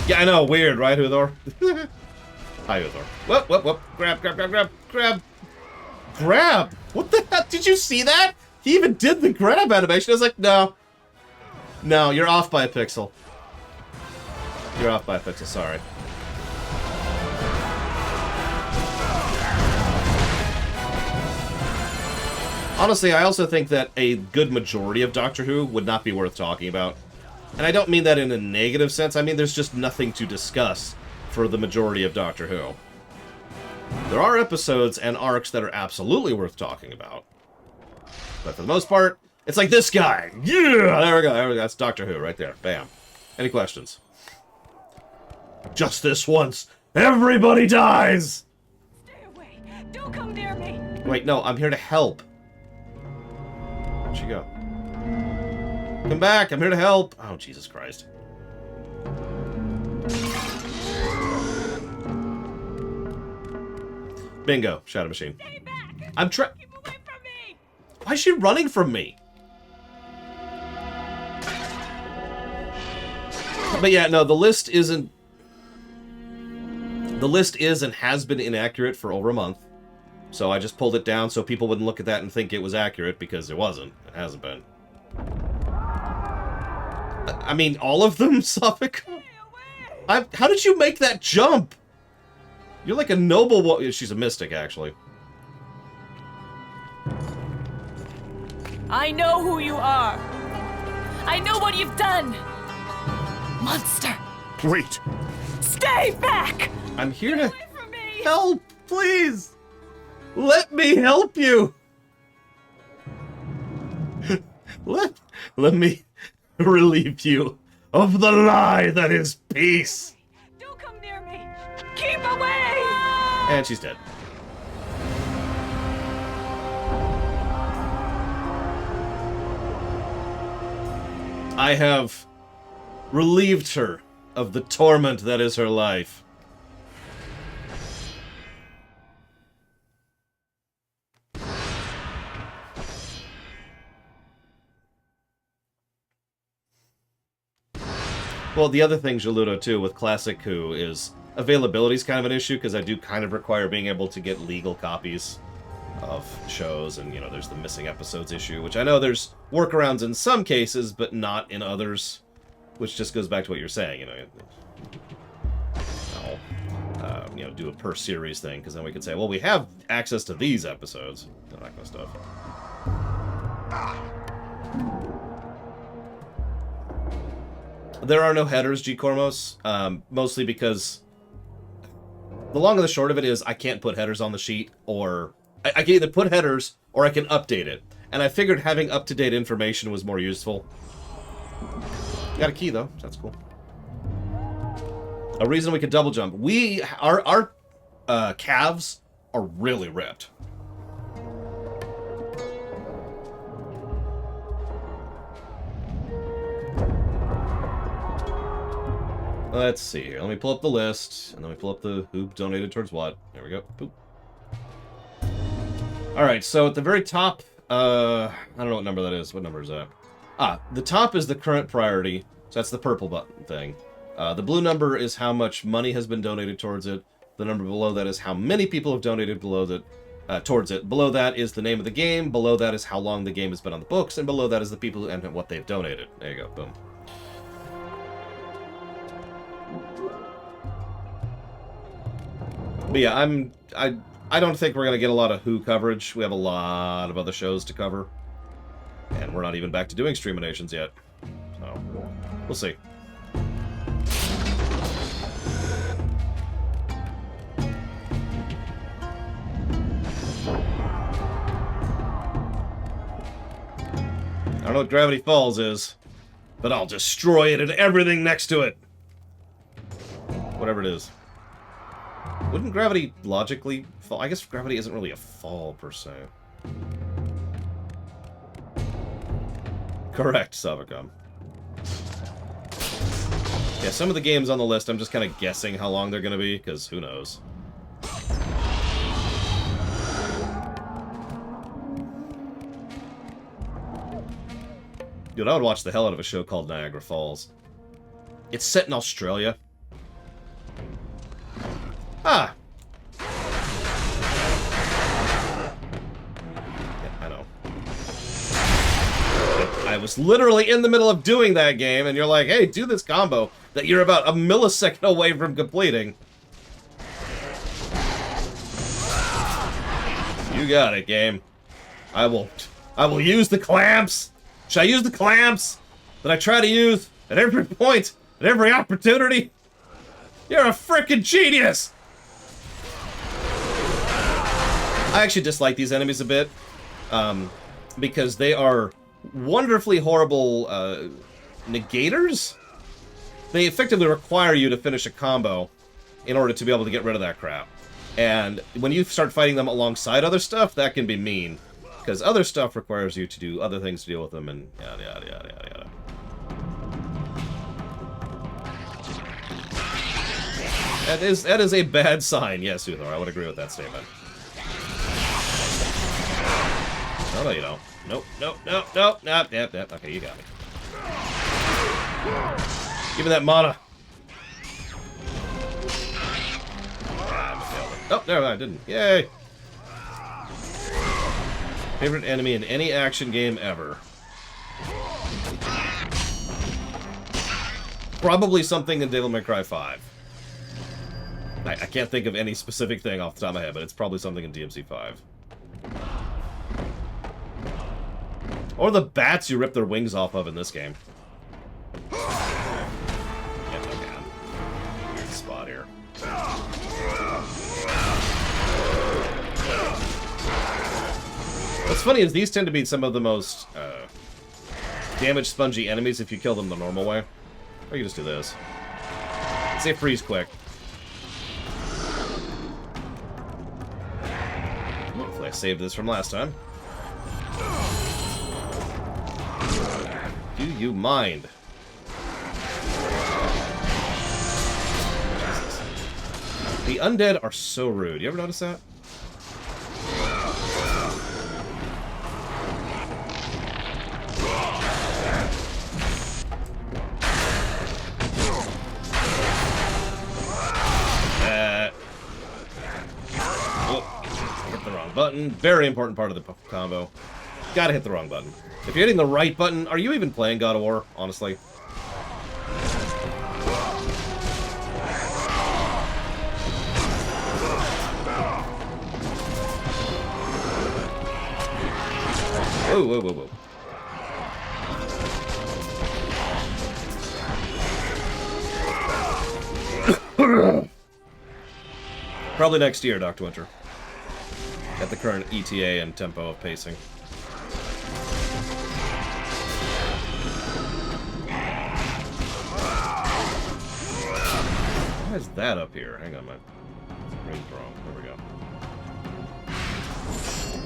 Yeah, I know, weird, right, Uthor? Hi, Uthor. Whoop, whoop, whoop. Grab, grab, grab, grab, grab. Grab? What the heck? Did you see that? He even did the grab animation. I was like, no. No, you're off by a pixel. You're off by a pixel, sorry. Honestly, I also think that a good majority of Doctor Who would not be worth talking about. And I don't mean that in a negative sense, I mean there's just nothing to discuss for the majority of Doctor Who. There are episodes and arcs that are absolutely worth talking about. But for the most part, it's like this guy! Yeah! There we go, there we go. That's Doctor Who right there. Bam. Any questions? Just this once. Everybody dies! Stay away. Don't come near me. Wait, no, I'm here to help. Where'd she go? Come back, I'm here to help. Oh, Jesus Christ. Bingo, Shadow Machine. Stay back. I'm trying. Keep away from me. Why is she running from me? But yeah, no, the list isn't... The list is and has been inaccurate for over a month. So I just pulled it down so people wouldn't look at that and think it was accurate, because it wasn't. It hasn't been. I mean, all of them, Suffolk? How did you make that jump? You're like a noble woman. She's a mystic, actually. I know who you are. I know what you've done. Monster. Wait. Stay back. I'm here to Away from me. help, please. Let me help you. Let me relieve you of the lie that is peace. Don't come near me. Keep away. And she's dead. I have relieved her of the torment that is her life. Well, the other thing, Geludo, too, with Classic Who is availability is kind of an issue, because I do kind of require being able to get legal copies of shows, and, you know, there's the missing episodes issue, which I know there's workarounds in some cases, but not in others, which just goes back to what you're saying, you know. You know, do a per series thing, because then we could say, well, we have access to these episodes, and that kind of stuff. There are no headers, G. Cormos, mostly because the long and the short of it is I can't put headers on the sheet, or I can either put headers or I can update it. And I figured having up-to-date information was more useful. Got a key, though. So that's cool. A reason we could double jump. Our calves are really ripped. Let's see here. Let me pull up the list, and then we pull up the who donated towards what. There we go. Boop. Alright, so at the very top, I don't know what number that is. What number is that? The top is the current priority, so that's the purple button thing. The blue number is how much money has been donated towards it. The number below that is how many people have donated towards it. Below that is the name of the game. Below that is how long the game has been on the books. And below that is the people and what they've donated. There you go. Boom. But yeah, I don't think we're going to get a lot of Who coverage. We have a lot of other shows to cover. And we're not even back to doing Streaminations yet. So, we'll see. I don't know what Gravity Falls is, but I'll destroy it and everything next to it. Whatever it is. Wouldn't gravity logically fall? I guess gravity isn't really a fall, per se. Correct, Savacom. Yeah, some of the games on the list, I'm just kind of guessing how long they're going to be, because who knows. Dude, I would watch the hell out of a show called Niagara Falls. It's set in Australia. Ah! Yeah, I know. I was literally in the middle of doing that game, and you're like, hey, do this combo that you're about a millisecond away from completing. You got it, game. I will use the clamps. Should I use the clamps that I try to use at every point, at every opportunity? You're a frickin' genius! I actually dislike these enemies a bit, because they are wonderfully horrible negators. They effectively require you to finish a combo in order to be able to get rid of that crap. And when you start fighting them alongside other stuff, that can be mean. Because other stuff requires you to do other things to deal with them, and yada yada yada yada yada. That is a bad sign, yes, Uthor. I would agree with that statement. Oh, no, you don't. Nope, nope, nope, nope, nope, yep, yep. Okay, you got me. Give me that mana. Oh, no, I didn't. Yay! Favorite enemy in any action game ever. Probably something in Devil May Cry 5. I can't think of any specific thing off the top of my head, but it's probably something in DMC 5. Or the bats you rip their wings off of in this game. Yeah, okay. Weird spot here. What's funny is these tend to be some of the most damage spongy enemies if you kill them the normal way. Or you just do this. Say freeze quick. Hopefully I saved this from last time. Do you mind? Jesus. The undead are so rude. You ever notice that? Button. Very important part of the combo. Gotta hit the wrong button. If you're hitting the right button, are you even playing God of War, honestly? Whoa, whoa, whoa, whoa. Probably next year, Dr. Winter. at the current ETA and tempo of pacing. Why is that up here? Hang on, my screen's wrong. There we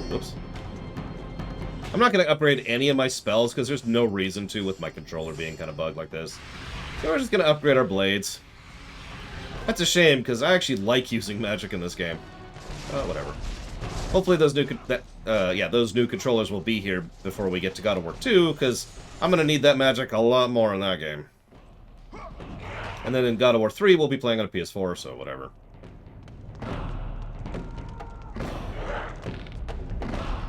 go. Oops. I'm not going to upgrade any of my spells because there's no reason to with my controller being kind of bugged like this. So we're just going to upgrade our blades. That's a shame because I actually like using magic in this game. Whatever. Hopefully those new those new controllers will be here before we get to God of War 2 because I'm going to need that magic a lot more in that game. And then in God of War 3 we'll be playing on a PS4, so whatever.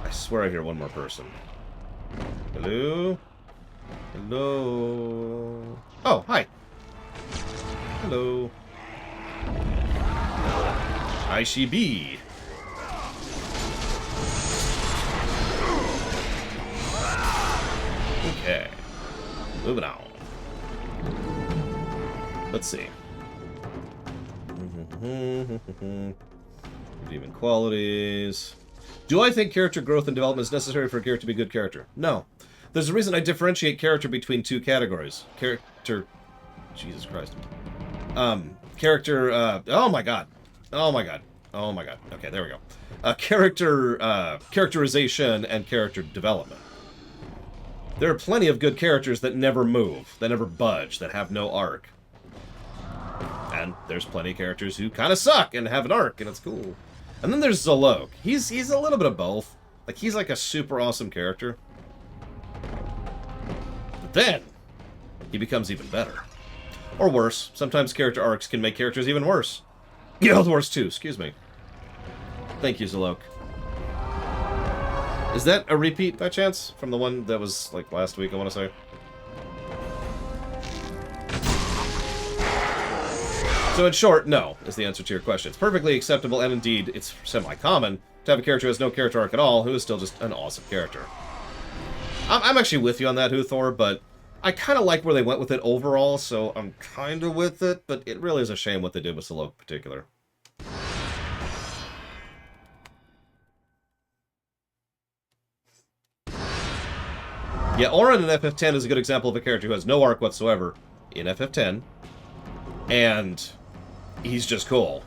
I swear I hear one more person. Hello? Hello? Oh, hi. Hello. I she be. Okay. Moving on. Let's see. Redeeming qualities. Do I think character growth and development is necessary for a character to be a good character? No. There's a reason I differentiate character between two categories. Jesus Christ. Oh my god. Oh my god. Oh my god. Okay, there we go. Characterization and character development. There are plenty of good characters that never move, that never budge, that have no arc. And there's plenty of characters who kind of suck and have an arc, and it's cool. And then there's Zolok. He's a little bit of both. Like, he's like a super awesome character. But then, he becomes even better. Or worse. Sometimes character arcs can make characters even worse. Guild Wars 2, excuse me. Thank you, Zolok. Is that a repeat, by chance? From the one that was, like, last week, I want to say? So in short, no, is the answer to your question. It's perfectly acceptable, and indeed, it's semi-common, to have a character who has no character arc at all, who is still just an awesome character. I'm actually with you on that, Huthor, but I kind of like where they went with it overall, so I'm kind of with it, but it really is a shame what they did with Zolok in particular. Yeah, Auron in FF10 is a good example of a character who has no arc whatsoever in FF10, and he's just cool.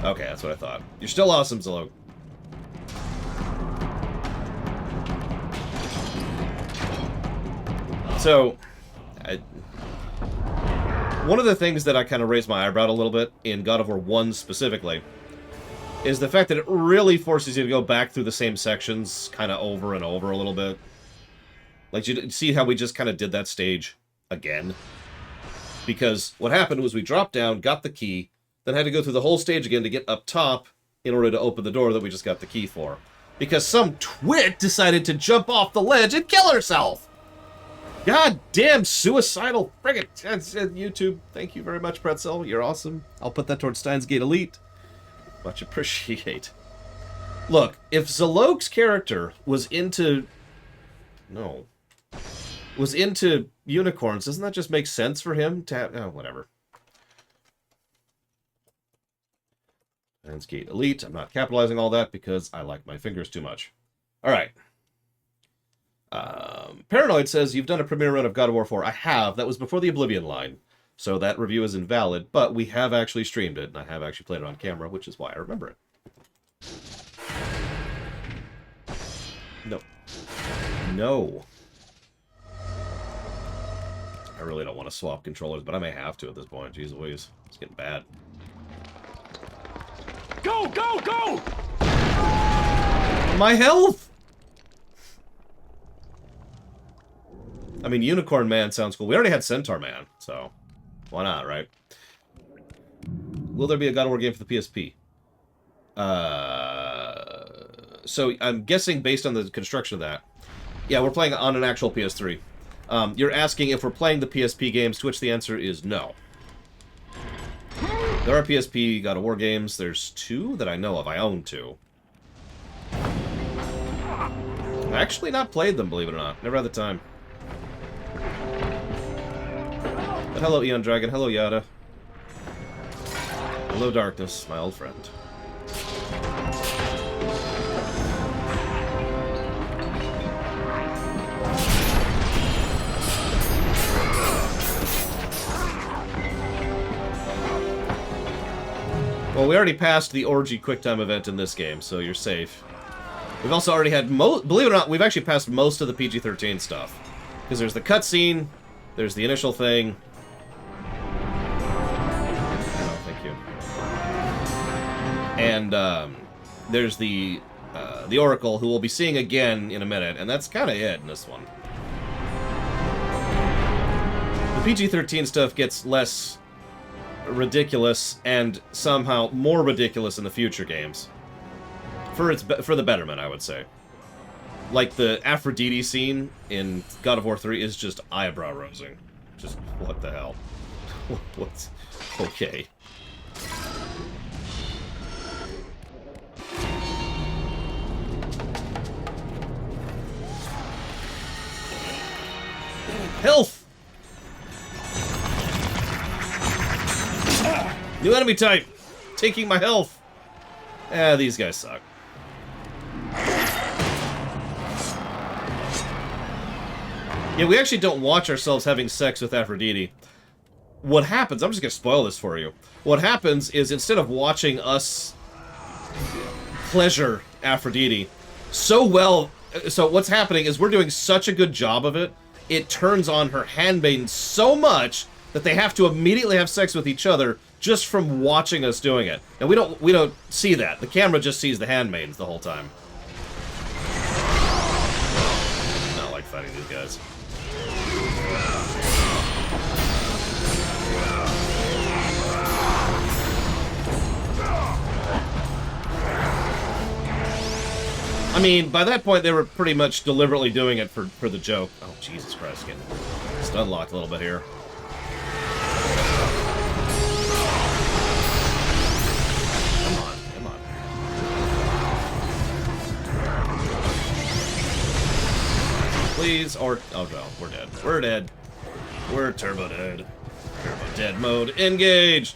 Okay, that's what I thought. You're still awesome, Zolok. So, one of the things that I kind of raised my eyebrow a little bit in God of War 1 specifically is the fact that it really forces you to go back through the same sections kind of over and over a little bit. Like, you see how we just kind of did that stage again? Because what happened was we dropped down, got the key, then had to go through the whole stage again to get up top in order to open the door that we just got the key for. Because some twit decided to jump off the ledge and kill herself! God damn suicidal frigate! YouTube, thank you very much, Pretzel. You're awesome. I'll put that towards Steins Gate Elite. Much appreciate. Look, if Zolok's character was into... No. Was into unicorns, doesn't that just make sense for him to have... Oh, whatever. Steins Gate Elite. I'm not capitalizing all that because I like my fingers too much. Alright. Paranoid says, you've done a premiere run of God of War 4. I have. That was before the Oblivion line. So that review is invalid, but we have actually streamed it, and I have actually played it on camera, which is why I remember it. No. No. I really don't want to swap controllers, but I may have to at this point. Jeez Louise. It's getting bad. Go, go, go! My health! I mean, Unicorn Man sounds cool. We already had Centaur Man, so... Why not, right? Will there be a God of War game for the PSP? So I'm guessing based on the construction of that. Yeah, we're playing on an actual PS3. You're asking if we're playing the PSP games, to which the answer is no. There are PSP God of War games. There's 2 that I know of. I own 2. I've actually not played them, believe it or not. Never had the time. But hello, Eon Dragon. Hello, Yada. Hello, Darkness, my old friend. Well, we already passed the orgy QuickTime event in this game, so you're safe. We've also already had believe it or not, we've actually passed most of the PG-13 stuff. Because there's the cutscene, there's the initial thing. Oh, thank you. And there's the Oracle, who we'll be seeing again in a minute, and that's kind of it in this one. The PG-13 stuff gets less ridiculous and somehow more ridiculous in the future games. For the betterment, I would say. Like the Aphrodite scene in God of War 3 is just eyebrow-raising. Just, what the hell? What's... Okay. Health! New enemy type! Taking my health! Eh, these guys suck. Yeah, we actually don't watch ourselves having sex with Aphrodite. What happens... I'm just gonna spoil this for you. What happens is, instead of watching us pleasure Aphrodite so well... So what's happening is we're doing such a good job of it, it turns on her handmaiden so much that they have to immediately have sex with each other just from watching us doing it. And we don't see that. The camera just sees the handmaidens the whole time. Not like fighting these guys. I mean, by that point, they were pretty much deliberately doing it for the joke. Oh, Jesus Christ, getting stun locked a little bit here. Come on, come on. Please, or... Oh, no, we're dead. We're dead. We're turbo dead. Turbo dead mode. Engage!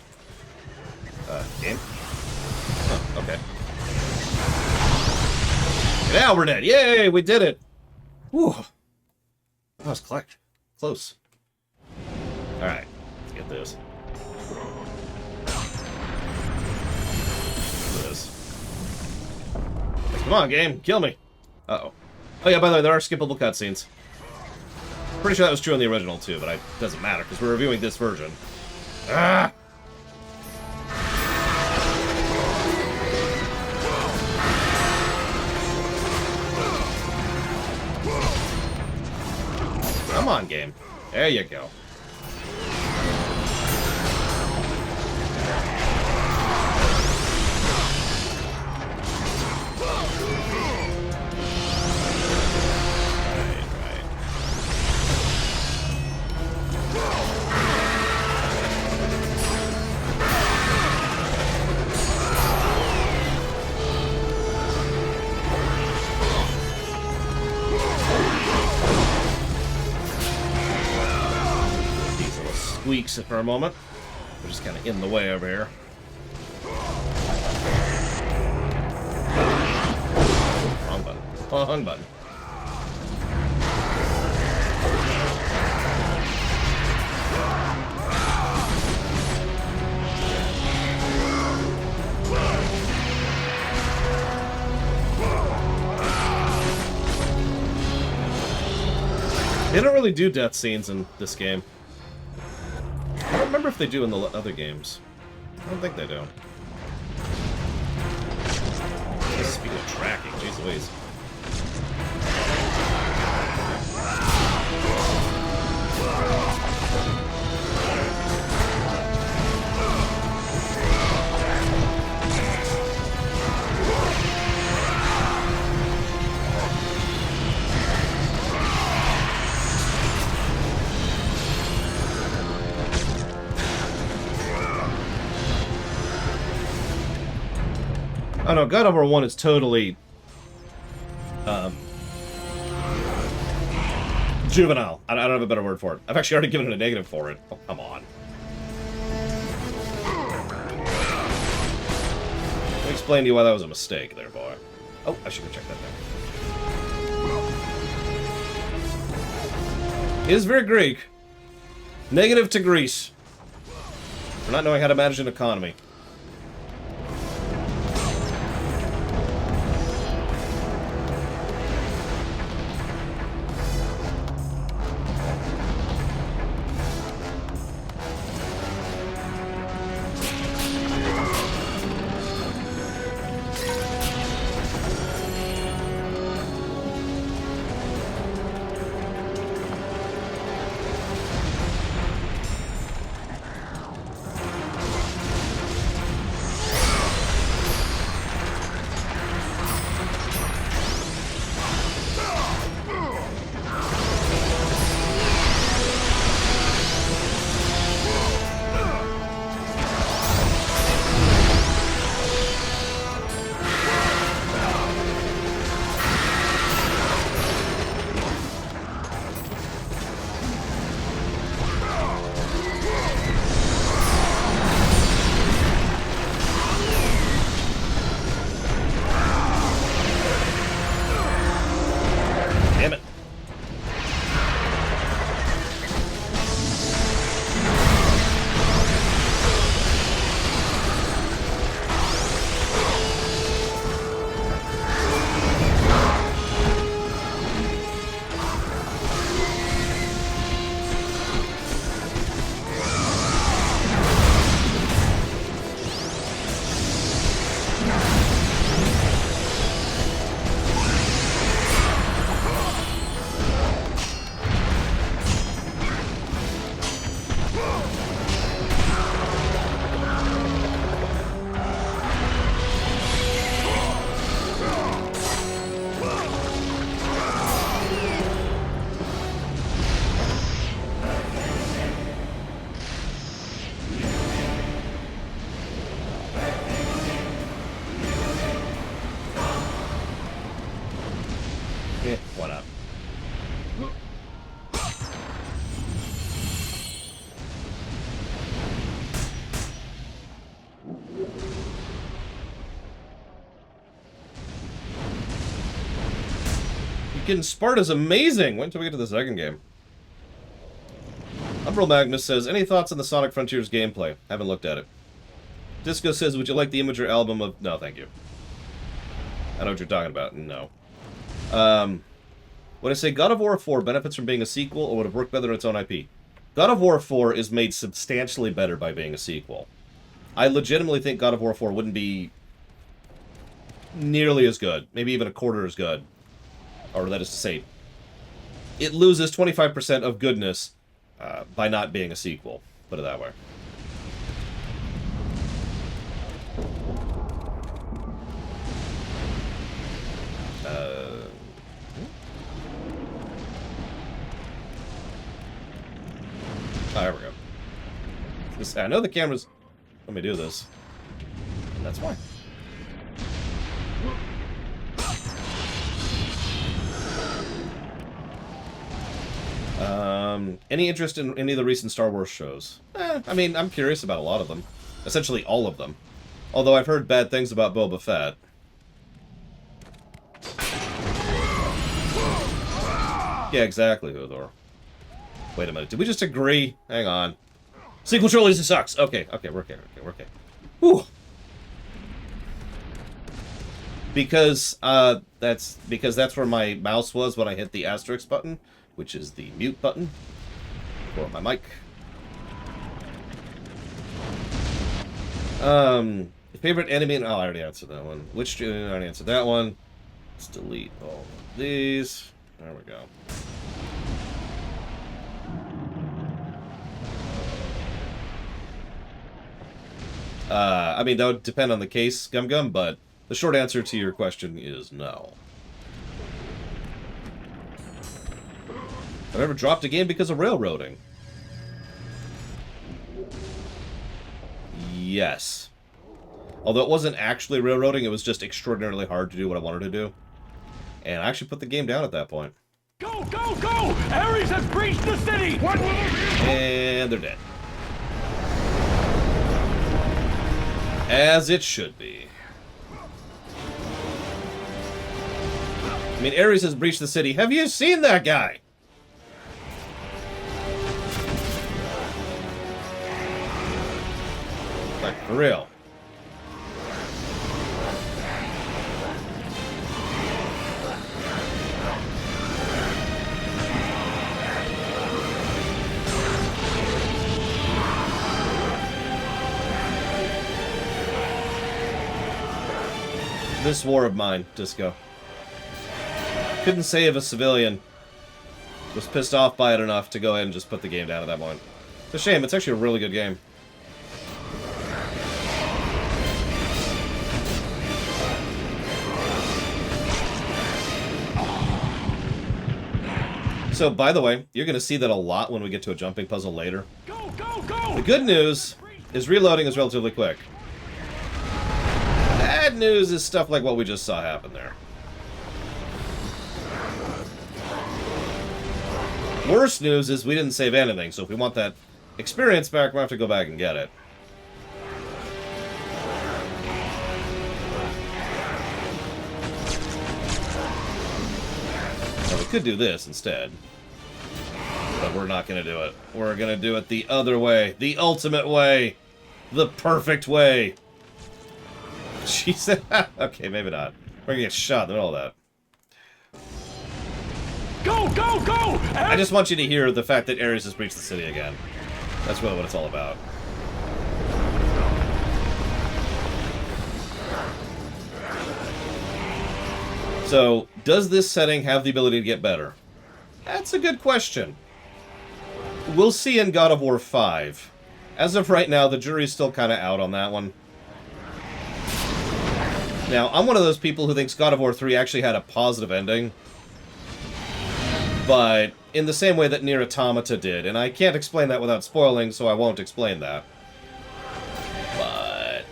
Game? Oh, okay. Now we're dead. Yay, we did it. Whew. That was close. Alright, let's get this. Come on, game. Kill me. Uh-oh. Oh yeah, by the way, there are skippable cutscenes. Pretty sure that was true in the original, too, but it doesn't matter, because we're reviewing this version. Ah! Come on, game. There you go. Squeaks for a moment. We're just kind of in the way over here. Wrong button. Wrong button. They don't really do death scenes in this game. I don't remember if they do in the other games. I don't think they do. Speaking of tracking, jeez Louise. Oh no, God of War 1 is totally juvenile. I don't have a better word for it. I've actually already given it a negative for it. Oh, come on. Let me explain to you why that was a mistake there, boy. Oh, I should go check that out. It is very Greek. Negative to Greece. For not knowing how to manage an economy. Why not? Getting Sparta's amazing! Wait until we get to the second game. Umbral Magnus says, any thoughts on the Sonic Frontiers gameplay? Haven't looked at it. Disco says, would you like the Imager album of... No, thank you. I know what you're talking about. No. Would I say God of War 4 benefits from being a sequel, or would have worked better in its own IP? God of War 4 is made substantially better by being a sequel. I legitimately think God of War 4 wouldn't be nearly as good. Maybe even a quarter as good. Or that is to say, it loses 25% of goodness by not being a sequel. Put it that way. Oh, there we go. I know the cameras... Let me do this. And that's fine. Any interest in any of the recent Star Wars shows? I mean, I'm curious about a lot of them. Essentially all of them. Although I've heard bad things about Boba Fett. Yeah, exactly, Uthor. Wait a minute, did we just agree? Hang on. Sequel trilogy sucks! Okay, we're okay. Whew! Because that's where my mouse was when I hit the asterisk button, which is the mute button for my mic. Favorite enemy... Oh, I already answered that one. Which... I already answered that one. Let's delete all of these. There we go. I mean, that would depend on the case, Gum Gum, but the short answer to your question is no. I've ever dropped a game because of railroading. Yes. Although it wasn't actually railroading, it was just extraordinarily hard to do what I wanted to do. And I actually put the game down at that point. Go, go, go! Ares has breached the city! What will you... And they're dead. As it should be. I mean, Ares has breached the city. Have you seen that guy? Like, for real. This war of mine, Disco. Couldn't save a civilian. Was pissed off by it enough to go ahead and just put the game down at that point. It's a shame, it's actually a really good game. So, by the way, you're going to see that a lot when we get to a jumping puzzle later. Go, go, go! The good news is reloading is relatively quick. Bad news is stuff like what we just saw happen there. Worst news is we didn't save anything, so if we want that experience back, we'll have to go back and get it. Well, we could do this instead. But we're not going to do it. We're going to do it the other way. The ultimate way. The perfect way. She said, okay, maybe not. We're going to get shot in the middle of that. Go, go, go! I just want you to hear the fact that Ares has breached the city again. That's really what it's all about. So, does this setting have the ability to get better? That's a good question. We'll see in God of War 5. As of right now, the jury's still kind of out on that one. Now, I'm one of those people who thinks God of War 3 actually had a positive ending. But in the same way that Nier Automata did. And I can't explain that without spoiling, so I won't explain that. But...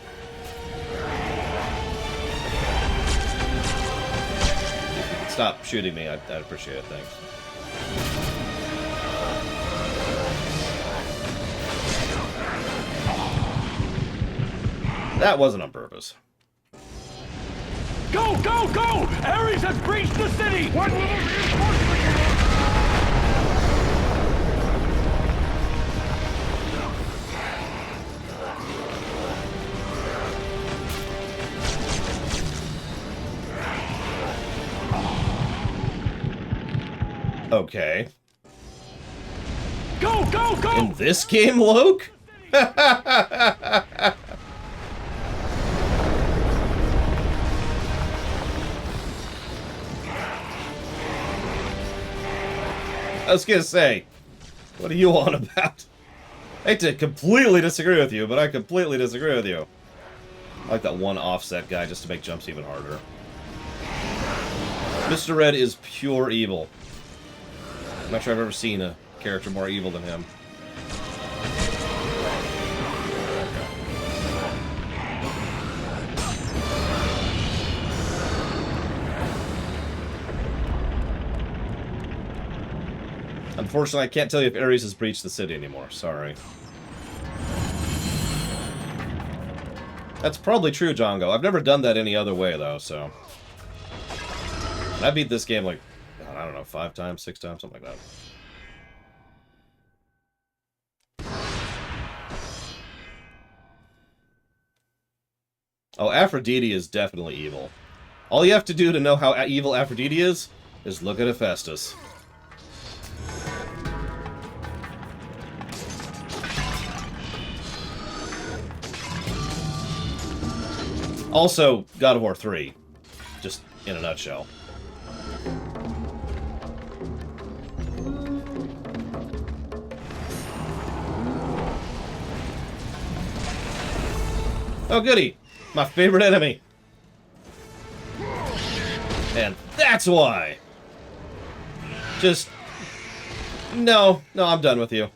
if you can stop shooting me, I'd appreciate it, thanks. That wasn't on purpose. Go, go, go! Ares has breached the city! What will the reinforcements? Okay. Go, go, go! In this game, Loke? I was gonna say, what are you on about? I hate to completely disagree with you, but I completely disagree with you. I like that one offset guy just to make jumps even harder. Mr. Red is pure evil. I'm not sure I've ever seen a character more evil than him. Unfortunately, I can't tell you if Ares has breached the city anymore. Sorry. That's probably true, Django. I've never done that any other way, though, so... I beat this game, like, I don't know, 5 times, 6 times, something like that. Oh, Aphrodite is definitely evil. All you have to do to know how evil Aphrodite is look at Hephaestus. Also, God of War 3. Just in a nutshell. Oh, goody! My favorite enemy! And that's why! Just... No, I'm done with you.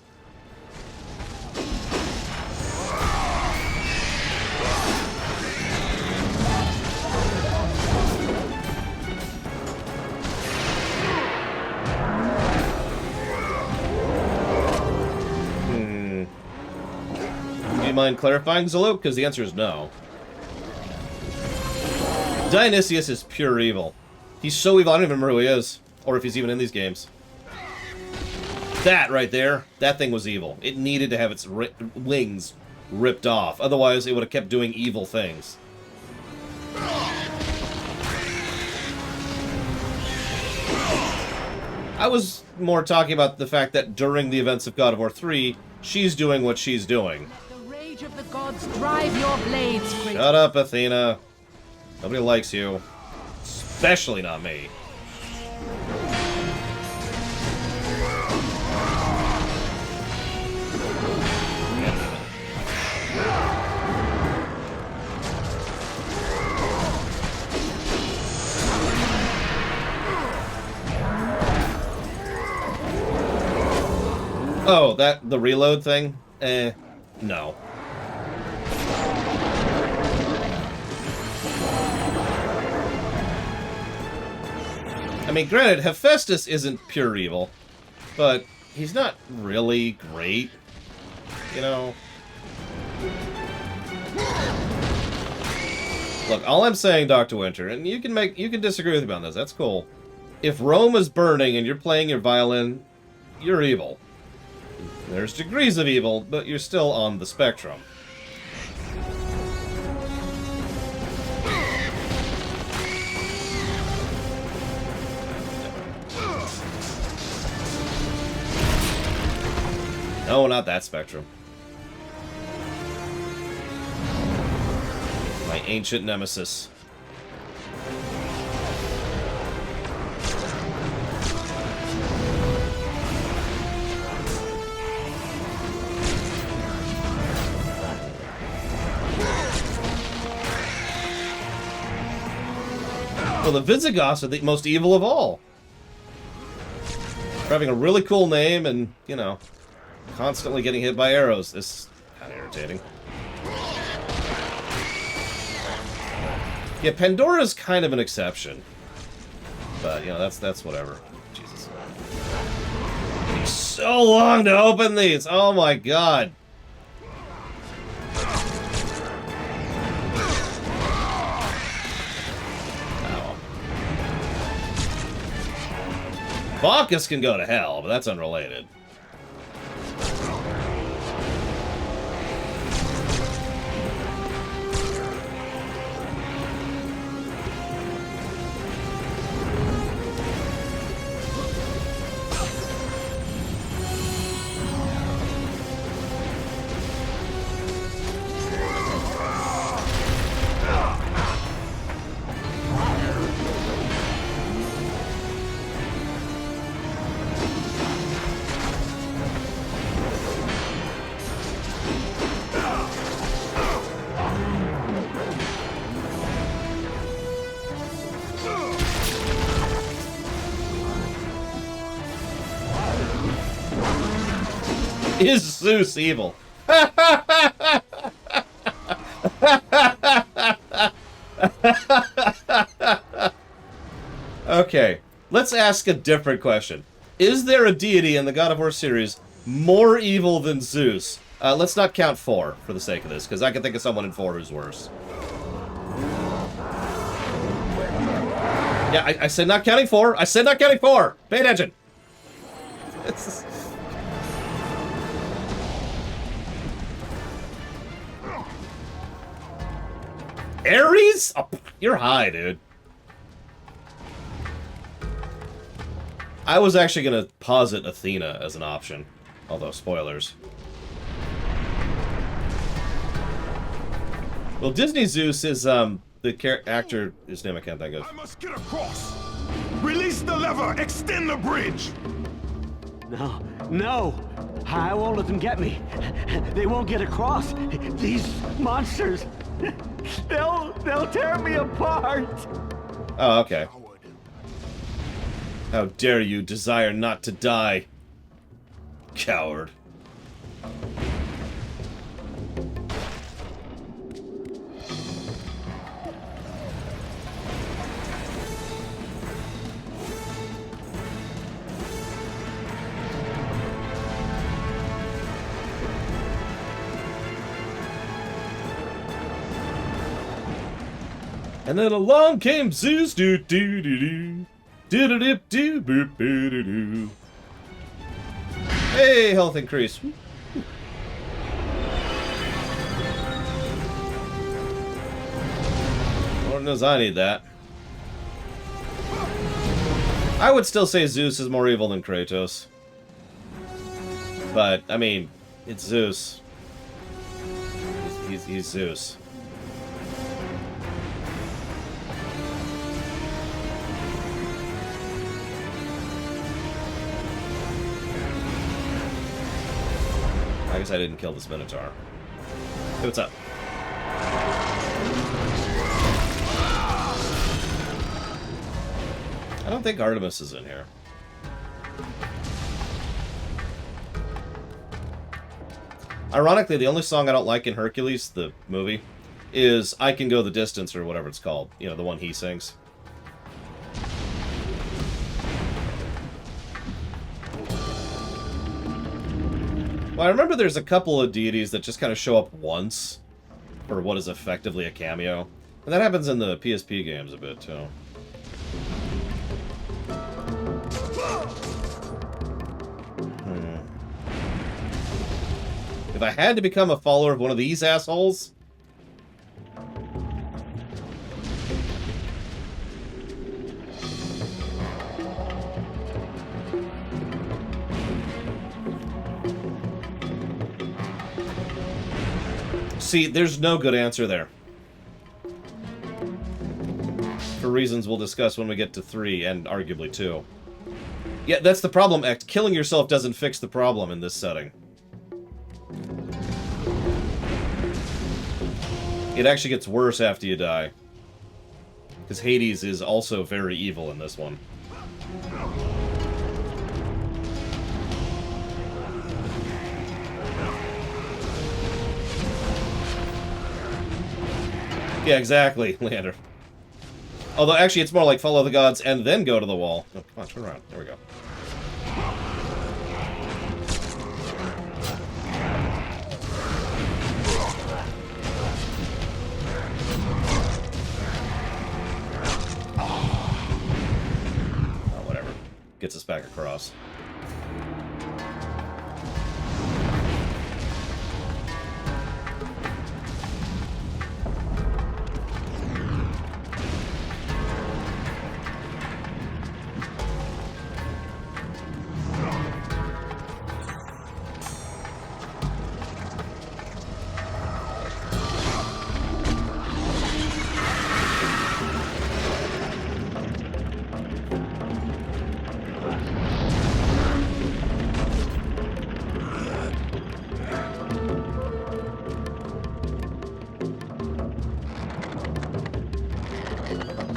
Do you mind clarifying, Zalo? Because the answer is no. Dionysius is pure evil. He's so evil, I don't even remember who he is. Or if he's even in these games. That right there, that thing was evil. It needed to have its wings ripped off. Otherwise, it would have kept doing evil things. I was more talking about the fact that during the events of God of War 3, she's doing what she's doing. The rage of the gods drive your blades, Kratos. Shut up, Athena. Nobody likes you. Especially not me. Oh, the reload thing? No. I mean, granted, Hephaestus isn't pure evil, but he's not really great, you know? Look, all I'm saying, Dr. Winter, and you can disagree with me on this, that's cool. If Rome is burning and you're playing your violin, you're evil. There's degrees of evil, but you're still on the spectrum. No, not that spectrum. My ancient nemesis. Well, the Visigoths are the most evil of all. For having a really cool name and, you know, constantly getting hit by arrows. This is kind of irritating. Yeah, Pandora's kind of an exception. But, you know, that's whatever. Jesus. It takes so long to open these! Oh my god! Ow. Bacchus can go to hell, but that's unrelated. Is Zeus evil? Okay, let's ask a different question. Is there a deity in the God of War series more evil than Zeus? Let's not count 4 for the sake of this, because I can think of someone in 4 who's worse. Yeah, I said not counting 4. I said not counting 4. Pay attention. Ares? Oh, you're high, dude. I was actually going to posit Athena as an option. Although, spoilers. Well, Disney Zeus is, the actor, his name I can't think of. I must get across! Release the lever! Extend the bridge! No, no! I won't let them get me. They won't get across. These monsters, they'll tear me apart. Oh, okay. How dare you desire not to die, coward. And then along came Zeus, do do do do, do do do do boop do do do. Hey, health increase. Lord knows I need that. I would still say Zeus is more evil than Kratos. But, I mean, it's Zeus. He's Zeus. I guess I didn't kill this Minotaur. Hey, what's up? I don't think Artemis is in here. Ironically, the only song I don't like in Hercules, the movie, is I Can Go the Distance, or whatever it's called. You know, the one he sings. Well, I remember there's a couple of deities that just kind of show up once for what is effectively a cameo. And that happens in the PSP games a bit, too. If I had to become a follower of one of these assholes... See, there's no good answer there. For reasons we'll discuss when we get to 3, and arguably 2. Yeah, that's the problem, Ect. Killing yourself doesn't fix the problem in this setting. It actually gets worse after you die. Because Hades is also very evil in this one. Yeah, exactly, Leander. Although, actually, it's more like follow the gods and then go to the wall. Oh, come on, turn around. There we go. Oh, whatever. Gets us back across.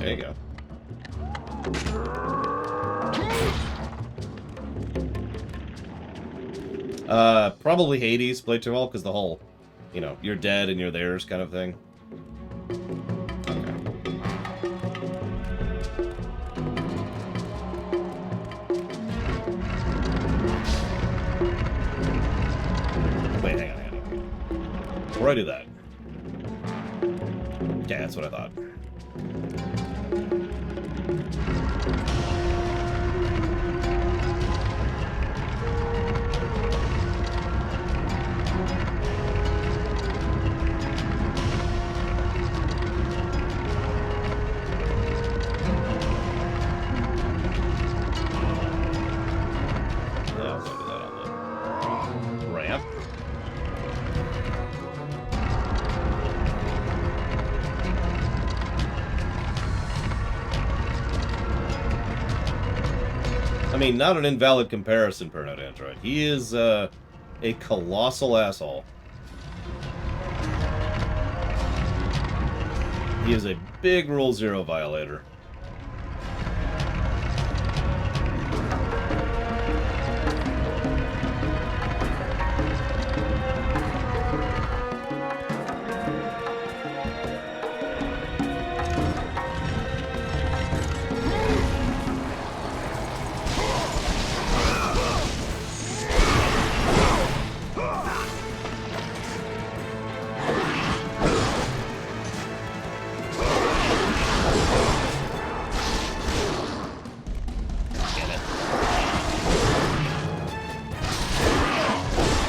There you go. Probably Hades played too well, because the whole, you know, you're dead and you're theirs kind of thing. Okay. Wait, hang on. Before I do that. Yeah, that's what I thought. I mean, not an invalid comparison, Burnout Android. He is a colossal asshole. He is a big Rule Zero violator.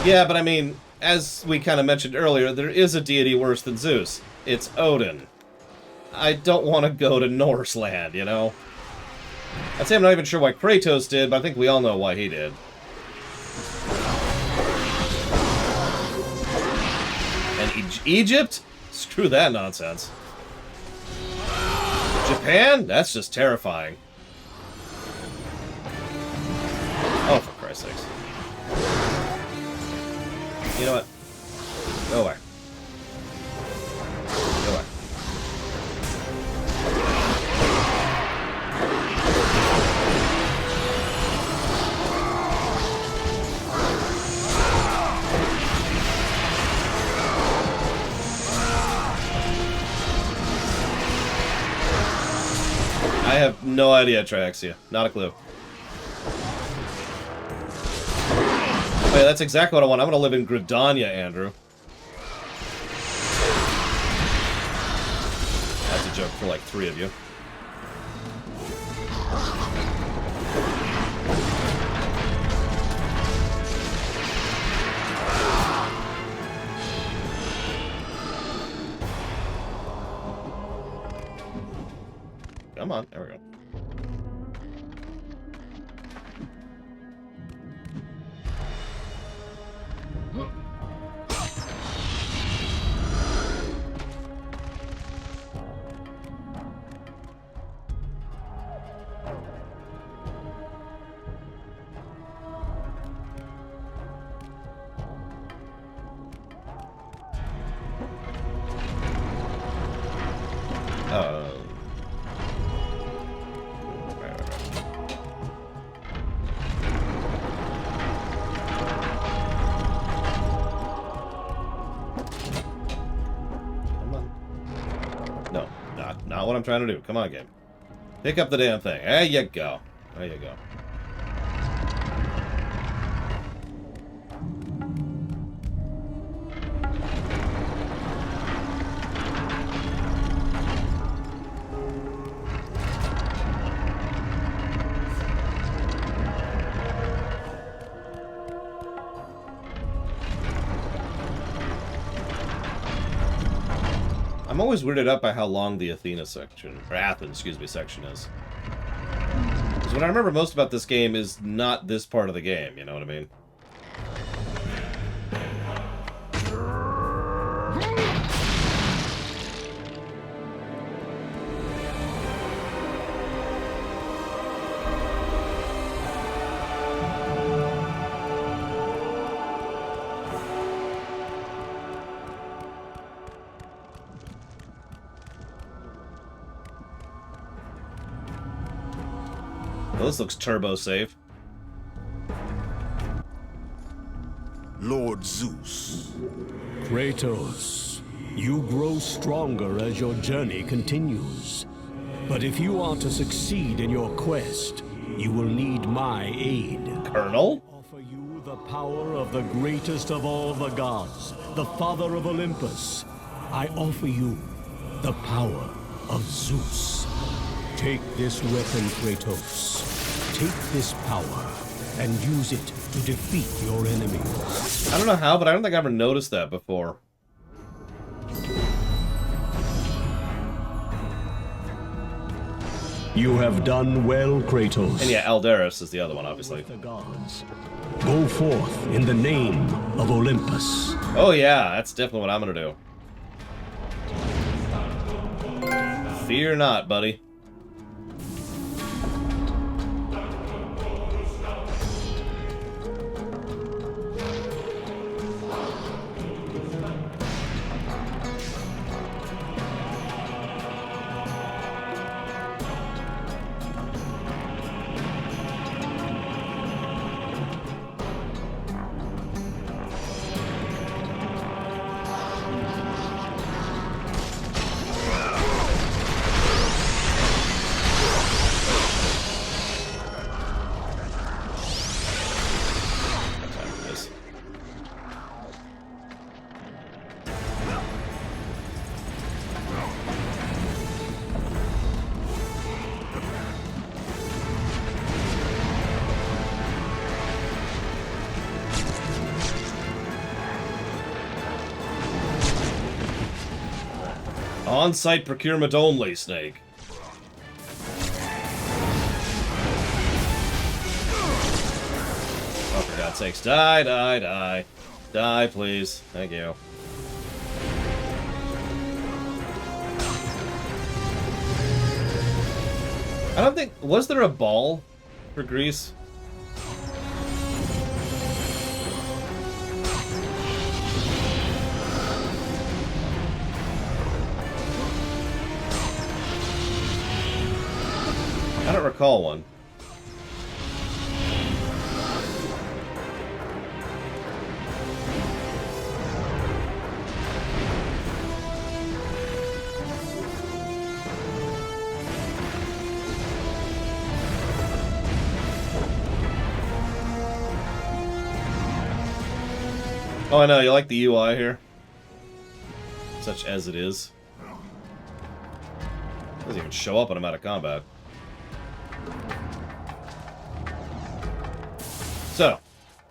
Yeah, but I mean, as we kind of mentioned earlier, there is a deity worse than Zeus. It's Odin. I don't want to go to Norse land, you know? I'd say I'm not even sure why Kratos did, but I think we all know why he did. And Egypt? Screw that nonsense. Japan? That's just terrifying. Oh, for Christ's sakes. You know what? Go away. Go away. I have no idea, Triaxia. Not a clue. Oh, yeah, that's exactly what I want. I want to live in Gridania, Andrew. That's a joke for like 3 of you. Come on, there we go. Not what I'm trying to do. Come on, game. Pick up the damn thing. There you go. There you go. I'm always weirded out by how long the Athena section, or Athens, excuse me, section is. Because what I remember most about this game is not this part of the game, you know what I mean? Well, this looks turbo safe. Lord Zeus. Kratos, you grow stronger as your journey continues. But if you are to succeed in your quest, you will need my aid. Colonel? I offer you the power of the greatest of all the gods, the father of Olympus. I offer you the power of Zeus. Take this weapon, Kratos. Take this power and use it to defeat your enemies. I don't know how, but I don't think I ever noticed that before. You have done well, Kratos. And yeah, Aldaris is the other one, obviously. The gods. Go forth in the name of Olympus. Oh yeah, that's definitely what I'm gonna do. Fear not, buddy. On-site procurement only, Snake. Oh, for God's sakes. Die, die, die. Die, please. Thank you. I don't think... Was there a ball for Greece? I don't recall one. Oh, I know, you like the UI here? Such as it is. Doesn't even show up when I'm out of combat. So,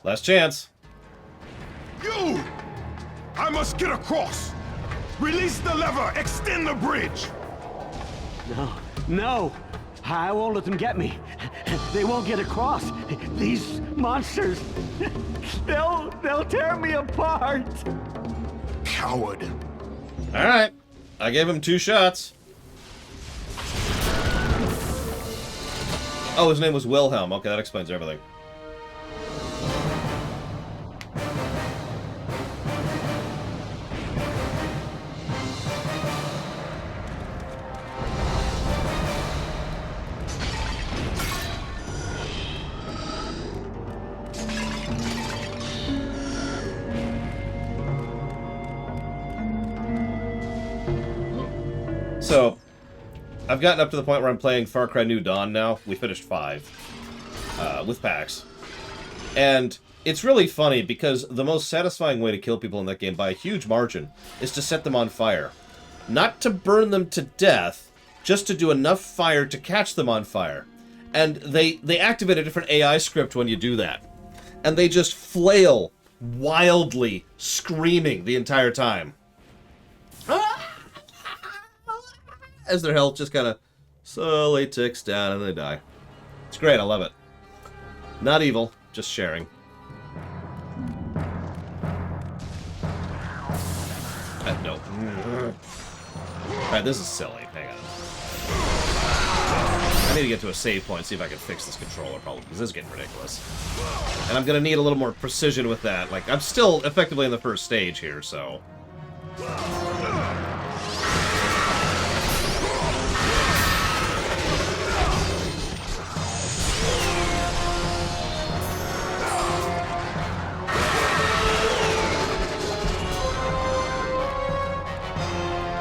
last chance. You! I must get across! Release the lever! Extend the bridge! No, no! I won't let them get me. They won't get across. These monsters, they'll tear me apart. Coward. Alright. I gave him 2 shots. Oh, his name was Wilhelm. Okay, that explains everything. So, I've gotten up to the point where I'm playing Far Cry New Dawn now. We finished 5 with PAX. And it's really funny because the most satisfying way to kill people in that game by a huge margin is to set them on fire. Not to burn them to death, just to do enough fire to catch them on fire. And they activate a different AI script when you do that. And they just flail wildly, screaming the entire time. As their health just kind of slowly ticks down and they die. It's great, I love it. Not evil, just sharing. No. Alright, this is silly. Hang on. I need to get to a save point, see if I can fix this controller problem, because this is getting ridiculous. And I'm going to need a little more precision with that. Like, I'm still effectively in the first stage here, so...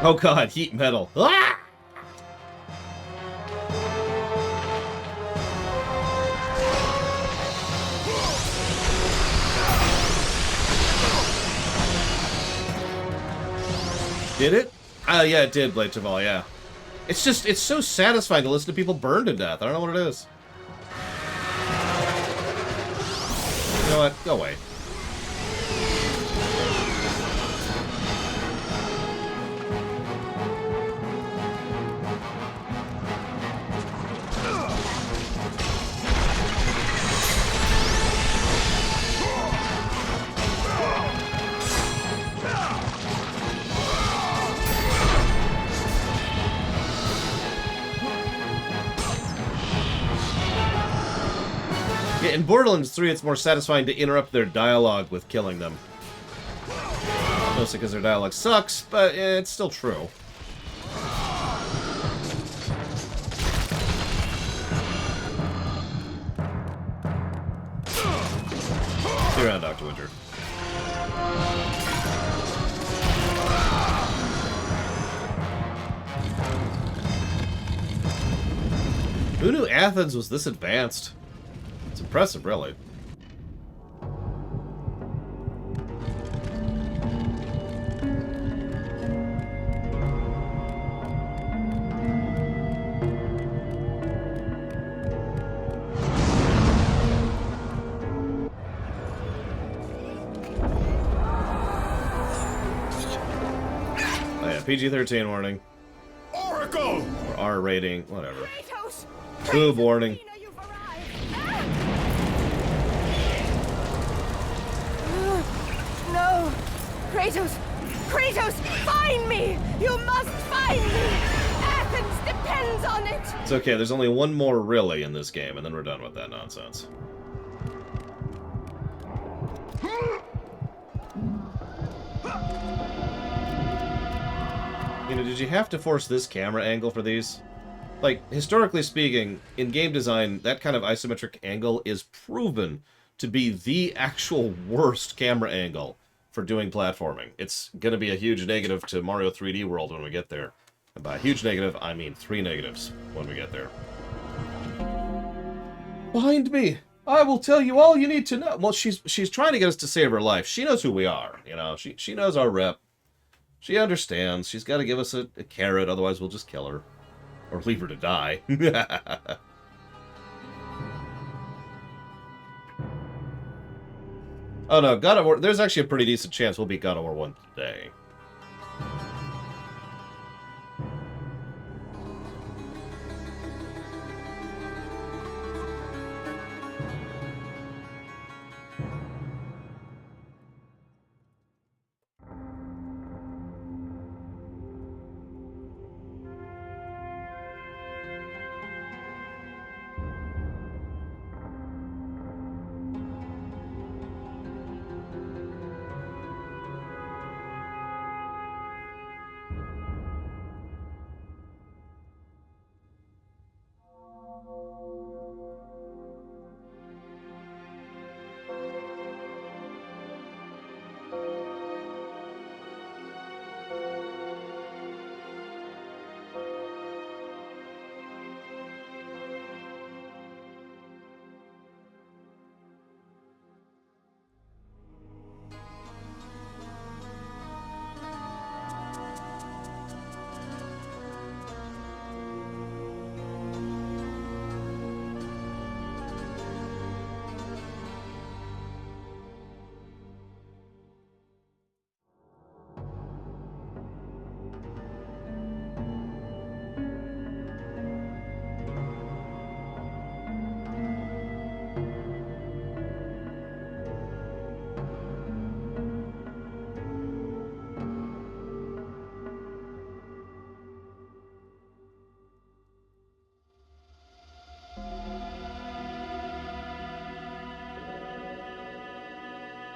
Oh god, heat metal. Ah! Did it? Yeah, it did, Blade Chaval, yeah. It's just, it's so satisfying to listen to people burn to death. I don't know what it is. You know what? Go away. In Borderlands 3, it's more satisfying to interrupt their dialogue with killing them. Mostly because their dialogue sucks, but it's still true. See you around, Dr. Winter. Who knew Athens was this advanced? It's impressive, really. Oh yeah, PG-13 warning. Oracle! Or R rating, whatever. Kratos! Boob warning. No! Kratos! Kratos! Find me! You must find me! Athens depends on it! It's okay, there's only one more really in this game, and then we're done with that nonsense. You know, did you have to force this camera angle for these? Like, historically speaking, in game design, that kind of isometric angle is proven to be the actual worst camera angle for doing platforming. It's going to be a huge negative to Mario 3D World when we get there. And by a huge negative, I mean 3 negatives when we get there. Behind me! I will tell you all you need to know. Well, she's trying to get us to save her life. She knows who we are, you know. She knows our rep. She understands. She's got to give us a carrot, otherwise we'll just kill her. Or leave her to die. Oh no, God of War, there's actually a pretty decent chance we'll beat God of War 1 today.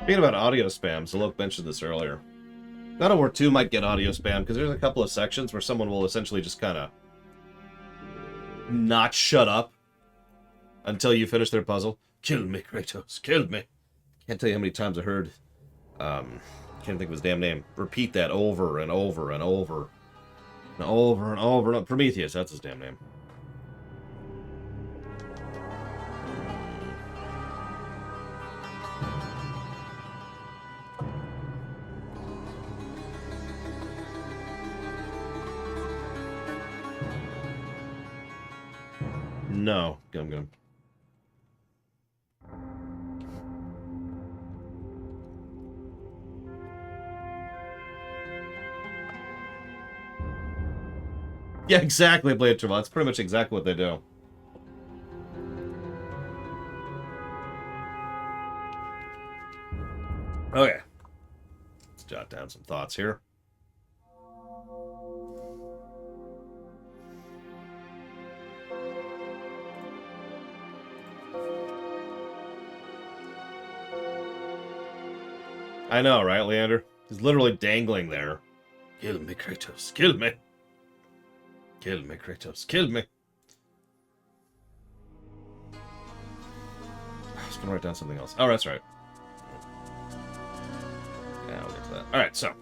Speaking about audio spam, Zalok mentioned this earlier. God of War 2 might get audio spam, because there's a couple of sections where someone will essentially just kind of not shut up until you finish their puzzle. Kill me, Kratos, kill me. Can't tell you how many times I heard, can't think of his damn name, repeat that over and over and over. And over and over and over. Prometheus, that's his damn name. No, I'm going. Yeah, exactly, Blade Trevor. That's pretty much exactly what they do. Okay. Let's jot down some thoughts here. I know, right, Leander? He's literally dangling there. Kill me, Kratos. Kill me. Kill me, Kratos. Kill me. I was going to write down something else. Oh, that's right. Yeah, we'll get to that. Alright, so.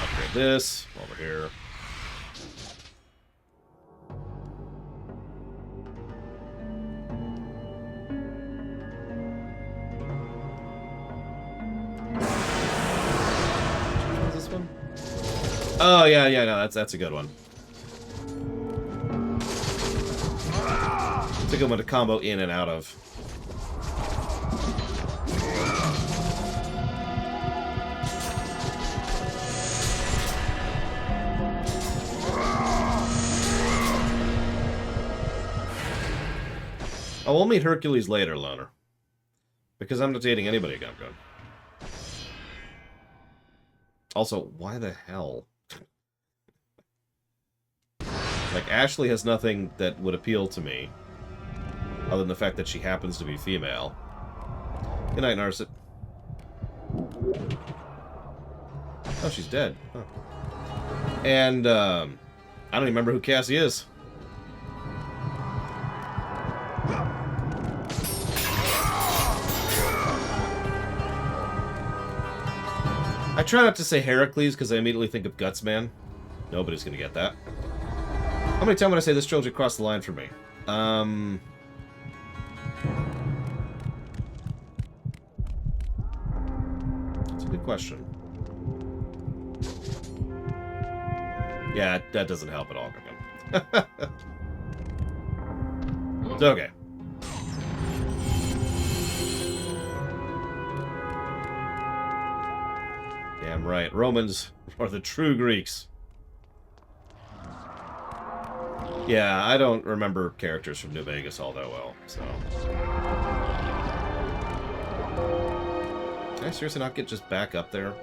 Upgrade this. Over here. Oh, yeah, no, that's a good one. It's a good one to combo in and out of. Oh, we'll meet Hercules later, Loner. Because I'm not dating anybody again, good. Also, why the hell? Like, Ashley has nothing that would appeal to me, other than the fact that she happens to be female. Good night, Narset. Oh, she's dead. Huh. And, I don't even remember who Cassie is. I try not to say Heracles, because I immediately think of Gutsman. Nobody's gonna get that. How many times would I say this trilogy crossed the line for me? That's a good question. Yeah, that doesn't help at all. It's okay. Damn right. Romans are the true Greeks. Yeah, I don't remember characters from New Vegas all that well, so... Can I seriously not get just back up there?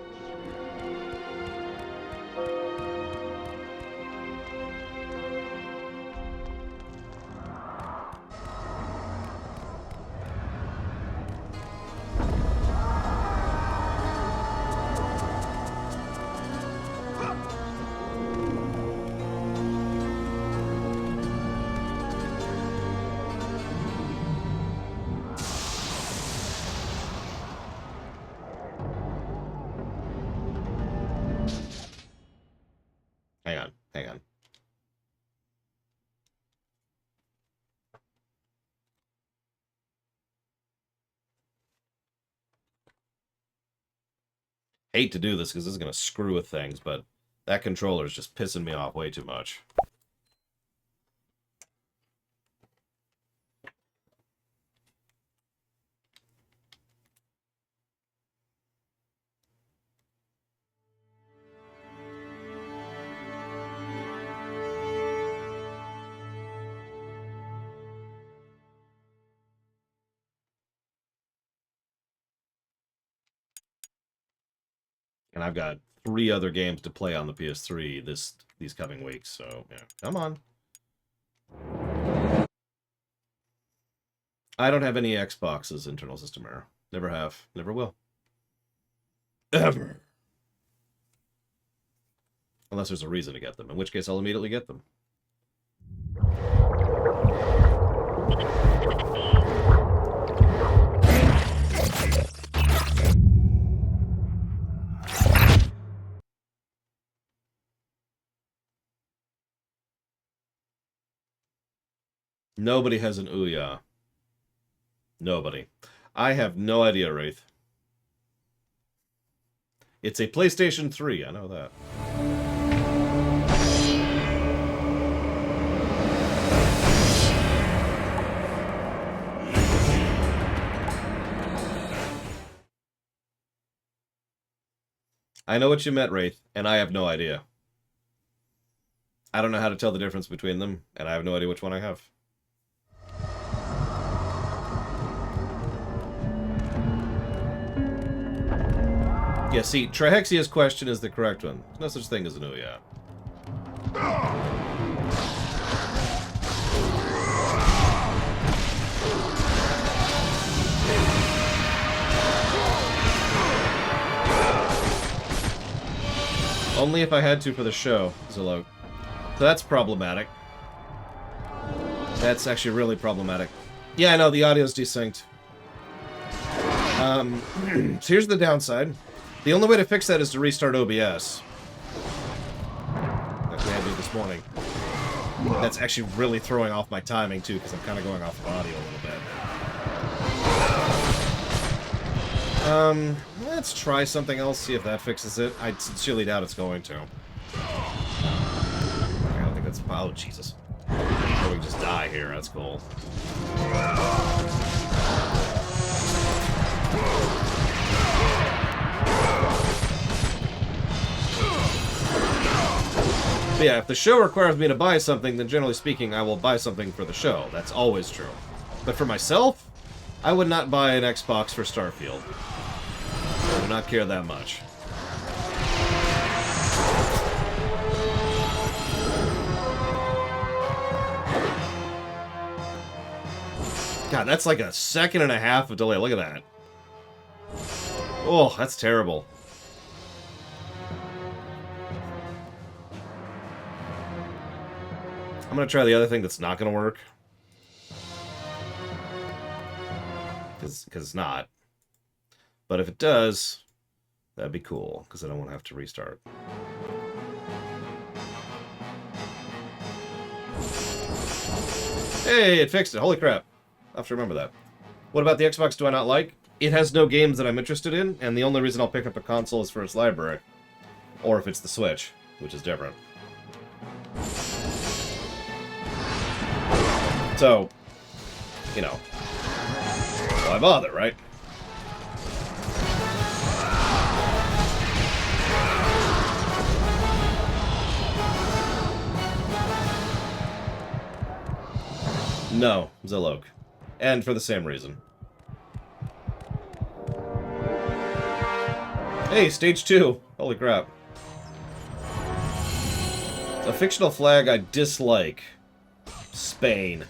Hang on. Hate to do this because this is going to screw with things, but that controller is just pissing me off way too much. And I've got 3 other games to play on the PS3 these coming weeks, so yeah. Come on. I don't have any Xbox's internal system error. Never have. Never will. Ever. Unless there's a reason to get them, in which case I'll immediately get them. Nobody has an Ouya. Nobody. I have no idea, Wraith. It's a PlayStation 3, I know that. I know what you meant, Wraith, and I have no idea. I don't know how to tell the difference between them, and I have no idea which one I have. Yeah, see, Trihexia's question is the correct one. There's no such thing as an Ouya. Only if I had to for the show, Zilog. So that's problematic. That's actually really problematic. Yeah, I know, the audio's desynced. So here's the downside. The only way to fix that is to restart OBS. Like we had to do this morning. That's actually really throwing off my timing, too, because I'm kind of going off of audio a little bit. Let's try something else, see if that fixes it. I sincerely doubt it's going to. I don't think that's... Oh, Jesus. Oh, we can just die here. That's cool. But yeah, if the show requires me to buy something, then generally speaking, I will buy something for the show. That's always true. But for myself, I would not buy an Xbox for Starfield. I do not care that much. God, that's like a 1.5 seconds of delay. Look at that. Oh, that's terrible. I'm gonna try the other thing that's not gonna work. Because it's not. But if it does, that'd be cool, because I don't want to have to restart. Hey, it fixed it. Holy crap. I'll have to remember that. What about the Xbox do I not like? It has no games that I'm interested in, and the only reason I'll pick up a console is for its library. Or if it's the Switch, which is different. So, you know, why bother, right? No, Zilog. And for the same reason. Hey, stage 2! Holy crap. A fictional flag I dislike. Spain.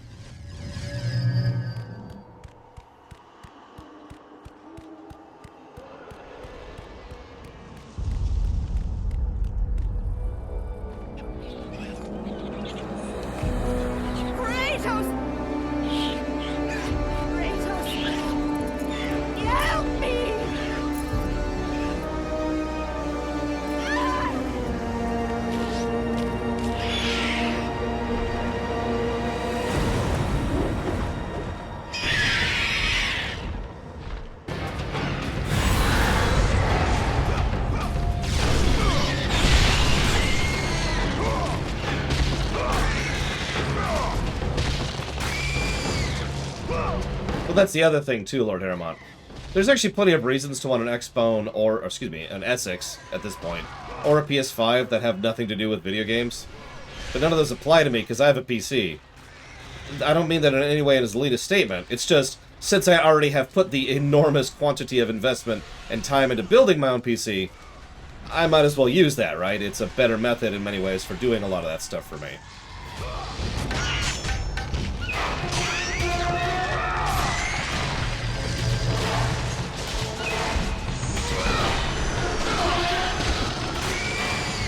Well, that's the other thing too, Lord Harrimont. There's actually plenty of reasons to want an Xbone or excuse me, an Essex at this point, or a PS5 that have nothing to do with video games. But none of those apply to me because I have a PC. I don't mean that in any way as a elitist statement. It's just, since I already have put the enormous quantity of investment and time into building my own PC, I might as well use that, right? It's a better method in many ways for doing a lot of that stuff for me.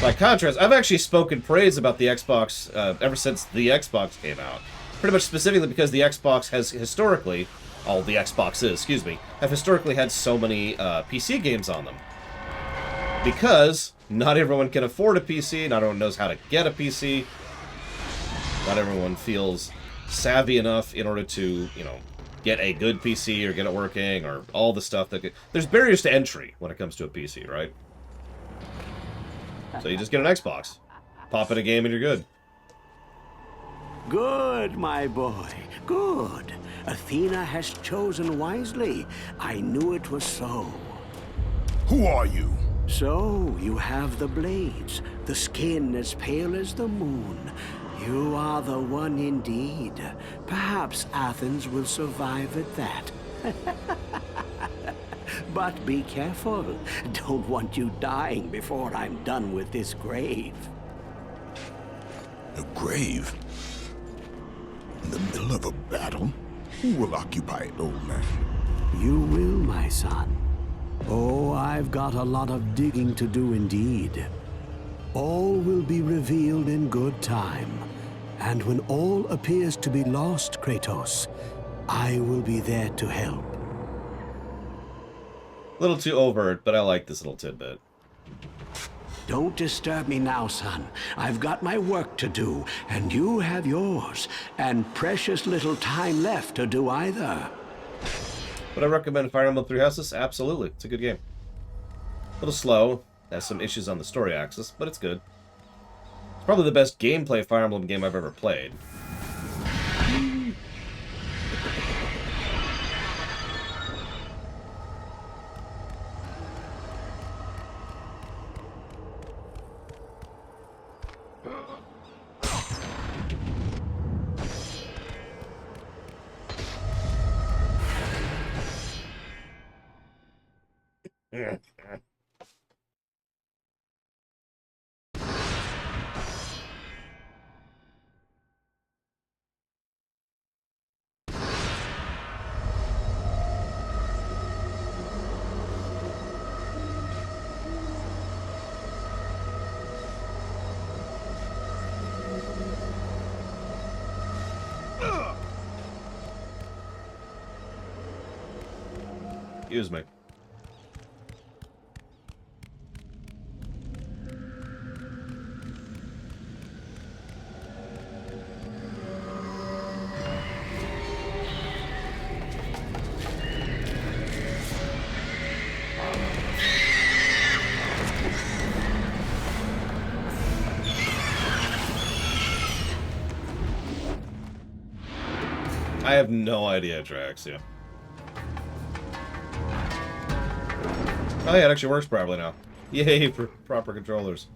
By contrast, I've actually spoken praise about the Xbox ever since the Xbox came out. Pretty much specifically because the Xbox has historically, all the Xboxes, excuse me, have historically had so many PC games on them. Because not everyone can afford a PC, not everyone knows how to get a PC, not everyone feels savvy enough in order to, you know, get a good PC or get it working or all the stuff that... There's barriers to entry when it comes to a PC, right? So you just get an Xbox, pop in a game and you're good. Good, my boy, good. Athena has chosen wisely. I knew it was so. Who are you? So, you have the blades, the skin as pale as the moon. You are the one indeed. Perhaps Athens will survive at that. But be careful. Don't want you dying before I'm done with this grave. A grave? In the middle of a battle? Who will occupy it, old man? You will, my son. Oh, I've got a lot of digging to do indeed. All will be revealed in good time. And when all appears to be lost, Kratos, I will be there to help. A little too overt, but I like this little tidbit. Don't disturb me now, son. I've got my work to do, and you have yours, and precious little time left to do either. Would I recommend Fire Emblem Three Houses? Absolutely. It's a good game. A little slow, has some issues on the story axis, but it's good. It's probably the best gameplay Fire Emblem game I've ever played. Excuse me. I have no idea, Drax, yeah. Oh yeah, it actually works properly now. Yay for proper controllers.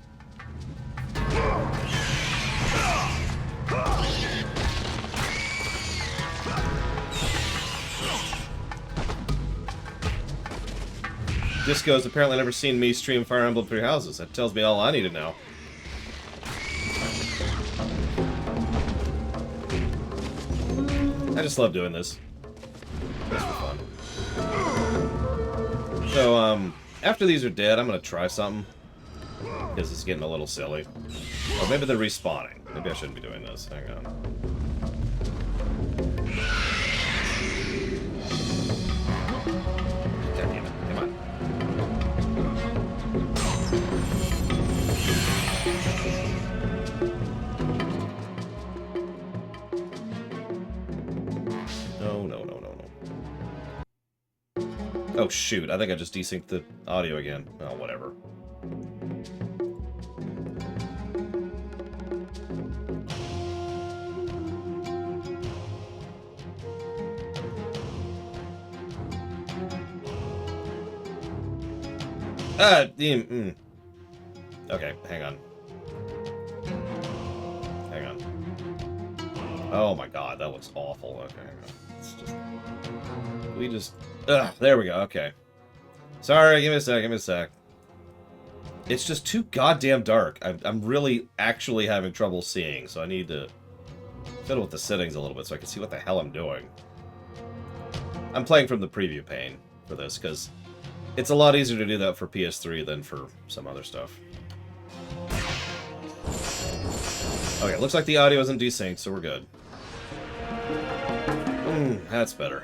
Disco's apparently never seen me stream Fire Emblem Three Houses. That tells me all I need to know. I just love doing this. It's for fun. So, after these are dead, I'm gonna try something. Because it's getting a little silly. Or maybe they're respawning. Maybe I shouldn't be doing this. Hang on. God damn it. Come on. Oh shoot, I think I just desynced the audio again. Oh, whatever. Okay, hang on. Hang on. Oh my god, that looks awful. Okay, hang on. It's just... We just... there we go, okay. Sorry, give me a sec, give me a sec. It's just too goddamn dark. I'm really actually having trouble seeing, so I need to fiddle with the settings a little bit so I can see what the hell I'm doing. I'm playing from the preview pane for this, because it's a lot easier to do that for PS3 than for some other stuff. Okay, looks like the audio isn't desynced, so we're good. That's better.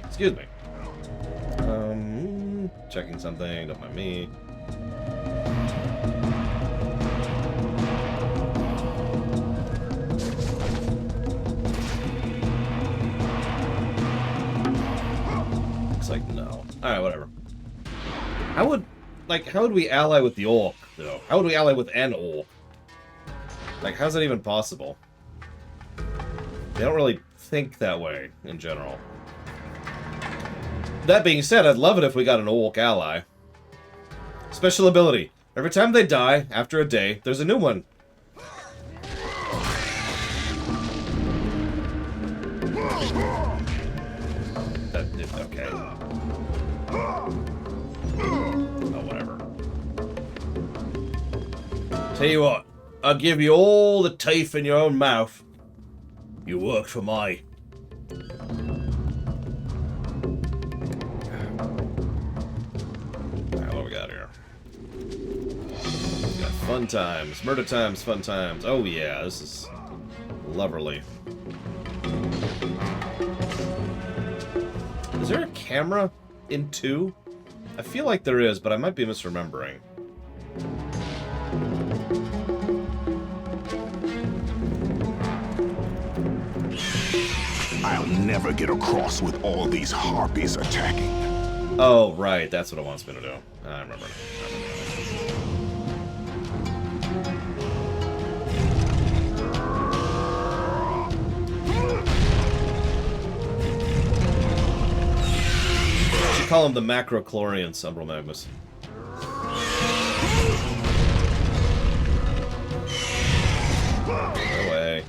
Excuse me. Checking something, don't mind me. Looks like no. Alright, whatever. How would we ally with the orc, though? How would we ally with an orc? Like, how's that even possible? They don't really think that way, in general. That being said, I'd love it if we got an orc ally. Special ability. Every time they die, after a day, there's a new one. Okay. Oh, whatever. Tell you what, I'll give you all the teeth in your own mouth. You work for me. Fun times, murder times, fun times. Oh yeah, this is lovely. Is there a camera in 2? I feel like there is, but I might be misremembering. I'll never get across with all these harpies attacking. Oh, right, that's what it wants me to do. I remember. Call him the Macrochlorians, Umbral Magnus. No way.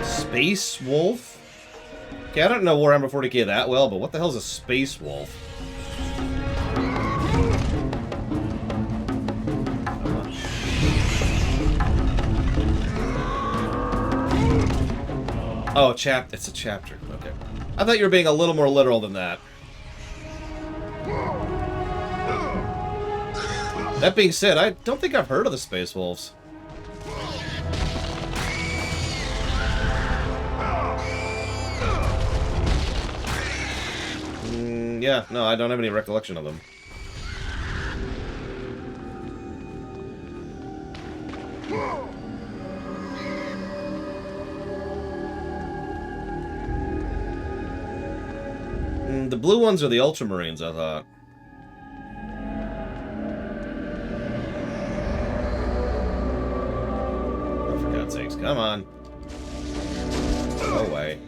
Space Wolf? Okay, I don't know Warhammer 40k that well, but what the hell is a Space Wolf? Oh, it's a chapter. Okay. I thought you were being a little more literal than that. That being said, I don't think I've heard of the Space Wolves. Yeah, no, I don't have any recollection of them. The blue ones are the Ultramarines, I thought. Oh, for God's sakes, come on. Go away.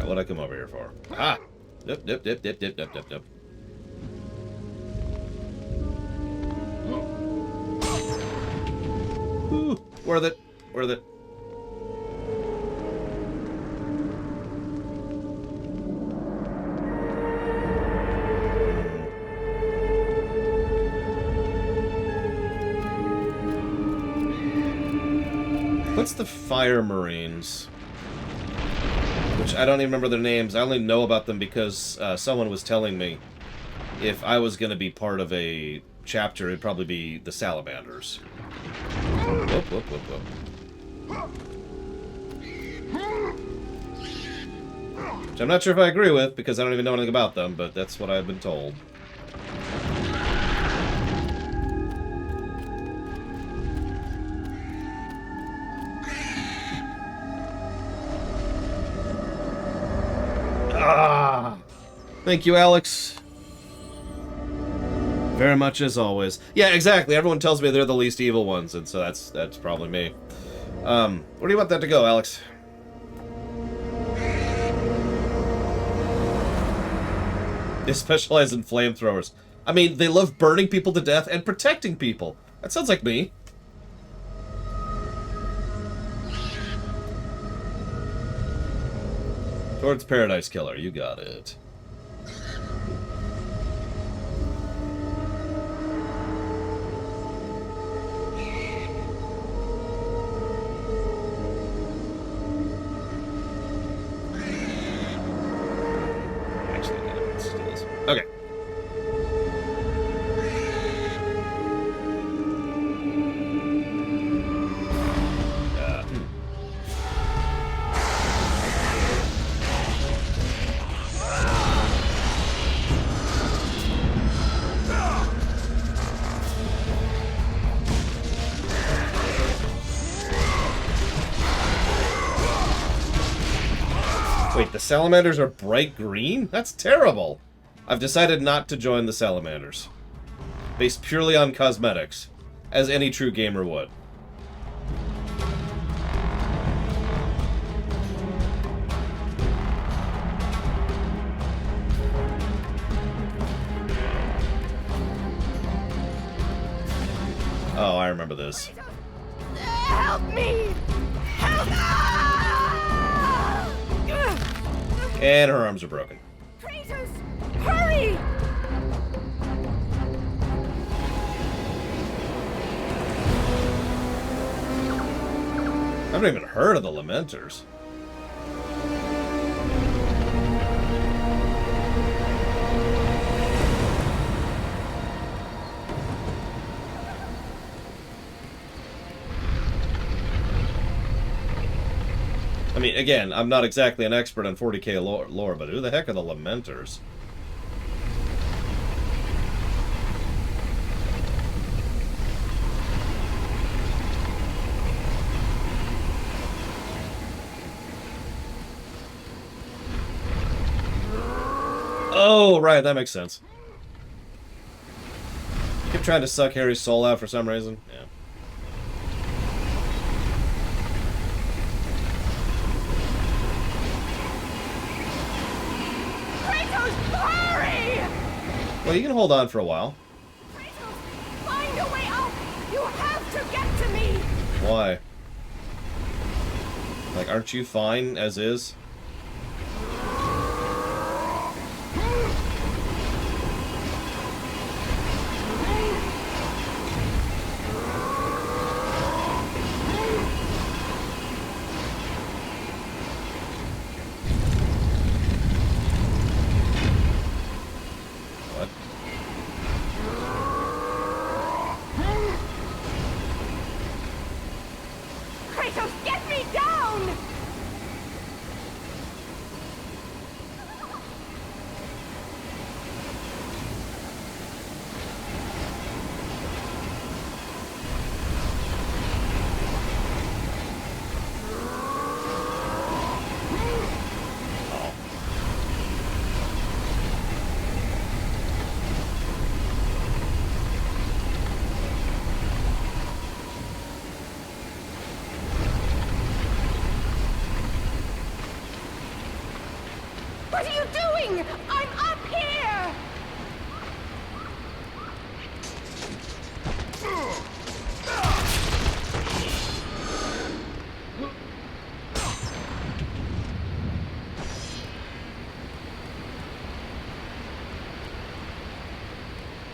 What'd I come over here for? Ah! Dip. Ooh, worth it. Worth it. What's the Fire Marines? Which I don't even remember their names. I only know about them because someone was telling me if I was going to be part of a chapter, it'd probably be the Salamanders. Whoop, whoop, whoop, whoop. Which I'm not sure if I agree with, because I don't even know anything about them, but that's what I've been told. Ah! Thank you, Alex. Very much as always. Yeah, exactly. Everyone tells me they're the least evil ones, and so that's probably me. Where do you want that to go, Alex? They specialize in flamethrowers. I mean, they love burning people to death and protecting people. That sounds like me. Towards Paradise Killer, you got it. Actually, no, let's do this. Okay. Wait, the Salamanders are bright green? That's terrible. I've decided not to join the Salamanders. Based purely on cosmetics, as any true gamer would. Oh, I remember this. Help me! Help! And her arms are broken. Kratos, hurry! I haven't even heard of the Lamenters. I mean, again, I'm not exactly an expert on 40k lore, but who the heck are the Lamenters? Oh, right, that makes sense. You kept trying to suck Harry's soul out for some reason. Yeah. Well, you can hold on for a while. Kratos, find a way out! You have to get to me! Why? Like, aren't you fine as is? Kratos, get me down! What are you doing? I'm up here!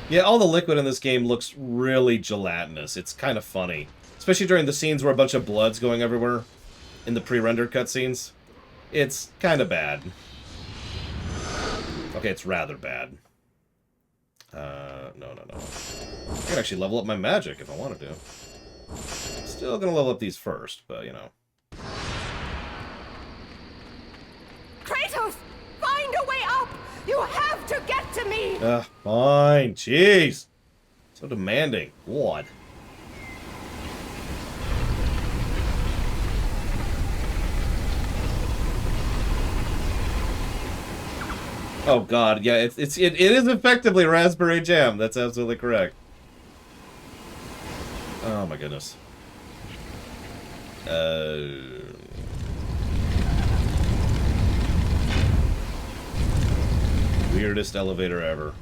Yeah, all the liquid in this game looks really gelatinous. It's kind of funny. Especially during the scenes where a bunch of blood's going everywhere in the pre-rendered cutscenes. It's kind of bad. Okay, it's rather bad. No. I can actually level up my magic if I wanted to. Still gonna level up these first, but, you know. Kratos! Find a way up! You have to get to me! Fine. Jeez. So demanding. What? Oh god, yeah, it is effectively Raspberry Jam. That's absolutely correct. Oh my goodness. Weirdest elevator ever.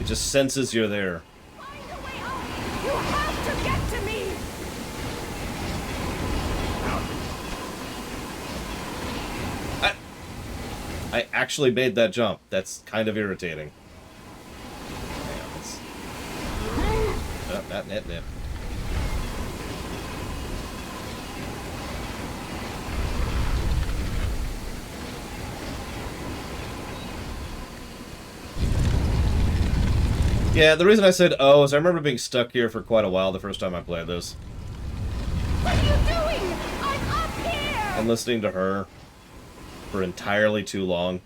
It just senses you're there. Find a way up! You have to get to me! I actually made that jump. That's kind of irritating. Not net. Yeah, the reason I said oh is I remember being stuck here for quite a while the first time I played this. What are you doing? I'm up here! And listening to her for entirely too long.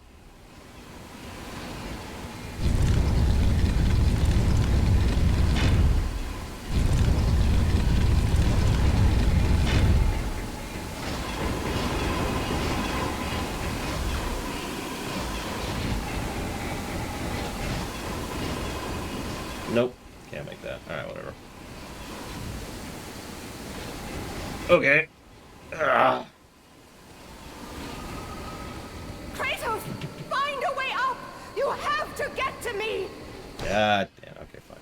Nope. Can't make that. Alright, whatever. Okay. Ah. Kratos! Find a way up! You have to get to me! God damn. Okay, fine.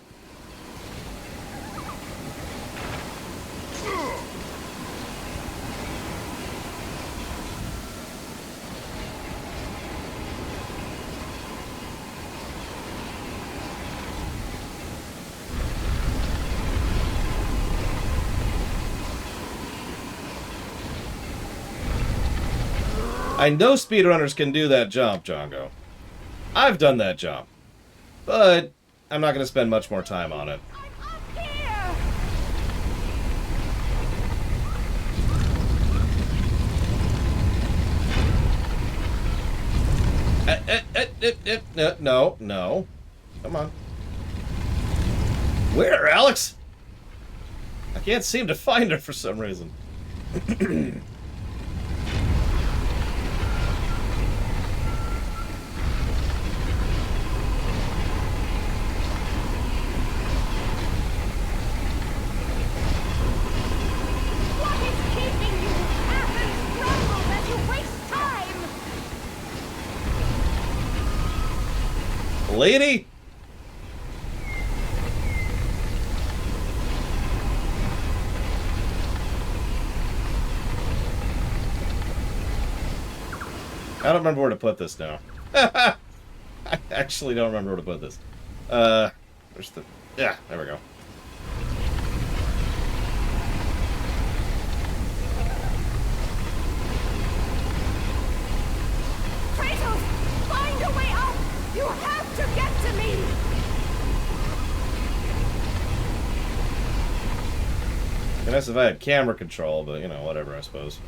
I know speedrunners can do that jump, Django. I've done that jump. But I'm not going to spend much more time on it. No. Come on. Where, Alex? I can't seem to find her for some reason. Lady? I don't remember where to put this now. I actually don't remember where to put this. Where's the... Yeah, there we go. Kratos! Find a way out! You have to get to me! It'd be nice if I had camera control, but, you know, whatever, I suppose.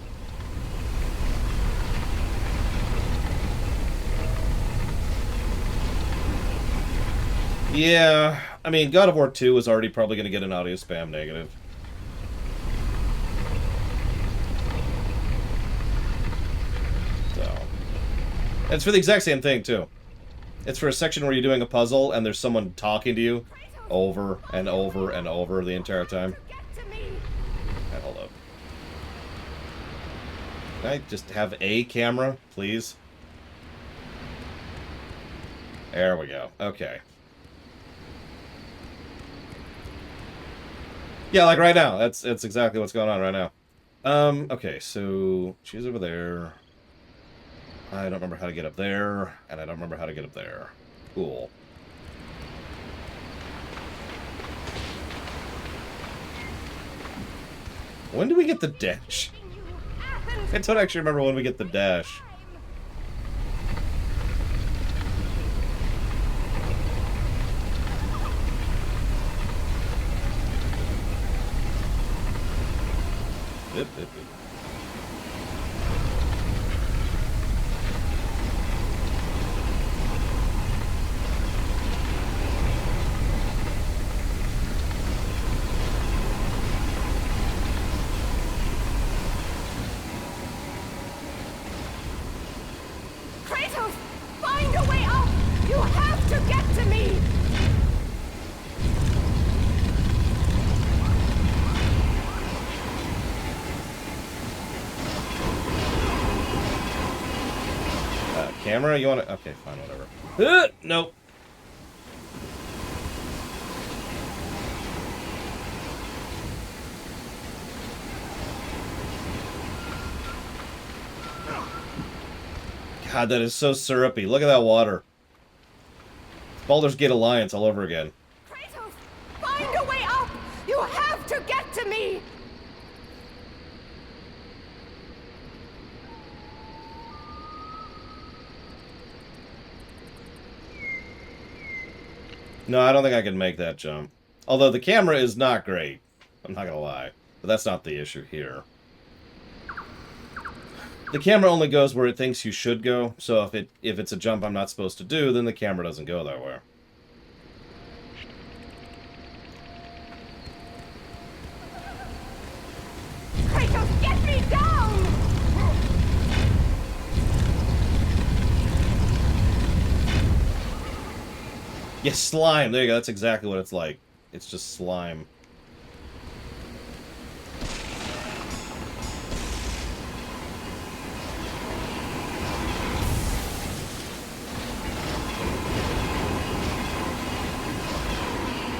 Yeah, I mean, God of War 2 is already probably going to get an audio spam negative. So. It's for the exact same thing, too. It's for a section where you're doing a puzzle and there's someone talking to you over and over and over the entire time. Okay, hold up. Can I just have a camera, please? There we go. Okay. Yeah, like right now. That's exactly what's going on right now. Okay, so she's over there. I don't remember how to get up there, and I don't remember how to get up there. Cool. When do we get the dash? I don't actually remember when we get the dash. Yep, yep, yep. Kratos, find a way out! You have to get to me! Camera? You want to? Okay, fine, whatever. Nope. God, that is so syrupy. Look at that water. Baldur's Gate Alliance all over again. Kratos, find a way out! You have to get to me! No, I don't think I can make that jump. Although the camera is not great. I'm not gonna lie. But that's not the issue here. The camera only goes where it thinks you should go, so if it's a jump I'm not supposed to do, then the camera doesn't go that way. Kratos, get me down! Yeah, slime. There you go. That's exactly what it's like. It's just slime.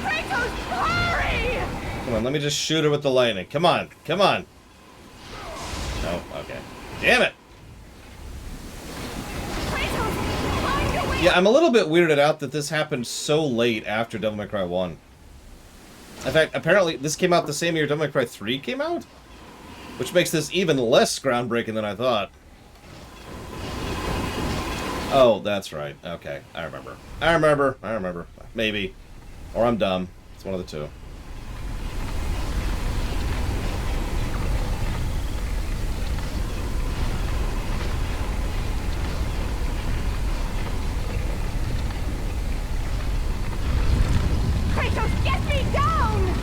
Kratos, hurry! Come on, let me just shoot her with the lightning. Come on, come on. No, okay. Damn it! Yeah, I'm a little bit weirded out that this happened so late after Devil May Cry 1. In fact, apparently this came out the same year Devil May Cry 3 came out? Which makes this even less groundbreaking than I thought. Oh, that's right. Okay, I remember. I remember. Maybe. Or I'm dumb. It's one of the two. Kratos, get me down!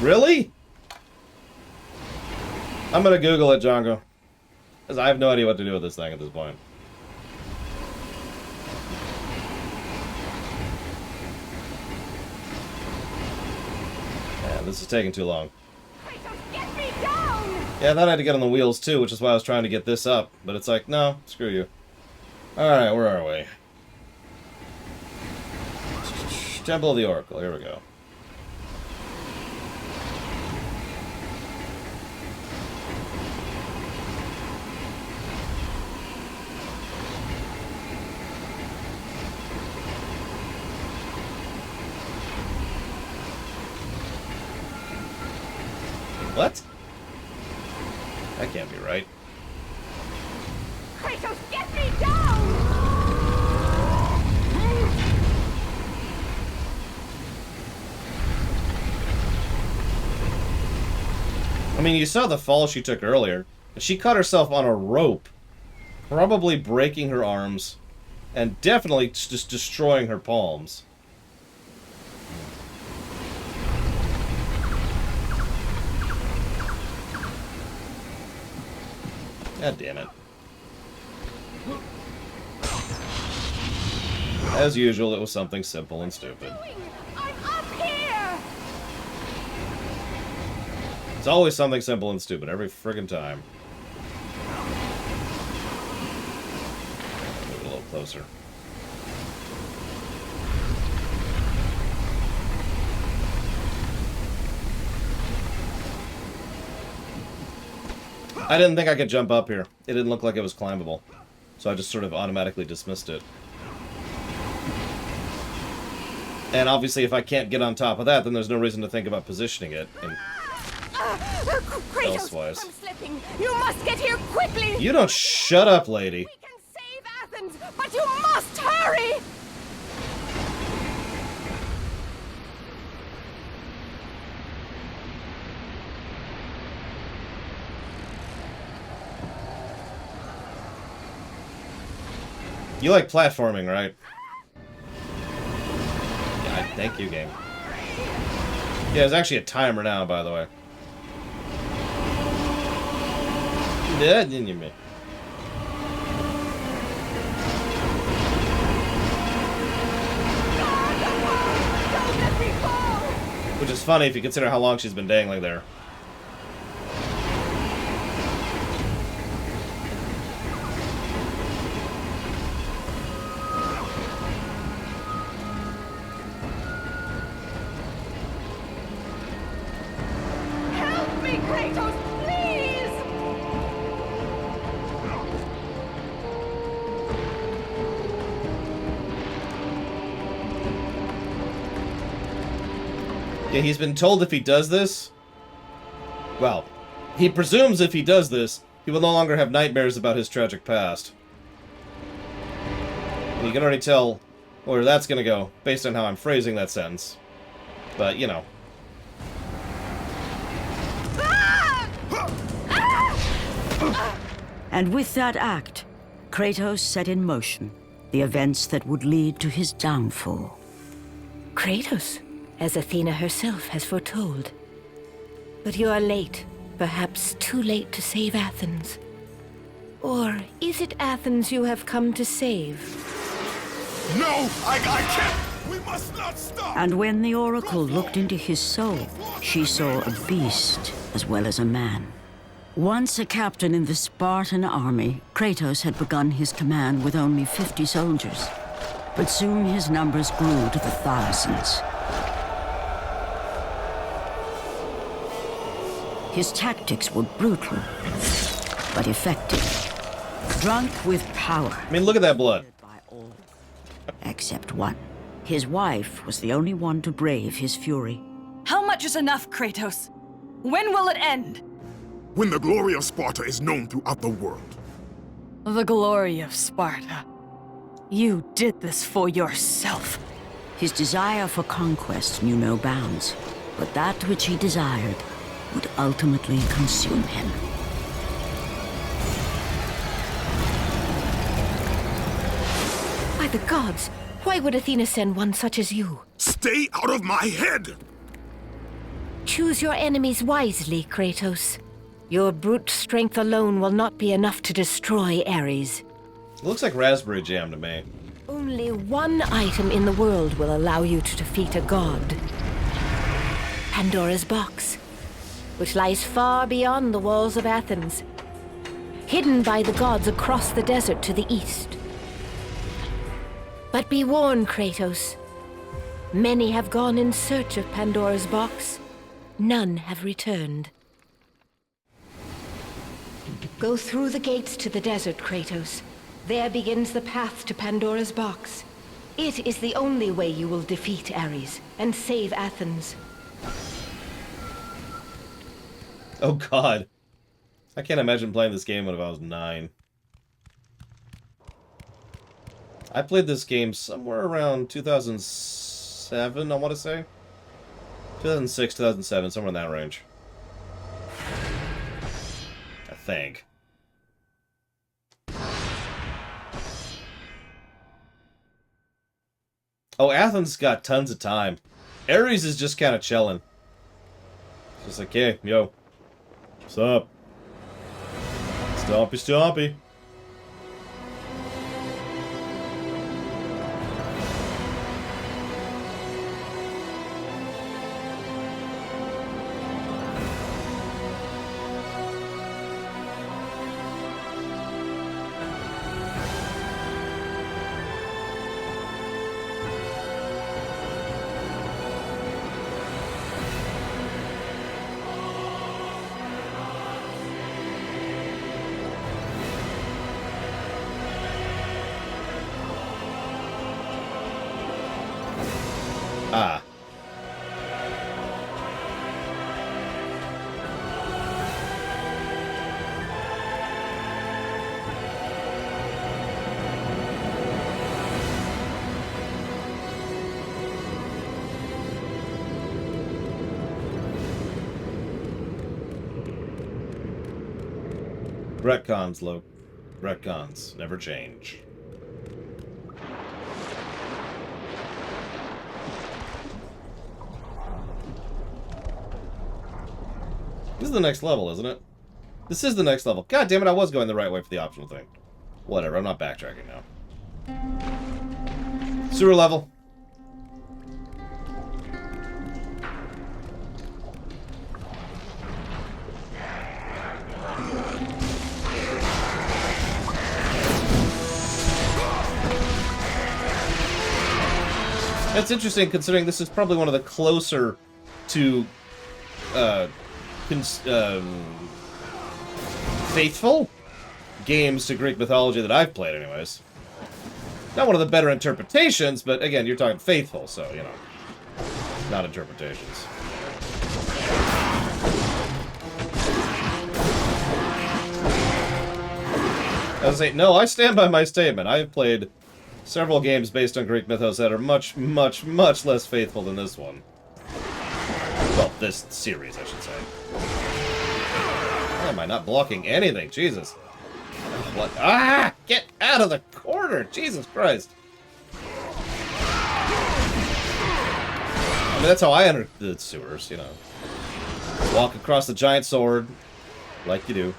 Really? I'm gonna Google it, Django. Because I have no idea what to do with this thing at this point. Man, this is taking too long. Kratos, get me down! Yeah, I thought I had to get on the wheels too, which is why I was trying to get this up. But it's like, no, screw you. Alright, where are we? Temple of the Oracle, here we go. What? That can't be right. Kratos, get me down! I mean, you saw the fall she took earlier. She cut herself on a rope, probably breaking her arms, and definitely just destroying her palms. God damn it. As usual, it was something simple and stupid. I'm up here! It's always something simple and stupid, every friggin' time. Move it a little closer. I didn't think I could jump up here. It didn't look like it was climbable. So I just sort of automatically dismissed it. And obviously if I can't get on top of that, then there's no reason to think about positioning it. And Kratos, elsewise. I'm slipping. You must get here quickly. You don't shut up, lady. We can save Athens, but you must hurry. You like platforming, right? Yeah, thank you, game. Yeah, there's actually a timer now, by the way. Yeah, didn't you, me? Which is funny if you consider how long she's been dangling there. Help me, Kratos, please. Yeah, he's been told if he does this... Well, he presumes if he does this, he will no longer have nightmares about his tragic past. And you can already tell where that's gonna go, based on how I'm phrasing that sentence. But, you know. And with that act, Kratos set in motion the events that would lead to his downfall. Kratos, as Athena herself has foretold. But you are late, perhaps too late to save Athens. Or is it Athens you have come to save? No, I can't. We must not stop. And when the Oracle looked into his soul, she saw a beast as well as a man. Once a captain in the Spartan army, Kratos had begun his command with only 50 soldiers. But soon his numbers grew to the thousands. His tactics were brutal, but effective. Drunk with power. I mean, look at that blood. Except one. His wife was the only one to brave his fury. How much is enough, Kratos? When will it end? When the glory of Sparta is known throughout the world. The glory of Sparta. You did this for yourself. His desire for conquest knew no bounds, but that which he desired would ultimately consume him. By the gods, why would Athena send one such as you? Stay out of my head! Choose your enemies wisely, Kratos. Your brute strength alone will not be enough to destroy Ares. It looks like raspberry jam to me. Only one item in the world will allow you to defeat a god. Pandora's box, which lies far beyond the walls of Athens, hidden by the gods across the desert to the east. But be warned, Kratos. Many have gone in search of Pandora's box. None have returned. Go through the gates to the desert, Kratos. There begins the path to Pandora's box. It is the only way you will defeat Ares and save Athens. Oh god. I can't imagine playing this game when I was 9. I played this game somewhere around 2007, I want to say. 2006, 2007, somewhere in that range. I think. Oh, Athens got tons of time. Ares is just kind of chilling. It's just like, hey, yo. What's up? Stompy, stompy. Ah. Retcons, Luke. Retcons never change. This is the next level, isn't it? This is the next level. God damn it, I was going the right way for the optional thing. Whatever, I'm not backtracking now. Sewer level. That's interesting, considering this is probably one of the closer to faithful games to Greek mythology that I've played, anyways. Not one of the better interpretations, but again, you're talking faithful, so, you know, not interpretations. I was saying, no, I stand by my statement. I have played several games based on Greek mythos that are much, much, much less faithful than this one. Well, this series, I should say. Why am I not blocking anything? Jesus. What? Ah! Get out of the corner! Jesus Christ. I mean, that's how I entered the sewers, you know. Walk across the giant sword, like you do.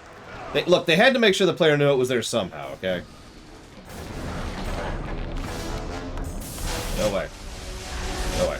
Look, they had to make sure the player knew it was there somehow, okay? No way. No way.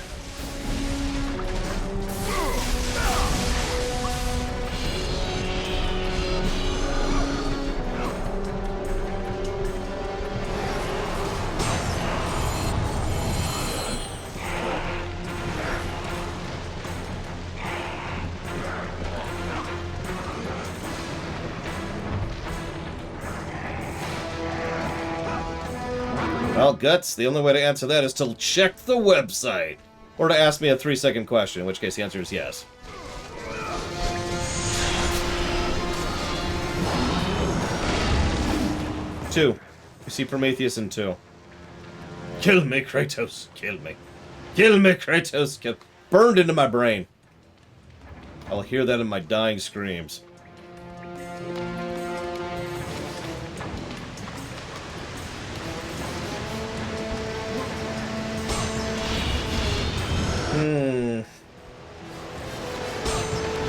Well, Guts, the only way to answer that is to check the website. Or to ask me a 3-second question, in which case the answer is yes. Two. You see Prometheus in 2. Kill me, Kratos. Kill me. Kill me, Kratos. Kill. Burned into my brain. I'll hear that in my dying screams.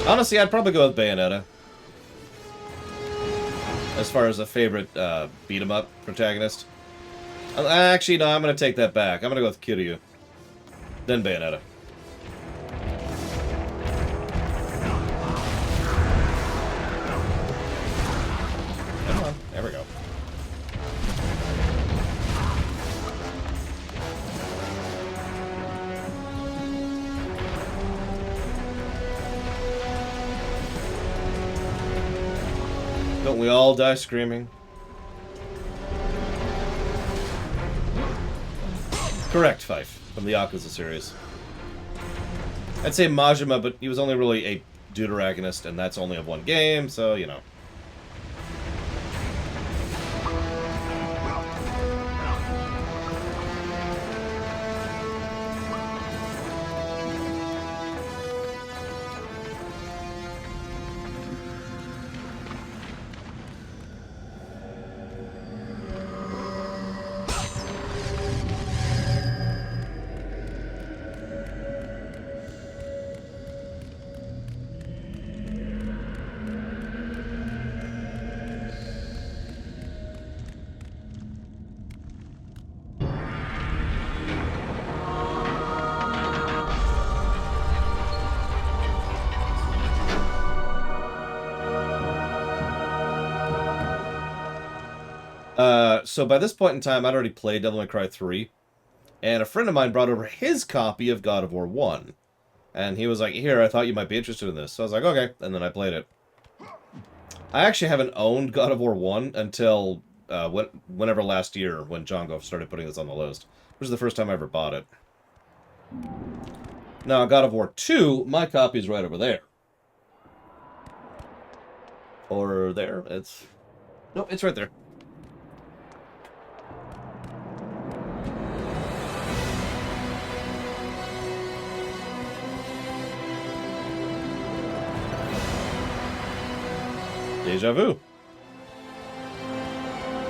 Honestly, I'd probably go with Bayonetta. As far as a favorite beat-em-up protagonist. Actually, no, I'm going to take that back. I'm going to go with Kiryu. Then Bayonetta. Come on. There we go. Don't we all die screaming? Correct, Fife, from the Yakuza series. I'd say Majima, but he was only really a deuteragonist, and that's only of one game, so, you know. So by this point in time, I'd already played Devil May Cry 3, and a friend of mine brought over his copy of God of War 1. And he was like, here, I thought you might be interested in this. So I was like, okay, and then I played it. I actually haven't owned God of War 1 until whenever last year when Django started putting this on the list. Which is the first time I ever bought it. Now, God of War 2, my copy is right over there. Or there. It's... Nope, it's right there. Deja vu.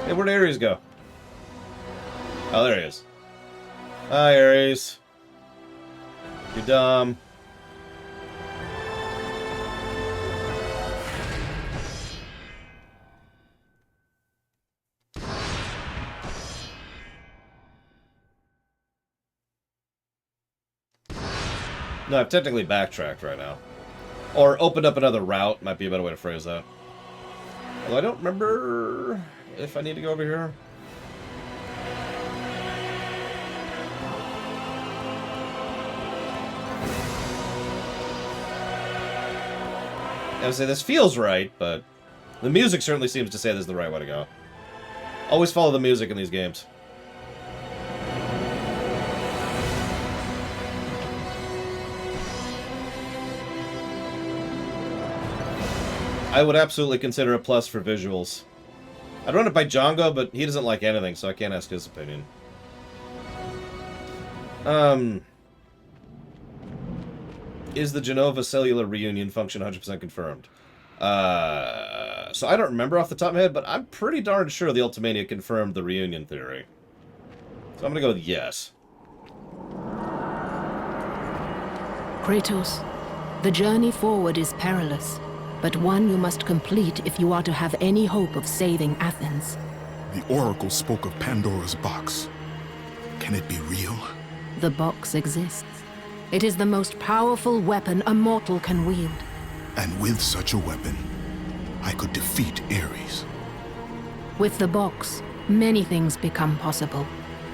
Hey, where'd Ares go? Oh, there he is. Hi, Ares. You dumb. No, I've technically backtracked right now. Or opened up another route, might be a better way to phrase that. Although I don't remember if I need to go over here. I would say this feels right, but the music certainly seems to say this is the right way to go. Always follow the music in these games. I would absolutely consider a plus for visuals. I'd run it by Django, but he doesn't like anything, so I can't ask his opinion. Is the Genova cellular reunion function 100% confirmed? So I don't remember off the top of my head, but I'm pretty darn sure the Ultimania confirmed the reunion theory. So I'm gonna go with yes. Kratos, the journey forward is perilous, but one you must complete if you are to have any hope of saving Athens. The Oracle spoke of Pandora's box. Can it be real? The box exists. It is the most powerful weapon a mortal can wield. And with such a weapon, I could defeat Ares. With the box, many things become possible,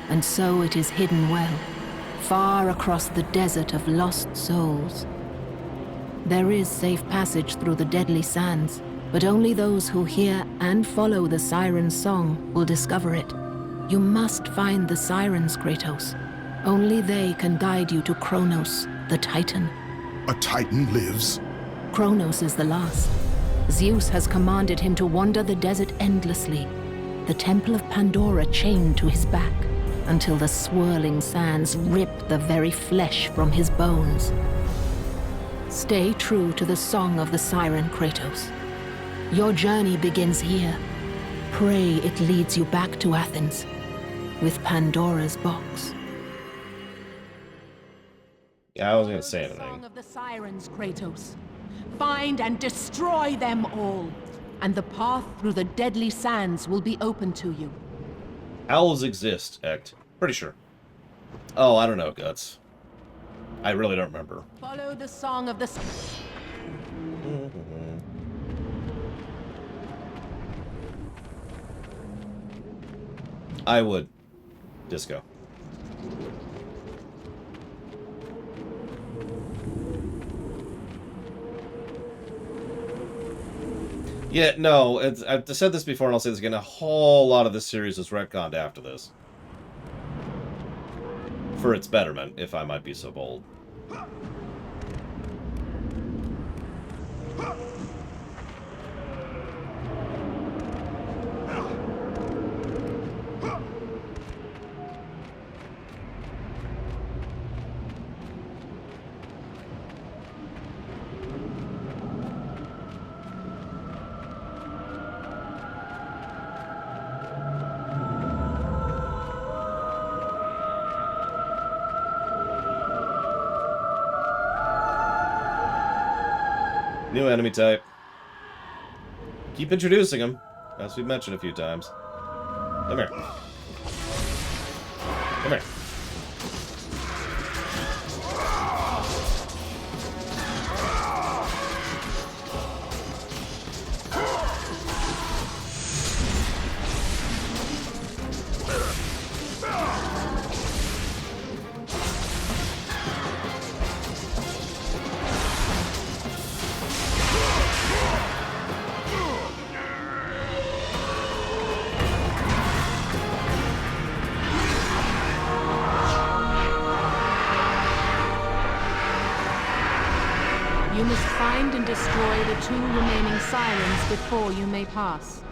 and so it is hidden well, far across the desert of lost souls. There is safe passage through the deadly sands, but only those who hear and follow the siren's song will discover it. You must find the sirens, Kratos. Only they can guide you to Kronos, the Titan. A Titan lives? Kronos is the last. Zeus has commanded him to wander the desert endlessly, the Temple of Pandora chained to his back, until the swirling sands rip the very flesh from his bones. Stay true to the song of the siren, Kratos. Your journey begins here. Pray it leads you back to Athens, with Pandora's box. Yeah, I wasn't gonna say anything. Song of the sirens, Kratos. Find and destroy them all, and the path through the deadly sands will be open to you. Owls exist, Ect. Pretty sure. Oh, I don't know, Guts. I really don't remember. Follow the song of the... I would. Disco. Yeah, no, I've said this before and I'll say this again, a whole lot of this series was retconned after this. For its betterment, if I might be so bold. New enemy type. Keep introducing him, as we've mentioned a few times. Come here. Come here. You must find and destroy the 2 remaining sirens before you may pass.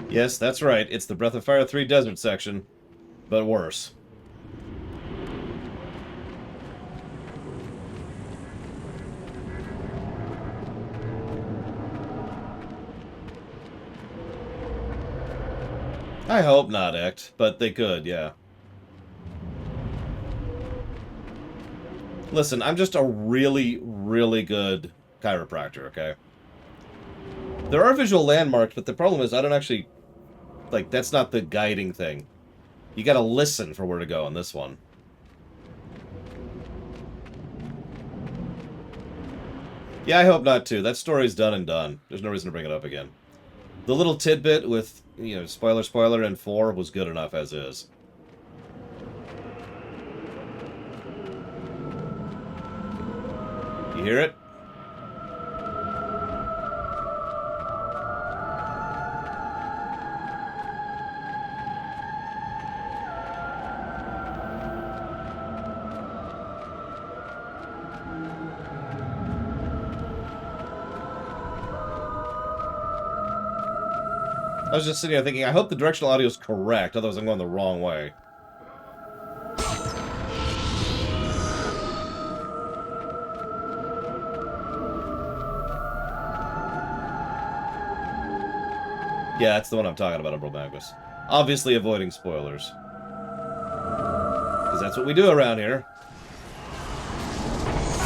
Yes, that's right. It's the Breath of Fire 3 desert section, but worse. I hope not, Ect, but they could, yeah. Listen, I'm just a really, really good chiropractor, okay? There are visual landmarks, but the problem is I don't actually... Like, that's not the guiding thing. You gotta listen for where to go on this one. Yeah, I hope not, too. That story's done and done. There's no reason to bring it up again. The little tidbit with, you know, spoiler, and 4 was good enough as is. You hear it? I was just sitting here thinking, I hope the directional audio is correct, otherwise I'm going the wrong way. Yeah, that's the one I'm talking about, Umbral Magnus. Obviously avoiding spoilers. Because that's what we do around here.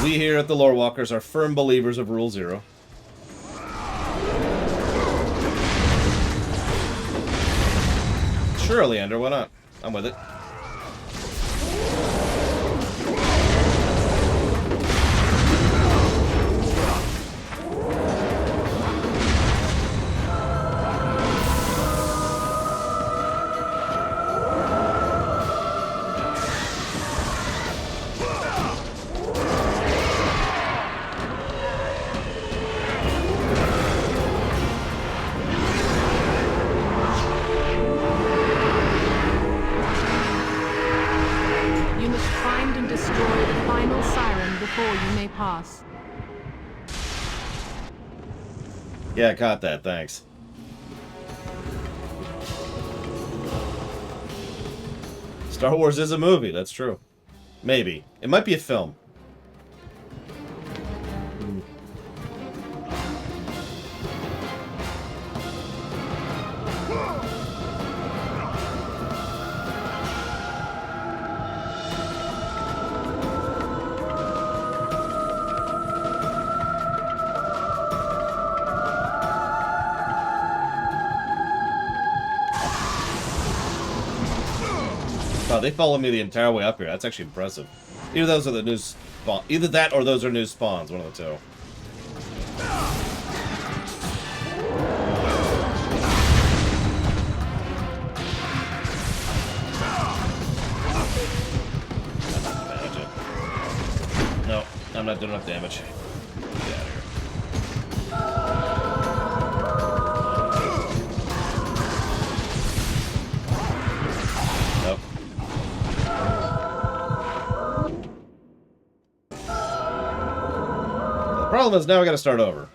We here at the Lore Walkers are firm believers of Rule 0. Sure, Leander, why not? I'm with it. Yeah, I caught that, thanks. Star Wars is a movie, that's true. Maybe. It might be a film. Wow, they follow me the entire way up here. That's actually impressive. Either those are the new spawn. Either that or those are new spawns. One of the two. No, I'm not doing enough damage. Get out of here. The problem is now we gotta start over.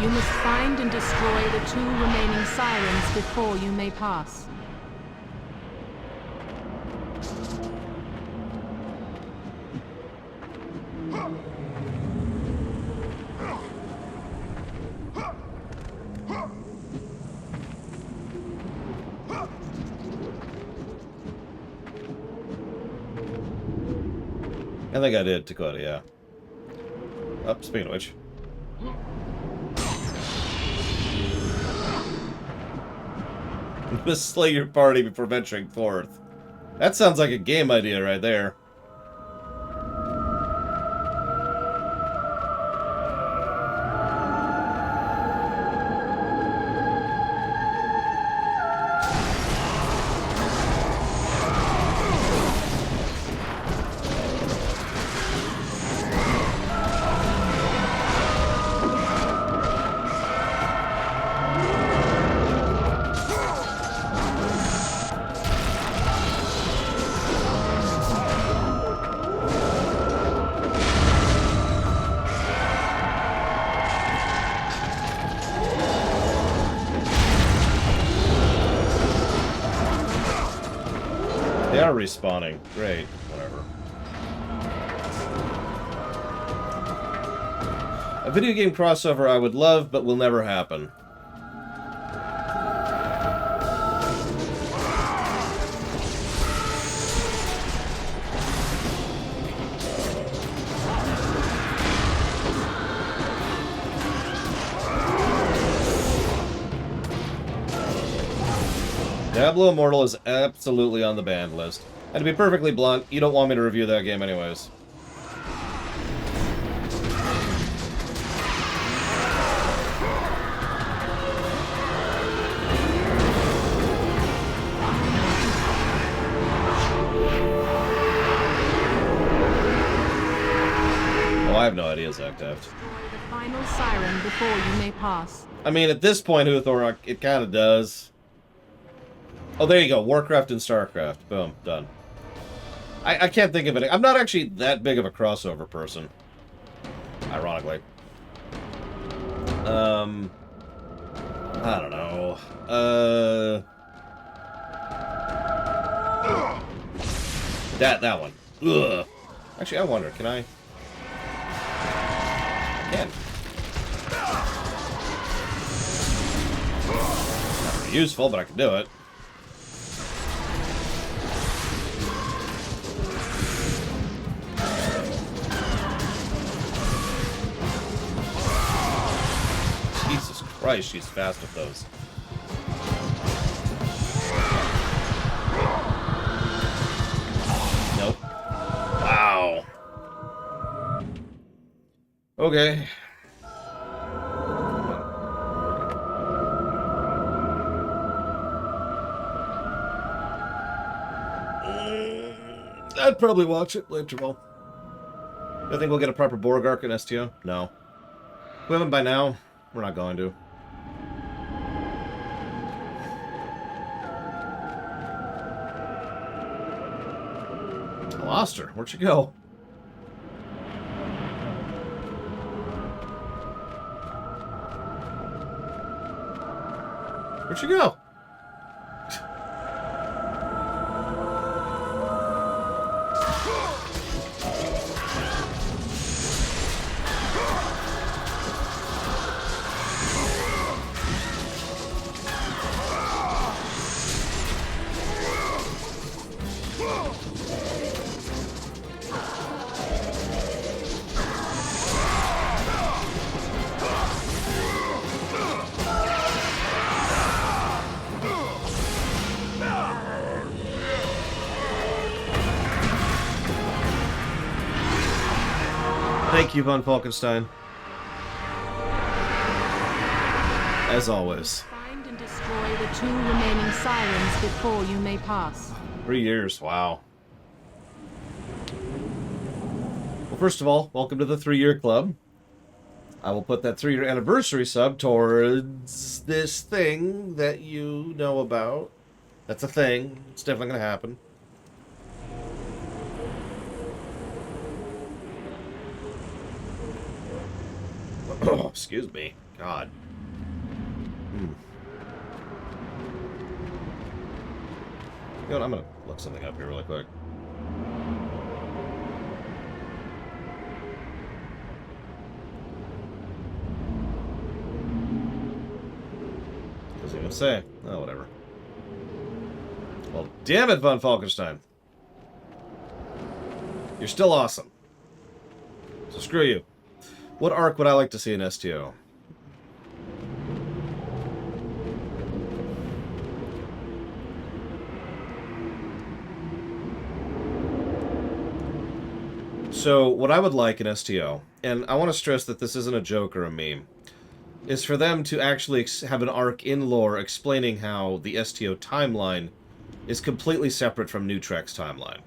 You must find and destroy the 2 remaining sirens before you may pass. I think I did, Dakota, yeah. Oh, speaking of which. Must slay your party before venturing forth. That sounds like a game idea right there. are respawning. Great. Whatever. A video game crossover I would love, but will never happen. Diablo Immortal is absolutely on the banned list. And to be perfectly blunt, you don't want me to review that game anyways. Oh, I have no idea, Zach Deft. The final siren before you may pass. I mean, at this point, Uthor, it kind of does. Oh, there you go. Warcraft and StarCraft. Boom. Done. I can't think of it. I'm not actually that big of a crossover person. Ironically. I don't know. That one. Ugh. Actually, I wonder, can I? I can. Not very useful, but I can do it. Jesus Christ, she's fast with those. Nope. Wow. Okay. I'd probably watch it later on. Do I think we'll get a proper Borg arc in STO? No. If we haven't by now, we're not going to. I lost her. Where'd she go? Where'd she go? Thank you, Von Falkenstein. As always. Find and destroy the 2 remaining sirens before you may pass. 3 years, wow. Well, first of all, welcome to the 3-year club. I will put that 3-year anniversary sub towards this thing that you know about. That's a thing. It's definitely going to happen. Oh, excuse me. God. You know what? I'm going to look something up here really quick. Doesn't even say. Oh, whatever. Well, damn it, Von Falkenstein. You're still awesome. So screw you. What arc would I like to see in STO? So, what I would like in STO, and I want to stress that this isn't a joke or a meme, is for them to actually have an arc in lore explaining how the STO timeline is completely separate from New Trek's timeline.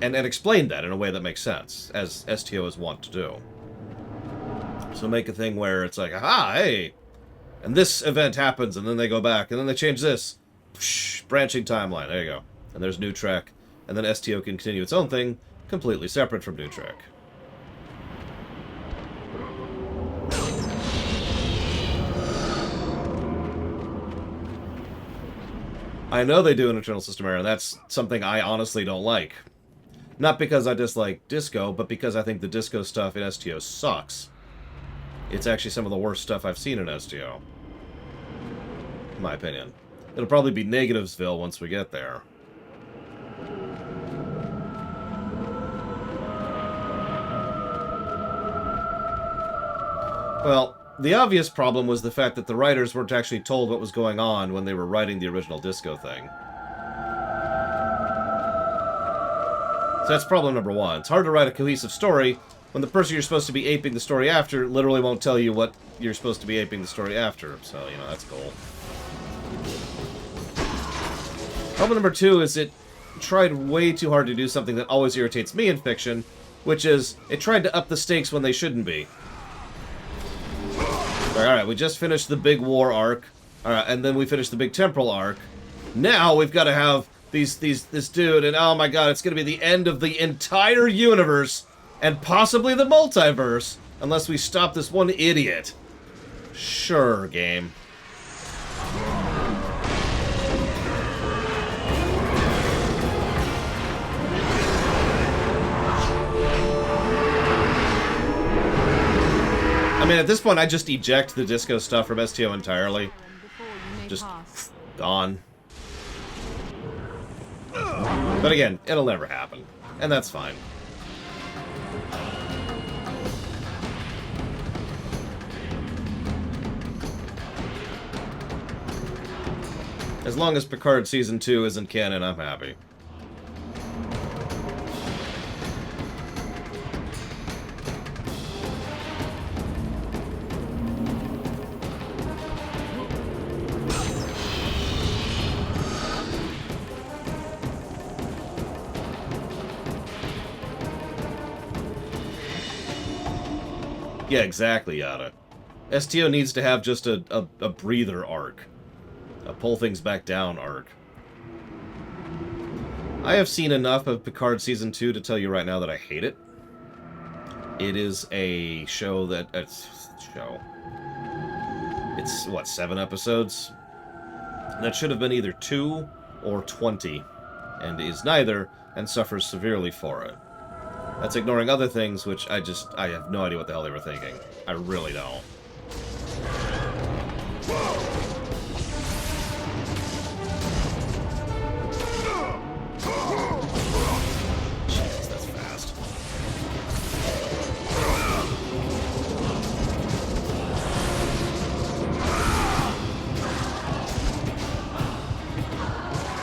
And explain that in a way that makes sense, as STO is wont to do. So make a thing where it's like, aha, hey, and this event happens, and then they go back, and then they change this. Psh, branching timeline, there you go. And there's New Trek, and then STO can continue its own thing, completely separate from New Trek. I know they do an internal system error, and that's something I honestly don't like. Not because I dislike Disco, but because I think the Disco stuff in STO sucks. It's actually some of the worst stuff I've seen in STO. In my opinion. It'll probably be Negativesville once we get there. Well, the obvious problem was the fact that the writers weren't actually told what was going on when they were writing the original Disco thing. So that's problem number one. It's hard to write a cohesive story when the person you're supposed to be aping the story after literally won't tell you what you're supposed to be aping the story after. So, you know, that's cool. Problem number two is it tried way too hard to do something that always irritates me in fiction, which is it tried to up the stakes when they shouldn't be. Alright, we just finished the big war arc. Alright, and then we finished the big temporal arc. Now we've got to have this dude, and oh my god, it's going to be the end of the entire universe, and possibly the multiverse, unless we stop this one idiot. Sure, game. I mean, at this point, I just eject the Disco stuff from STO entirely. Just gone. But again, it'll never happen. And that's fine. As long as Picard Season 2 isn't canon, I'm happy. Yeah, exactly, Yada. STO needs to have just a breather arc. A pull things back down arc. I have seen enough of Picard Season 2 to tell you right now that I hate it. It is a show that... It's, what, 7 episodes? That should have been either 2 or 20, and is neither, and suffers severely for it. That's ignoring other things, which I have no idea what the hell they were thinking. I really don't. Jesus, that's fast.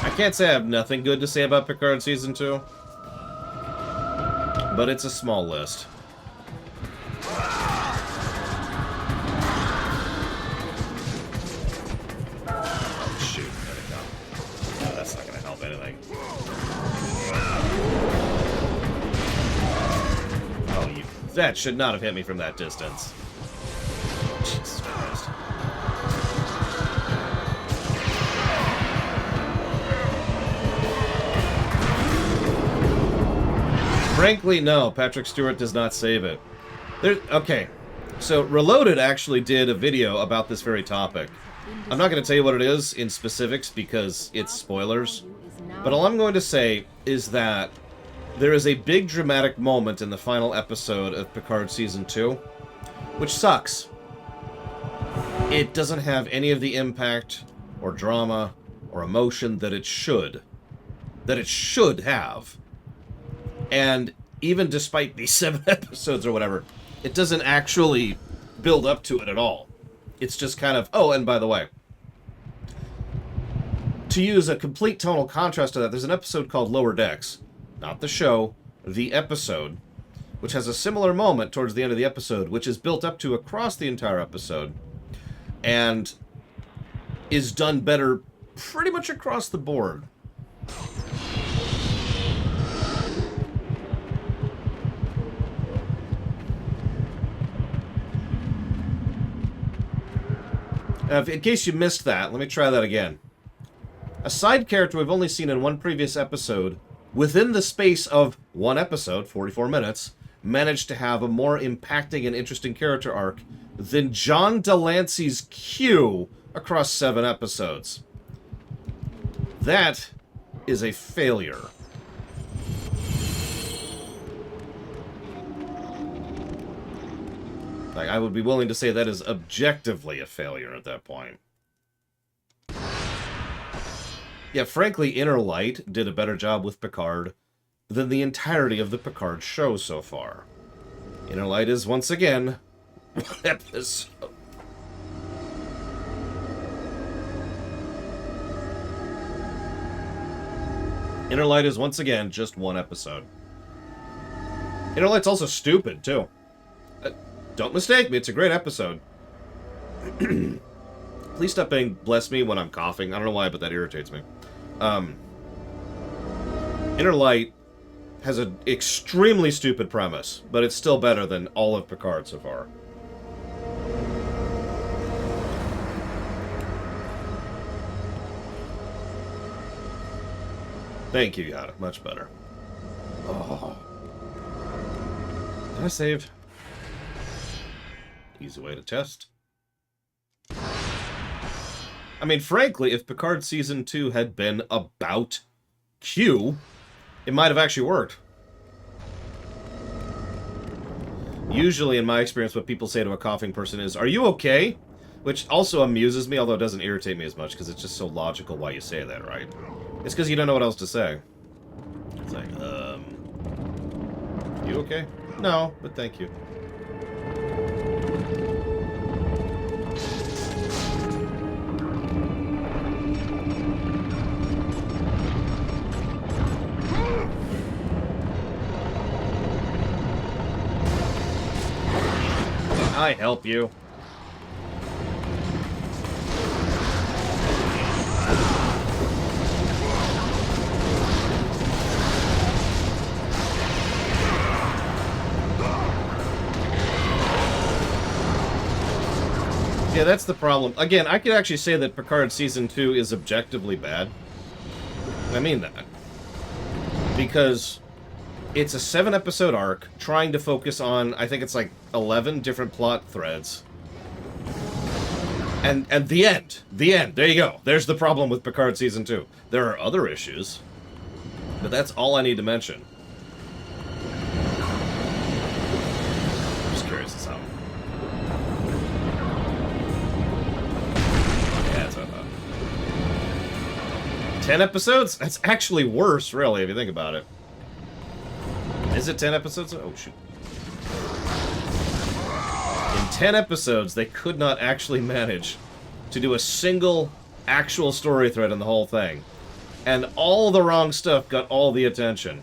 I can't say I have nothing good to say about Picard Season 2. But it's a small list. Oh, shoot. There we go. No, that's not going to help anything. Oh, that should not have hit me from that distance. Jesus Christ. Frankly, no. Patrick Stewart does not save it. Okay, so Reloaded actually did a video about this very topic. I'm not going to tell you what it is in specifics because it's spoilers, but all I'm going to say is that there is a big dramatic moment in the final episode of Picard Season 2, which sucks. It doesn't have any of the impact or drama or emotion that it should have. And even despite these 7 episodes or whatever, it doesn't actually build up to it at all. It's just kind of, oh, and by the way, to use a complete tonal contrast to that, there's an episode called Lower Decks. Not the show, the episode, which has a similar moment towards the end of the episode, which is built up to across the entire episode, and is done better pretty much across the board. In case you missed that, let me try that again. A side character we've only seen in one previous episode, within the space of one episode, 44 minutes, managed to have a more impacting and interesting character arc than John Delancey's Q across 7 episodes. That is a failure. Like, I would be willing to say that is objectively a failure at that point. Yeah, frankly, Inner Light did a better job with Picard than the entirety of the Picard show so far. Inner Light is, once again, one episode. Inner Light is, once again, just one episode. Inner Light's also stupid, too. Don't mistake me, it's a great episode. Please stop saying bless me when I'm coughing. I don't know why, but that irritates me. Inner Light has an extremely stupid premise, but it's still better than all of Picard so far. Thank you, Yada. Much better. Oh. Did I save? Easy way to test. I mean, frankly, if Picard Season 2 had been about Q, it might have actually worked. Usually, in my experience, what people say to a coughing person is, "Are you okay?" Which also amuses me, although it doesn't irritate me as much, because it's just so logical why you say that, right? It's because you don't know what else to say. It's like, you okay? No, but thank you. I help you. Yeah, that's the problem. Again, I could actually say that Picard Season 2 is objectively bad. I mean that. Because it's a 7-episode arc trying to focus on, I think it's like 11 different plot threads. And the end. The end. There you go. There's the problem with Picard Season 2. There are other issues, but that's all I need to mention. I'm just curious as how. Yeah, that's what I thought. 10 episodes? That's actually worse, really, if you think about it. Is it 10 episodes? Oh, shoot. In 10 episodes, they could not actually manage to do a single actual story thread in the whole thing. And all the wrong stuff got all the attention.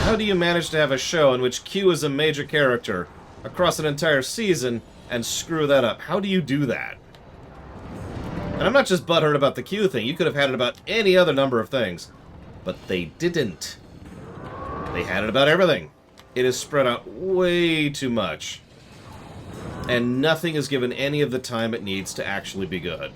How do you manage to have a show in which Q is a major character across an entire season and screw that up? How do you do that? And I'm not just butthurt about the Q thing. You could have had it about any other number of things. But they didn't. They had it about everything. It is spread out way too much. And nothing is given any of the time it needs to actually be good.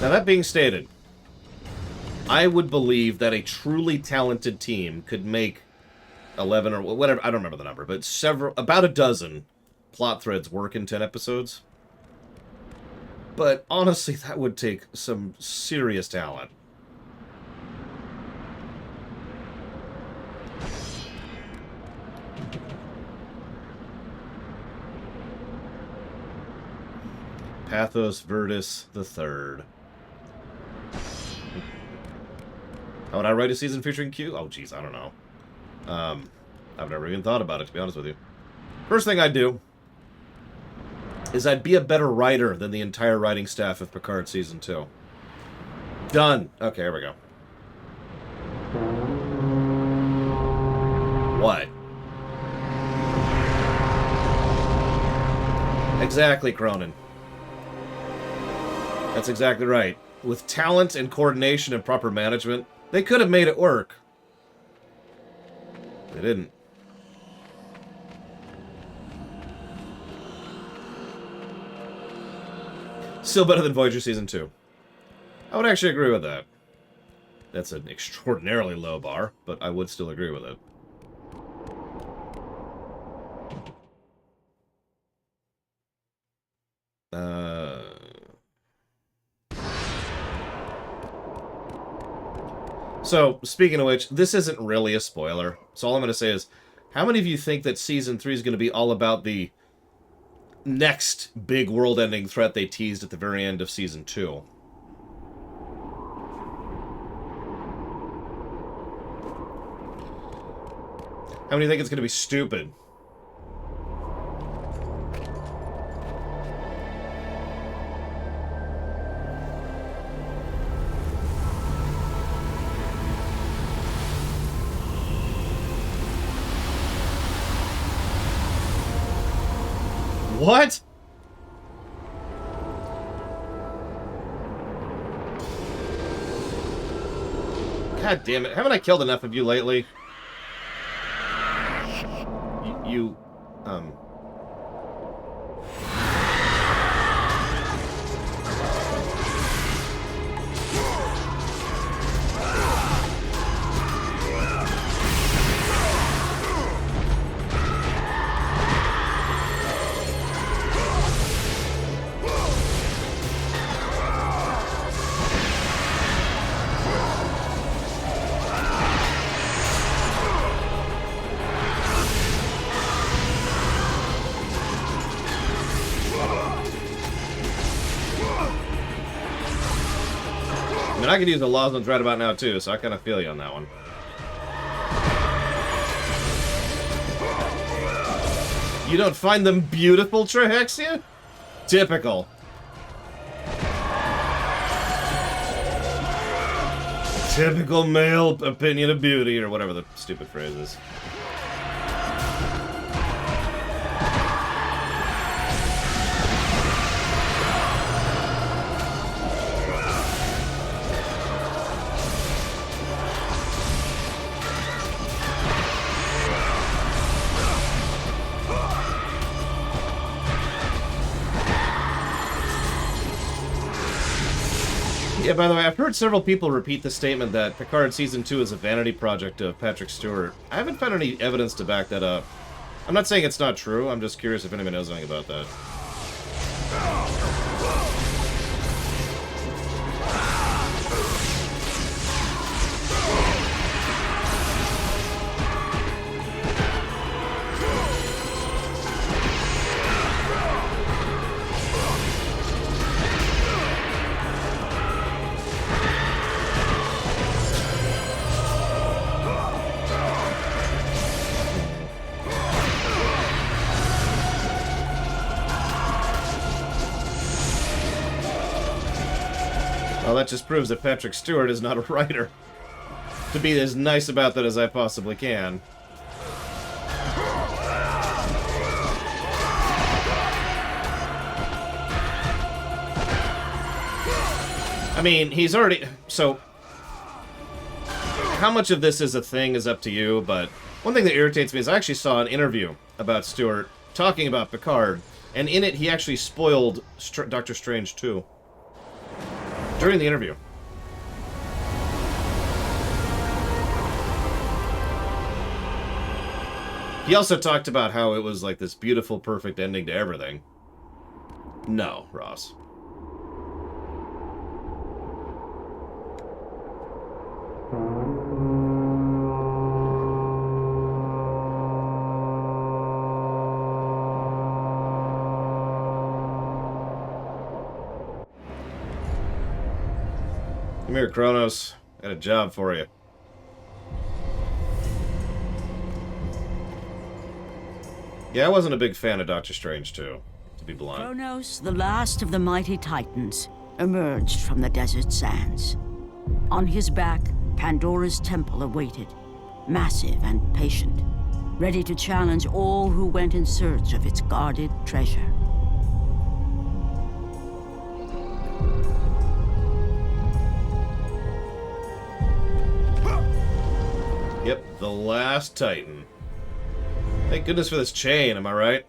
Now, that being stated, I would believe that a truly talented team could make 11 or whatever, I don't remember the number, but about a dozen plot threads work in 10 episodes. But honestly, that would take some serious talent. Pathos Virtus III. How would I write a season featuring Q? Oh, jeez, I don't know. I've never even thought about it, to be honest with you. First thing I'd do is I'd be a better writer than the entire writing staff of Picard Season 2. Done. Okay, here we go. What? Exactly, Cronin. That's exactly right. With talent and coordination and proper management, they could have made it work. They didn't. Still better than Voyager Season 2. I would actually agree with that. That's an extraordinarily low bar, but I would still agree with it. So, speaking of which, this isn't really a spoiler. So all I'm going to say is, how many of you think that Season 3 is going to be all about the next big world-ending threat they teased at the very end of Season 2? How many think it's going to be stupid? What? God damn it. Haven't I killed enough of you lately? You I mean, I could use a lozenge right about now, too, so I kind of feel you on that one. You don't find them beautiful, Trihexia? Typical. Typical male opinion of beauty, or whatever the stupid phrase is. Yeah, by the way, I've heard several people repeat the statement that Picard Season 2 is a vanity project of Patrick Stewart. I haven't found any evidence to back that up. I'm not saying it's not true, I'm just curious if anyone knows anything about that. Well, that just proves that Patrick Stewart is not a writer. To be as nice about that as I possibly can. I mean, he's already... So, how much of this is a thing is up to you, but one thing that irritates me is I actually saw an interview about Stewart talking about Picard, and in it he actually spoiled Doctor Strange 2. During the interview. He also talked about how it was like this beautiful, perfect ending to everything. No, Ross. Come here, Kronos. Got a job for you. Yeah, I wasn't a big fan of Doctor Strange 2, to be blunt. Kronos, the last of the mighty Titans, emerged from the desert sands. On his back, Pandora's temple awaited, massive and patient, ready to challenge all who went in search of its guarded treasure. Yep, the last Titan. Thank goodness for this chain, am I right?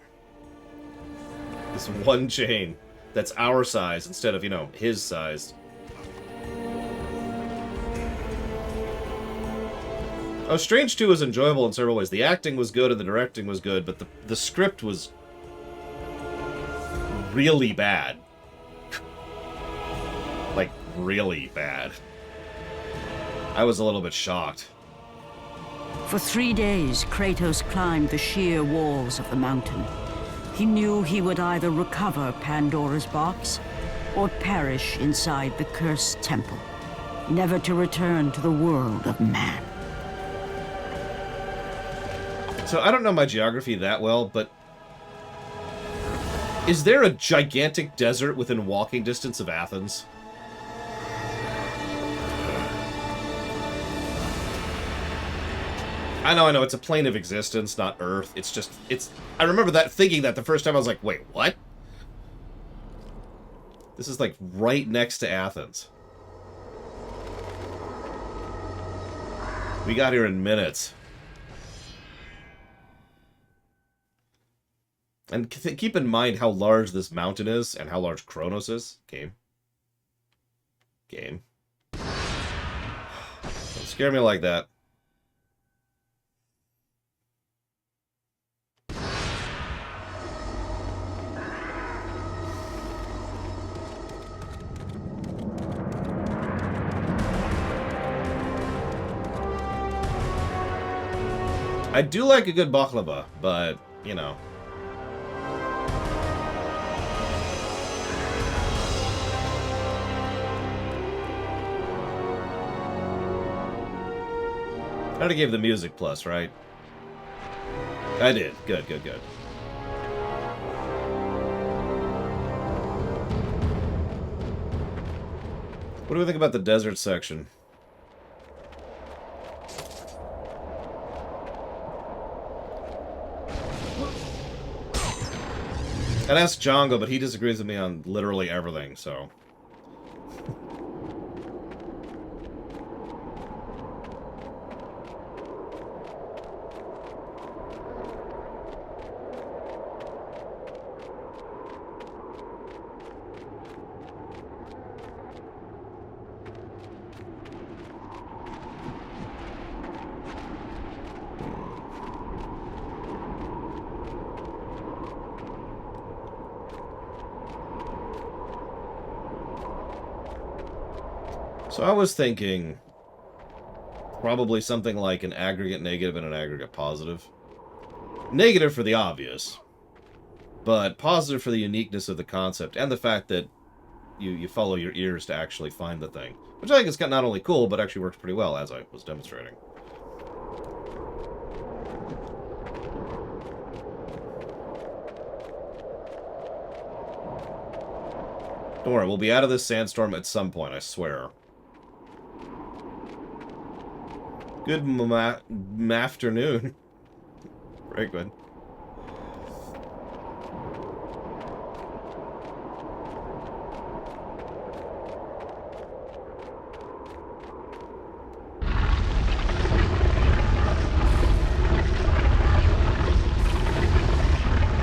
This one chain. that's our size instead of, you know, his size. Oh, Strange 2 was enjoyable in several ways. The acting was good and the directing was good, but the script was really bad. Like, really bad. I was a little bit shocked. For 3 days, Kratos climbed the sheer walls of the mountain. He knew he would either recover Pandora's box or perish inside the cursed temple, never to return to the world of man. So I don't know my geography that well, but is there a gigantic desert within walking distance of Athens? I know, it's a plane of existence, not Earth. It's just, I remember that thinking that the first time I was like, wait, what? This is like right next to Athens. We got here in minutes. And keep in mind how large this mountain is and how large Kronos is. Game. Don't scare me like that. I do like a good baklava, but, you know. I already gave the music plus, right? I did. Good. What do we think about the desert section? I'd ask Django, but he disagrees with me on literally everything, so... So I was thinking probably something like an aggregate negative and an aggregate positive. Negative for the obvious, but positive for the uniqueness of the concept and the fact that you follow your ears to actually find the thing. Which I think is not only cool, but actually works pretty well, as I was demonstrating. Don't worry, we'll be out of this sandstorm at some point, I swear. Good afternoon. Very good.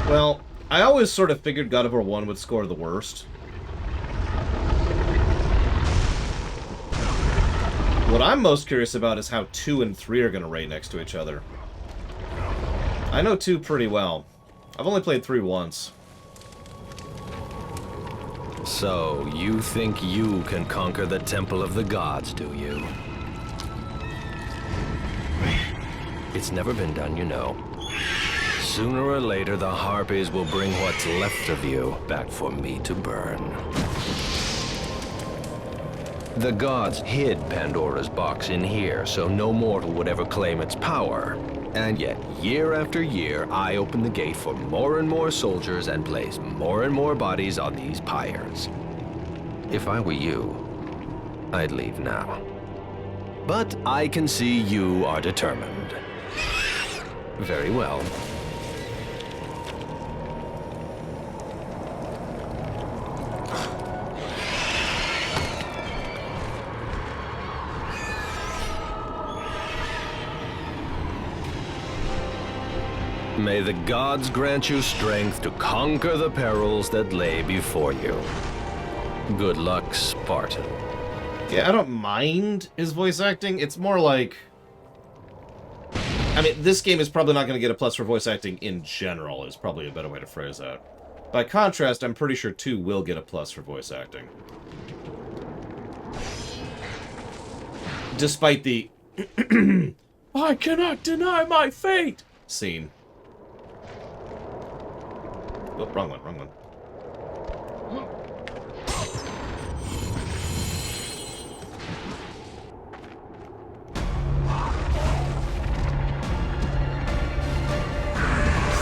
Well, I always sort of figured God of War 1 would score the worst. What I'm most curious about is how 2 and 3 are going to rate next to each other. I know 2 pretty well. I've only played 3 once. So, you think you can conquer the Temple of the Gods, do you? It's never been done, you know. Sooner or later, the Harpies will bring what's left of you back for me to burn. The gods hid Pandora's box in here, so no mortal would ever claim its power. And yet, year after year, I open the gate for more and more soldiers and place more and more bodies on these pyres. If I were you, I'd leave now. But I can see you are determined. Very well. May the gods grant you strength to conquer the perils that lay before you. Good luck, Spartan. Yeah, I don't mind his voice acting. It's more like... I mean, this game is probably not going to get a plus for voice acting in general, is probably a better way to phrase that. By contrast, I'm pretty sure 2 will get a plus for voice acting. Despite the... I cannot deny my fate! Scene. Oh, wrong one, wrong one.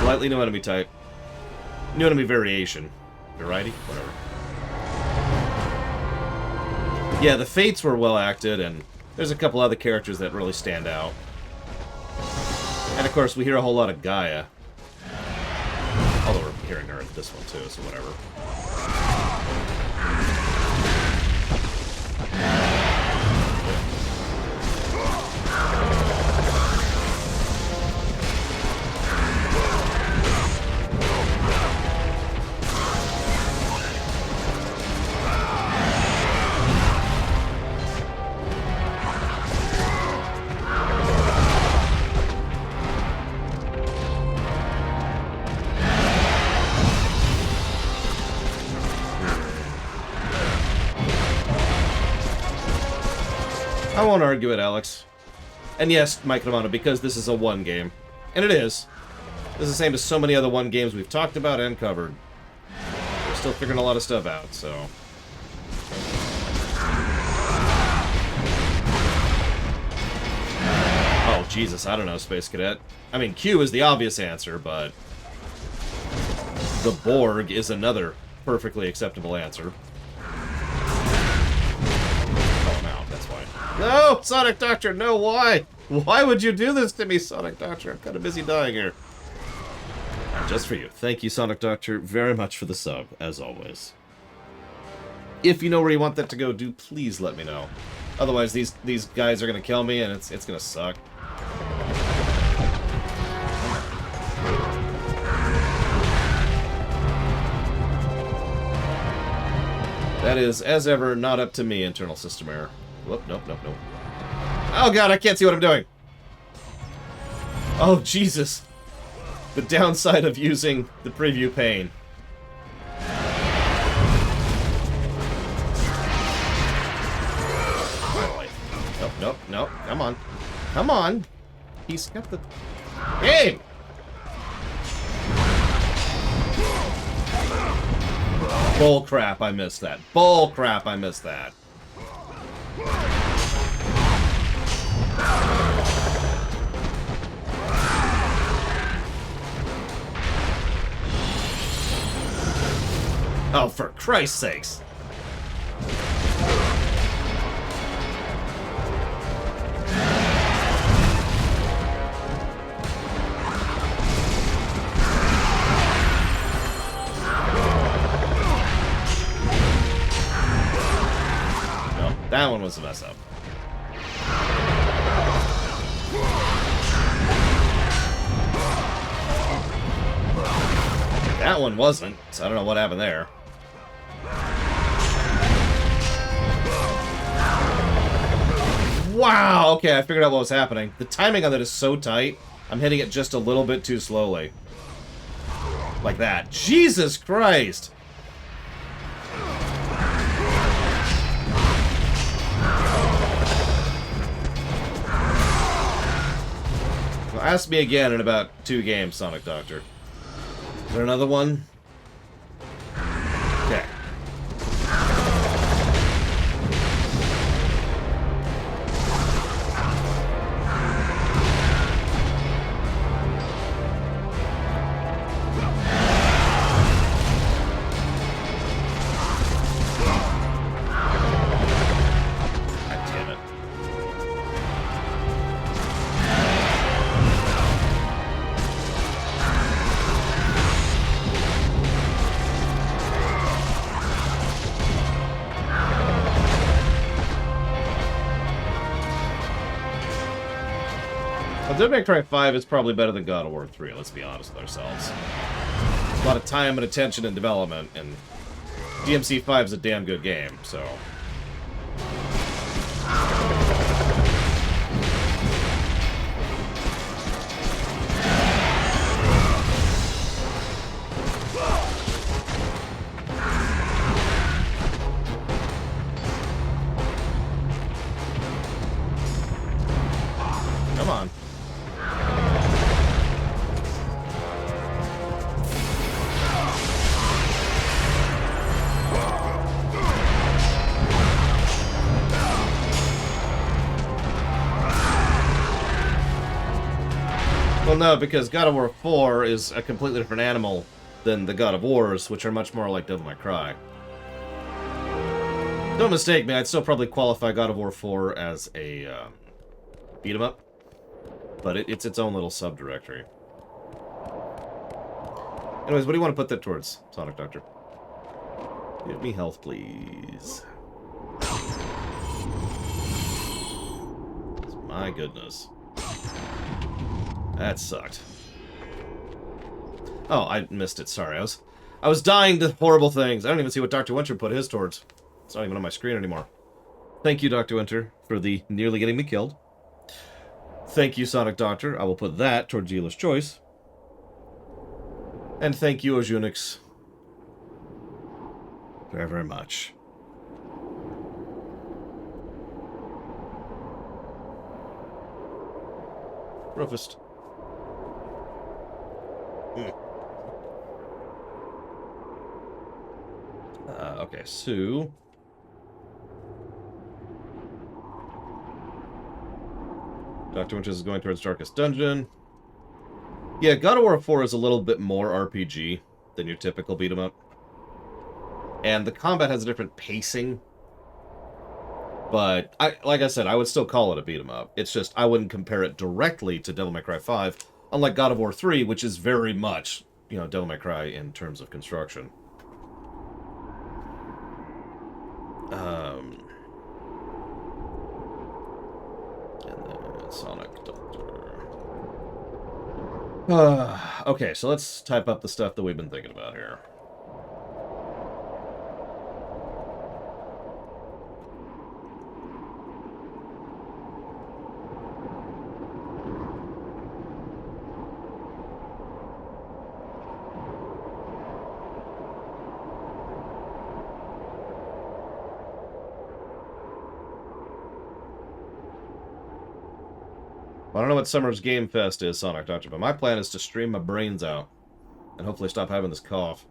Slightly new enemy type. New enemy variation. Variety? Whatever. Yeah, the Fates were well acted, and there's a couple other characters that really stand out. And of course, we hear a whole lot of Gaia. Although we're hearing her in this one too, so whatever. I won't argue it, Alex. And yes, Mike Romano, because this is a 1 game. And it is. This is the same as so many other 1 games we've talked about and covered. We're still figuring a lot of stuff out, so... Oh, Jesus, I don't know, Space Cadet. I mean, Q is the obvious answer, but... the Borg is another perfectly acceptable answer. No! Sonic Doctor, no, why? Why would you do this to me, Sonic Doctor? I'm kind of busy dying here. Just for you. Thank you, Sonic Doctor, very much for the sub, as always. If you know where you want that to go, do please let me know. Otherwise, these guys are going to kill me, and it's going to suck. That is, as ever, not up to me, internal system error. Whoop, nope, nope, nope. Oh god, I can't see what I'm doing! Oh, Jesus. The downside of using the preview pane. Nope, nope, nope. Come on. Come on! He's got the... game! Bull crap, I missed that. Bull crap, I missed that. Oh, for Christ's sakes. No, that one was a mess up. That one wasn't, so I don't know what happened there. Wow! Okay, I figured out what was happening. The timing on that is so tight, I'm hitting it just a little bit too slowly. Like that. Jesus Christ! Well, ask me again in about 2 games, Sonic Doctor. Is there another one? Okay. Devil May Cry 5 is probably better than God of War 3, let's be honest with ourselves. A lot of time and attention and development, and DMC 5 is a damn good game, so... Come on. Well, no, because God of War 4 is a completely different animal than the God of Wars, which are much more like Devil May Cry. Don't mistake me, I'd still probably qualify God of War 4 as a beat-em-up, but it's its own little subdirectory. Anyways, what do you want to put that towards, Sonic Doctor? Give me health, please. My goodness. That sucked. Oh, I missed it. Sorry. I was dying to horrible things. I don't even see what Dr. Winter put his towards. It's not even on my screen anymore. Thank you, Dr. Winter, for the nearly getting me killed. Thank you, Sonic Doctor. I will put that towards Dealer's Choice. And thank you, Ojunix, very, very much. Rufus. Okay, so... Dr. Winter is going towards Darkest Dungeon. Yeah, God of War 4 is a little bit more RPG than your typical beat-em-up. And the combat has a different pacing. But, like I said, I would still call it a beat-em-up. It's just, I wouldn't compare it directly to Devil May Cry 5, unlike God of War 3, which is very much, you know, Devil May Cry in terms of construction. And then Sonic Doctor. Okay, so let's type up the stuff that we've been thinking about here. I don't know what Summer's Game Fest is, Sonic Doctor, but my plan is to stream my brains out and hopefully stop having this cough.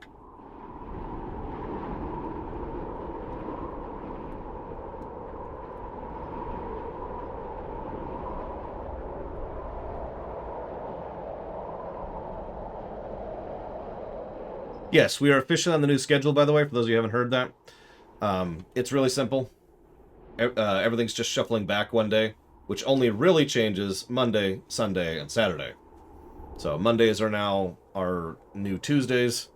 Yes, we are officially on the new schedule, by the way, for those of you who haven't heard that. It's really simple. Everything's just shuffling back one day, which only really changes Monday, Sunday, and Saturday. So Mondays are now our new Tuesdays,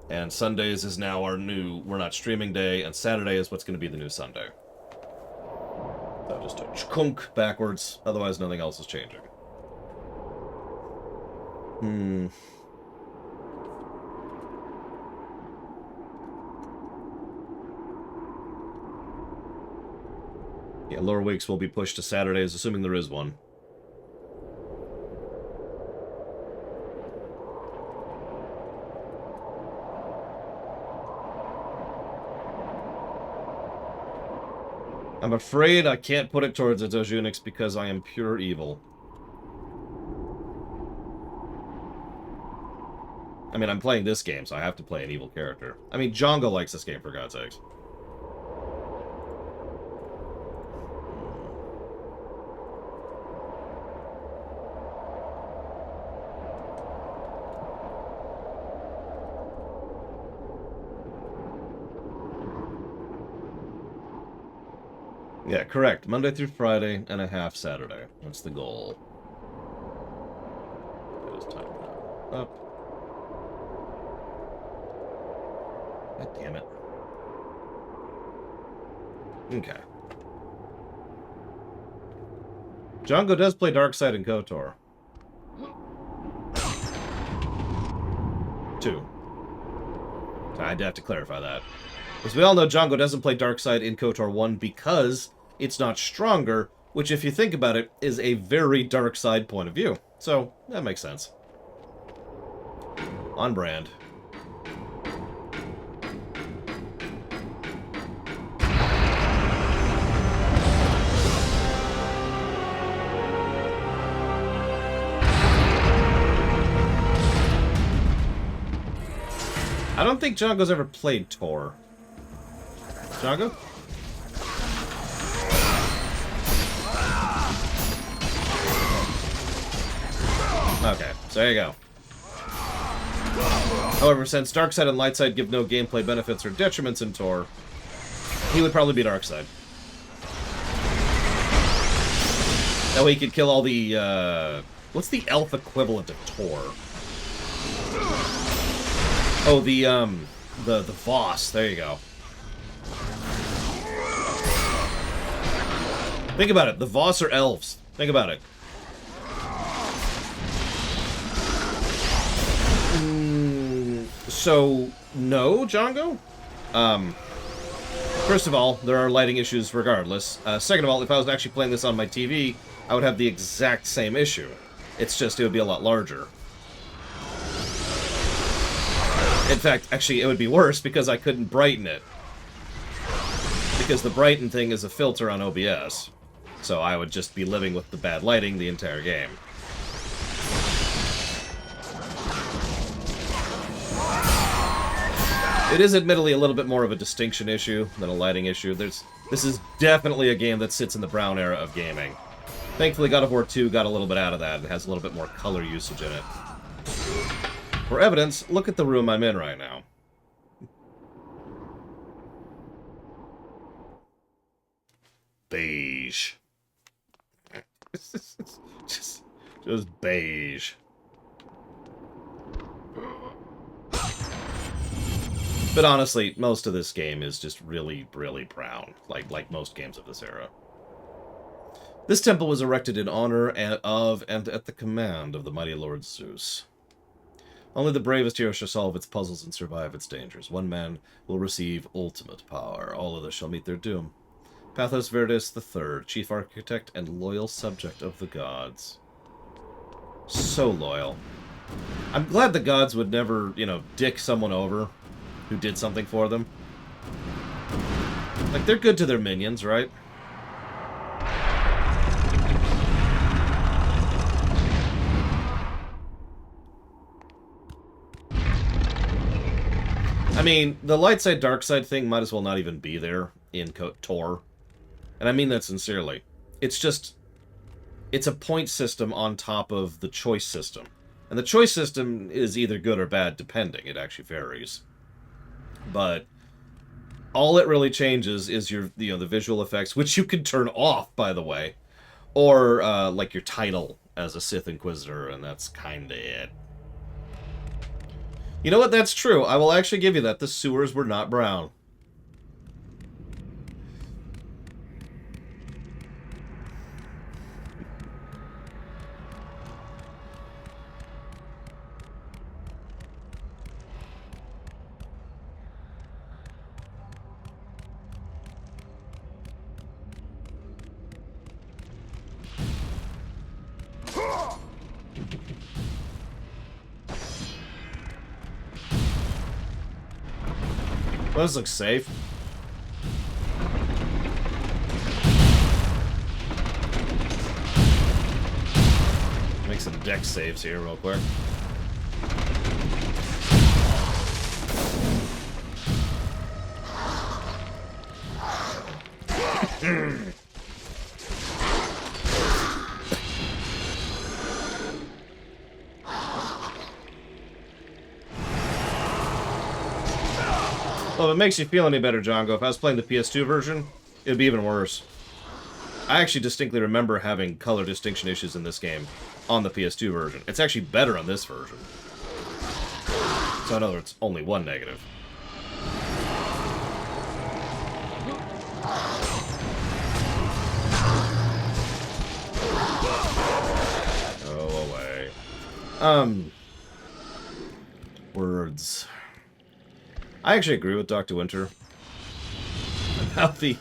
and Sundays is now our new We're Not Streaming day, and Saturday is what's going to be the new Sunday. So just a chunk backwards, otherwise nothing else is changing. Yeah, lower weeks will be pushed to Saturdays, assuming there is one. I'm afraid I can't put it towards its Ojunix because I am pure evil. I mean, I'm playing this game, so I have to play an evil character. I mean, Django likes this game, for God's sakes. Yeah, correct. Monday through Friday and a half Saturday. That's the goal. Just time that up. God damn it. Okay. Django does play Darkseid and KOTOR. 2. So I'd have to clarify that. As we all know, Django doesn't play Darkseid in KOTOR 1 because it's not stronger, which, if you think about it, is a very Darkseid point of view. So, that makes sense. On brand. I don't think Django's ever played Tor. Django? Okay, so there you go. However, since Darkseid and Lightside give no gameplay benefits or detriments in Tor, he would probably be Darkseid. That way he could kill all the, what's the elf equivalent of Tor? Oh, the Voss. There you go. Think about it. The Voss are elves. Think about it. So, no, Django? First of all, there are lighting issues regardless. Second of all, if I was actually playing this on my TV, I would have the exact same issue. It's just, it would be a lot larger. In fact, actually, it would be worse because I couldn't brighten it. Because the brighten thing is a filter on OBS. So I would just be living with the bad lighting the entire game. It is admittedly a little bit more of a distinction issue than a lighting issue. This is definitely a game that sits in the Brown era of gaming. Thankfully, God of War 2 got a little bit out of that and has a little bit more color usage in it. For evidence, look at the room I'm in right now. Beige. just beige. But honestly, most of this game is just really, really brown, like most games of this era. This temple was erected in honor of and at the command of the mighty Lord Zeus. Only the bravest here shall solve its puzzles and survive its dangers. One man will receive ultimate power. All others shall meet their doom. Pathos Verdus III, chief architect and loyal subject of the gods. So loyal. I'm glad the gods would never, you know, dick someone over who did something for them. Like, they're good to their minions, right? I mean, the light side, dark side thing might as well not even be there in Tor. And I mean that sincerely. It's just... it's a point system on top of the choice system. And the choice system is either good or bad, depending. It actually varies. But all it really changes is your, you know, the visual effects, which you can turn off, by the way. Or, like, your title as a Sith Inquisitor, and that's kinda it. You know what? That's true. I will actually give you that. The sewers were not brown. Well, this looks safe. Make some deck saves here real quick. Well, if it makes you feel any better, Django, if I was playing the PS2 version, it would be even worse. I actually distinctly remember having color distinction issues in this game on the PS2 version. It's actually better on this version. So in other words, only one negative. Go away. Words. I actually agree with Dr. Winter about the...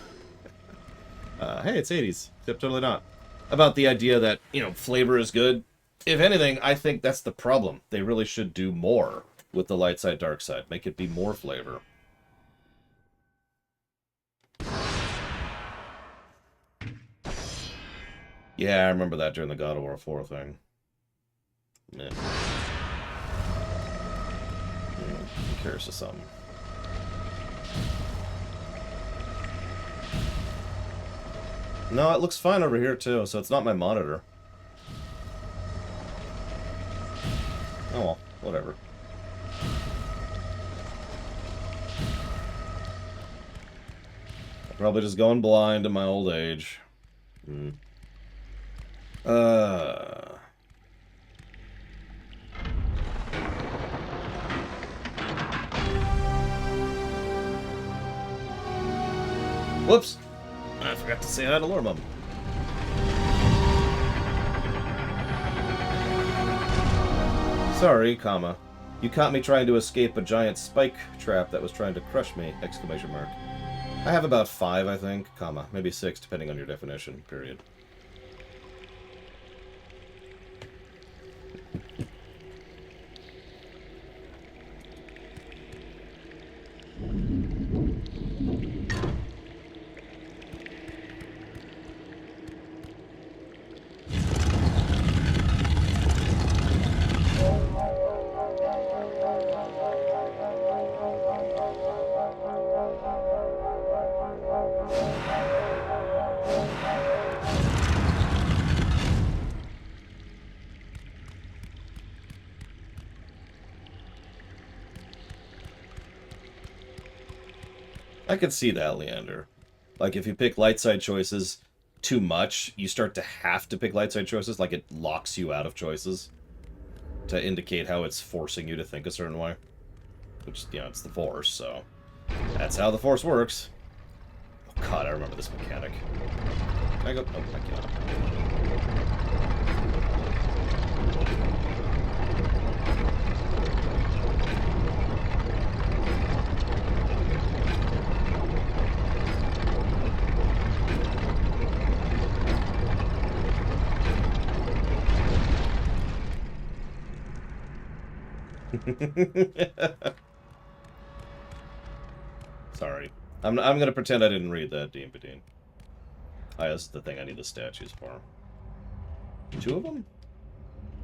hey, it's 80s. Except totally not. About the idea that, you know, flavor is good. If anything, I think that's the problem. They really should do more with the light side, dark side. Make it be more flavor. Yeah, I remember that during the God of War 4 thing. Yeah. I'm curious of something. No, it looks fine over here too, so it's not my monitor. Oh well, whatever. I'm probably just going blind in my old age. Whoops! I forgot to say hi to Lormum. Sorry, comma. You caught me trying to escape a giant spike trap that was trying to crush me! Exclamation mark. I have about 5, I think, comma. Maybe 6, depending on your definition, period. I could see that, Leander. Like, if you pick light side choices too much, you start to have to pick light side choices, like it locks you out of choices to indicate how it's forcing you to think a certain way. Which, you know, it's the Force, so that's how the Force works. Oh god, I remember this mechanic. Can I go? Oh, I can't. Sorry. I'm gonna pretend I didn't read that, Dean Badine. That's the thing I need the statues for. 2 of them?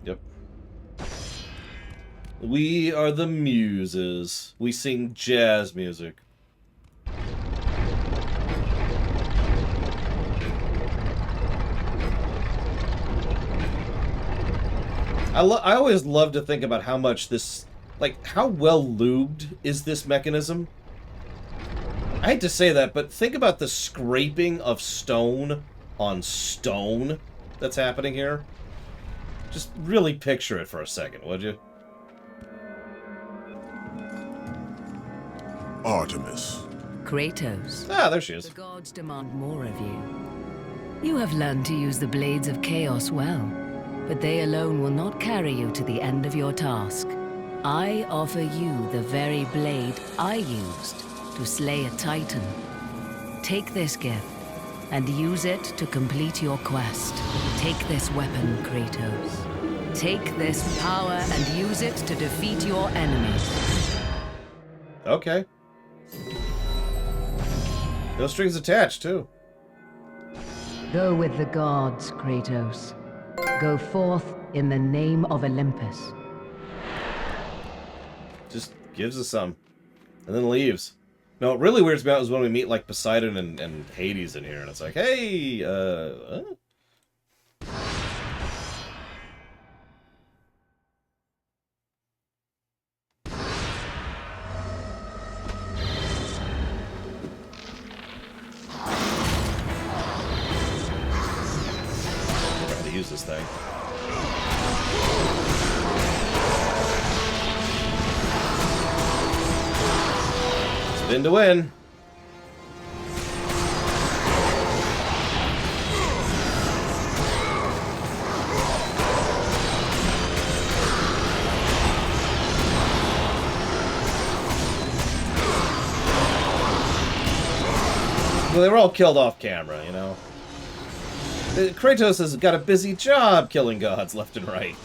Yep. We are the Muses. We sing jazz music. I always love to think about how much this, like, how well lubed is this mechanism? I hate to say that, but think about the scraping of stone on stone that's happening here. Just really picture it for a second, would you? Artemis. Kratos. Ah, there she is. The gods demand more of you. You have learned to use the Blades of Chaos well, but they alone will not carry you to the end of your task. I offer you the very blade I used to slay a Titan. Take this gift and use it to complete your quest. Take this weapon, Kratos. Take this power and use it to defeat your enemies. Okay. No strings attached, too. Go with the gods, Kratos. Go forth in the name of Olympus. Just gives us some. And then leaves. No, what really weirds me out is when we meet, like, Poseidon and Hades in here, and it's like, hey, Trying to use this thing. Spin to win. Well, they were all killed off camera, you know? Kratos has got a busy job killing gods left and right.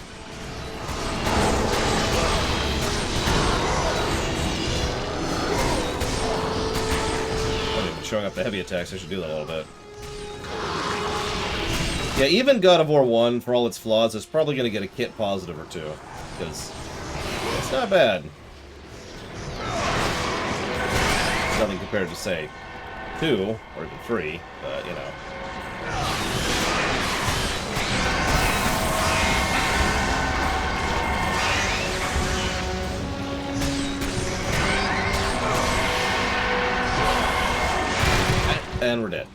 I'm even showing up the heavy attacks, I should do that a little bit. Yeah, even God of War 1, for all its flaws, is probably going to get a kit positive or two. Because it's not bad. It's nothing compared to, say, 2, or even 3, but, you know. And we're dead.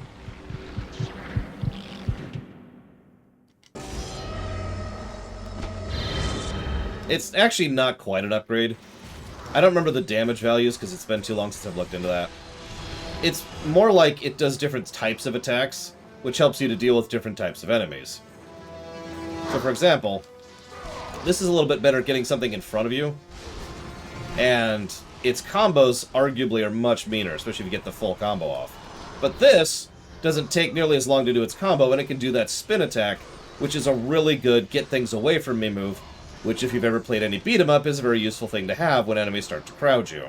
It's actually not quite an upgrade. I don't remember the damage values because it's been too long since I've looked into that. It's more like it does different types of attacks, which helps you to deal with different types of enemies. So for example, this is a little bit better at getting something in front of you, and its combos arguably are much meaner, especially if you get the full combo off. But this doesn't take nearly as long to do its combo, and it can do that spin attack, which is a really good get things away from me move, which if you've ever played any beat-em-up is a very useful thing to have when enemies start to crowd you.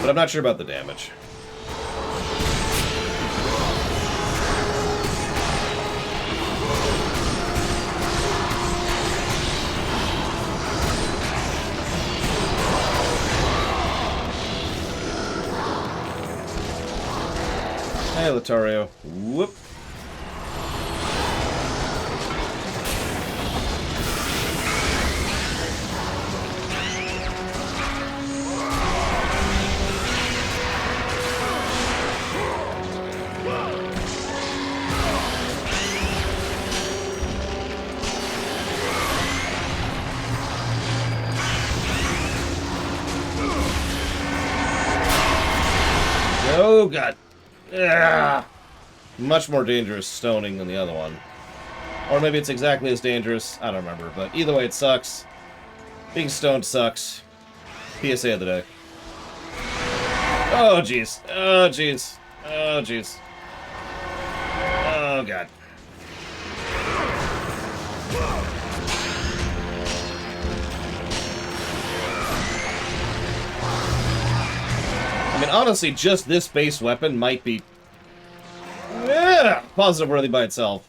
But I'm not sure about the damage. Hey, Lothario. Whoop. Oh, God. Ugh. Much more dangerous stoning than the other one. Or maybe it's exactly as dangerous. I don't remember. But either way, it sucks. Being stoned sucks. PSA of the day. Oh, jeez. Oh, jeez. Oh, jeez. Oh, God. I mean, honestly, just this base weapon might be positive worthy by itself.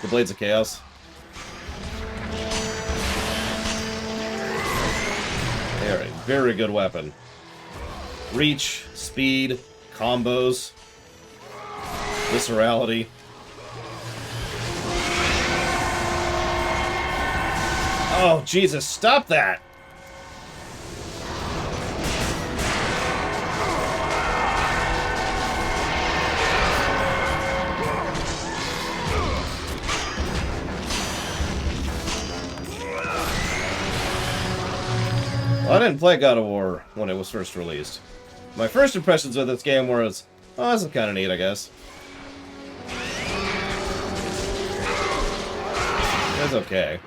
The Blades of Chaos. They are a very good weapon. Reach, speed, combos, viscerality. Oh, Jesus, stop that! Well, I didn't play God of War when it was first released. My first impressions of this game was, oh, this is kind of neat, I guess. It's okay.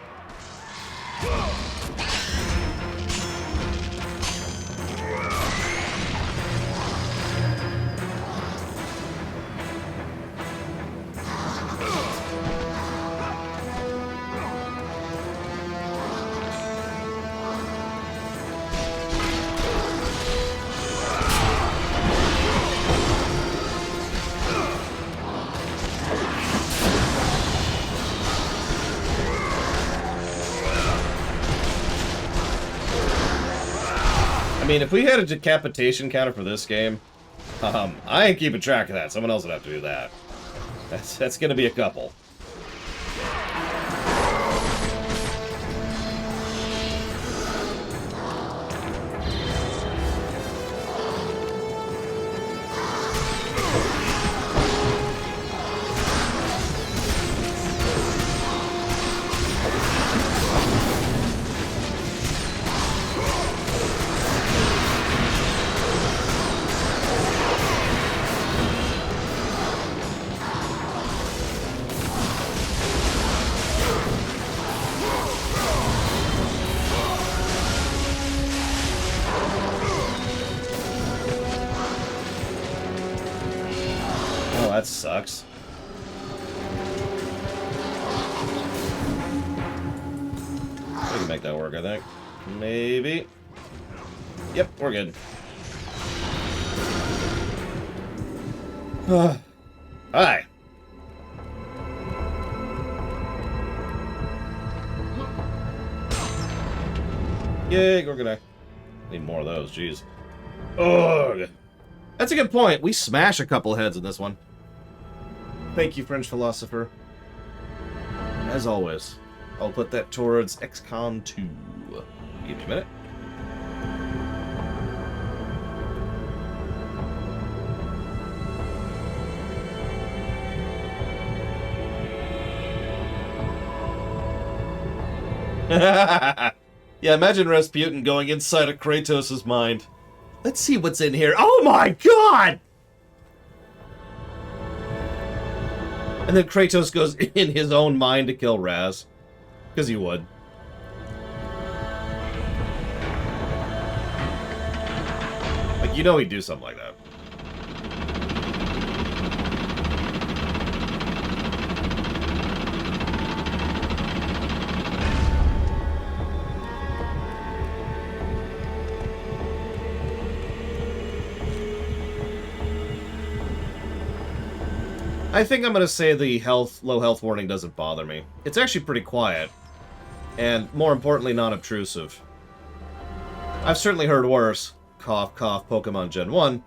I mean, if we had a decapitation counter for this game, I ain't keeping track of that. Someone else would have to do that. That's gonna be a couple. sucks. We can make that work, I think. Maybe. Yep, we're good. Hi. Yay, Gorgonite. Need more of those, jeez. Ugh. That's a good point. We smash a couple heads in this one. Thank you, French philosopher. As always, I'll put that towards XCOM 2. Give me a minute. Yeah, imagine Rasputin going inside of Kratos' mind. Let's see what's in here. Oh my god! And then Kratos goes in his own mind to kill Raz. Because he would. Like, you know he'd do something like that. I think I'm going to say the low health warning doesn't bother me. It's actually pretty quiet. And, more importantly, non-obtrusive. I've certainly heard worse. Cough, cough, Pokemon Gen 1.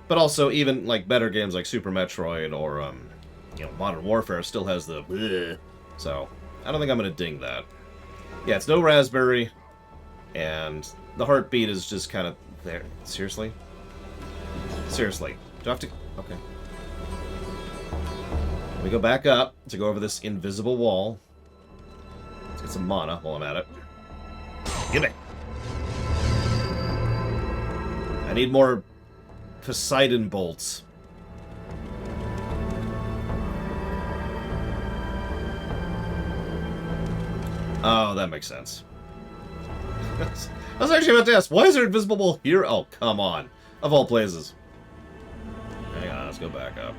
But also, even, like, better games like Super Metroid or, you know, Modern Warfare still has the bleh. So, I don't think I'm going to ding that. Yeah, it's no raspberry. And the heartbeat is just kind of there. Seriously? Seriously. Do I have to... Okay. We go back up to go over this invisible wall. Let's get some mana while I'm at it. Give me! I need more Poseidon bolts. Oh, that makes sense. I was actually about to ask, why is there invisible wall here? Oh, come on. Of all places. Hang on, let's go back up.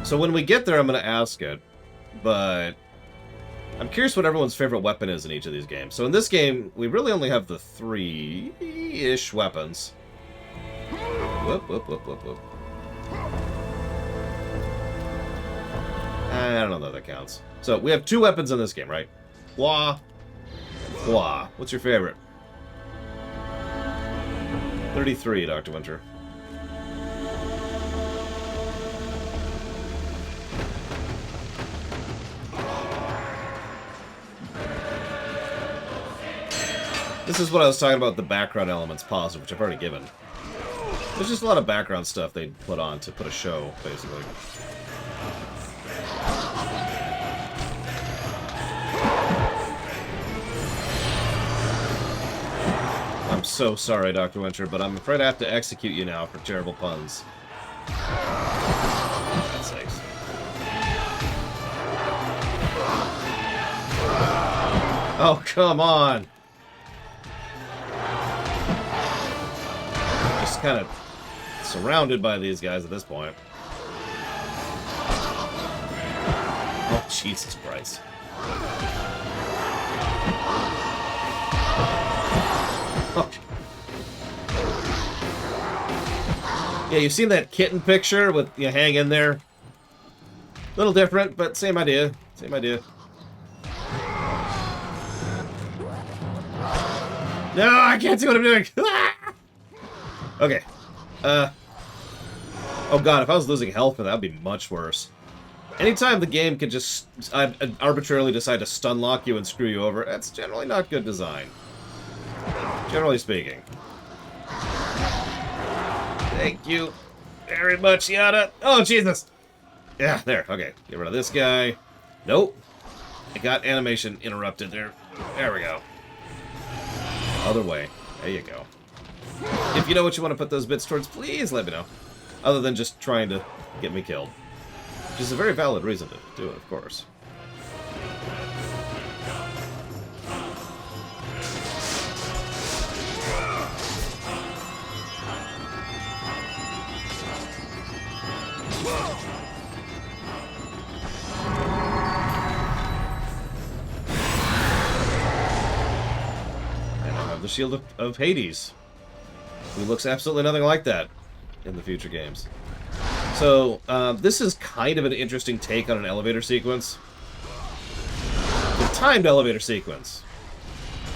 So when we get there, I'm going to ask it, but I'm curious what everyone's favorite weapon is in each of these games. So in this game, we really only have the 3-ish weapons. Whoop, whoop, whoop, whoop, whoop. I don't know that counts. So we have 2 weapons in this game, right? Wah. Wah. What's your favorite? 33, Dr. Winter. This is what I was talking about, the background elements positive, which I've already given. There's just a lot of background stuff they put on to put a show, basically. I'm so sorry, Dr. Winter, but I'm afraid I have to execute you now for terrible puns. For God's sakes. Oh, come on! Just kind of surrounded by these guys at this point. Oh, Jesus Christ. Oh. Yeah, you've seen that kitten picture with you hang in there? Little different, but same idea. Same idea. No, I can't see what I'm doing. Okay. Oh god, if I was losing health, that would be much worse. Anytime the game can just arbitrarily decide to stun lock you and screw you over, that's generally not good design. Generally speaking. Thank you very much, Yada. Oh, Jesus! Yeah, there. Okay, get rid of this guy. Nope. I got animation interrupted there. There we go. Other way. There you go. If you know what you want to put those bits towards, please let me know. Other than just trying to get me killed. Which is a very valid reason to do it, of course. the Shield of Hades, who looks absolutely nothing like that in the future games. So, this is kind of an interesting take on an elevator sequence. The timed elevator sequence.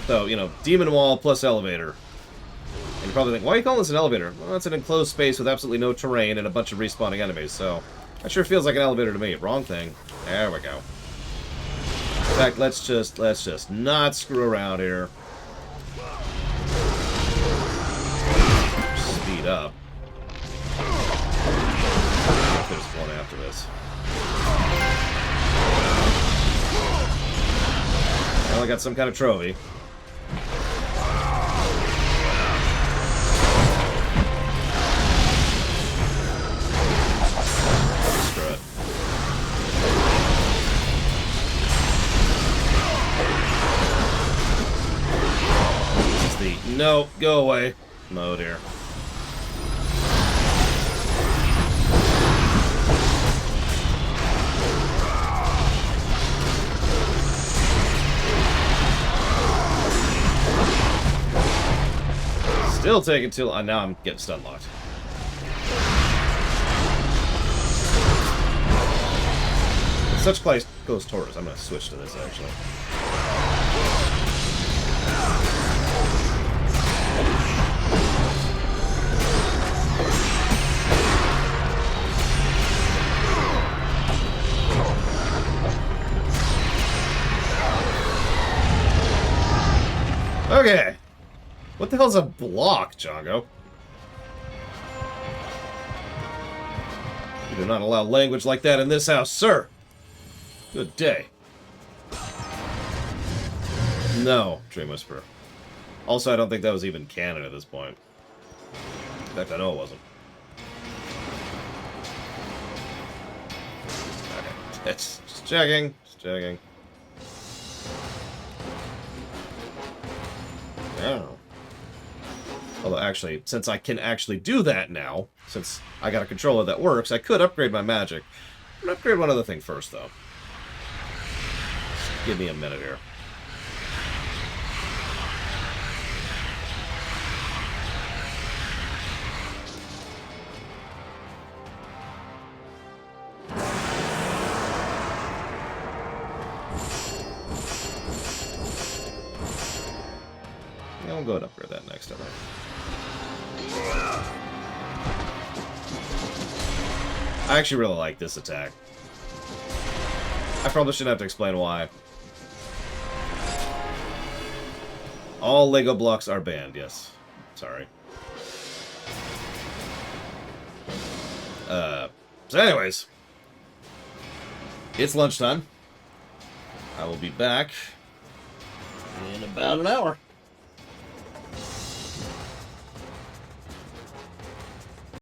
So, you know, demon wall plus elevator. And you probably think, why are you calling this an elevator? Well, it's an enclosed space with absolutely no terrain and a bunch of respawning enemies, so that sure feels like an elevator to me. Wrong thing. There we go. In fact, let's just not screw around here. Speed up. There's one after this. Well, I got some kind of trophy. Screw it. This is the no, go away mode here. Still taking too long. Now I'm getting stun locked. With such close tours, I'm going to switch to this actually. Okay. What the hell's a block, Django? You do not allow language like that in this house, sir. Good day. No, Dream Whisperer. Also, I don't think that was even canon at this point. In fact, I know it wasn't. Okay, just checking, just checking. Oh. Although, actually, since I can actually do that now, since I got a controller that works, I could upgrade my magic. I'm gonna upgrade one other thing first, though. Just give me a minute here. Yeah, I'll go and upgrade that next, I think. I actually really like this attack. I probably shouldn't have to explain why. All Lego blocks are banned, yes. Sorry. So anyways. It's lunchtime. I will be back in about an hour.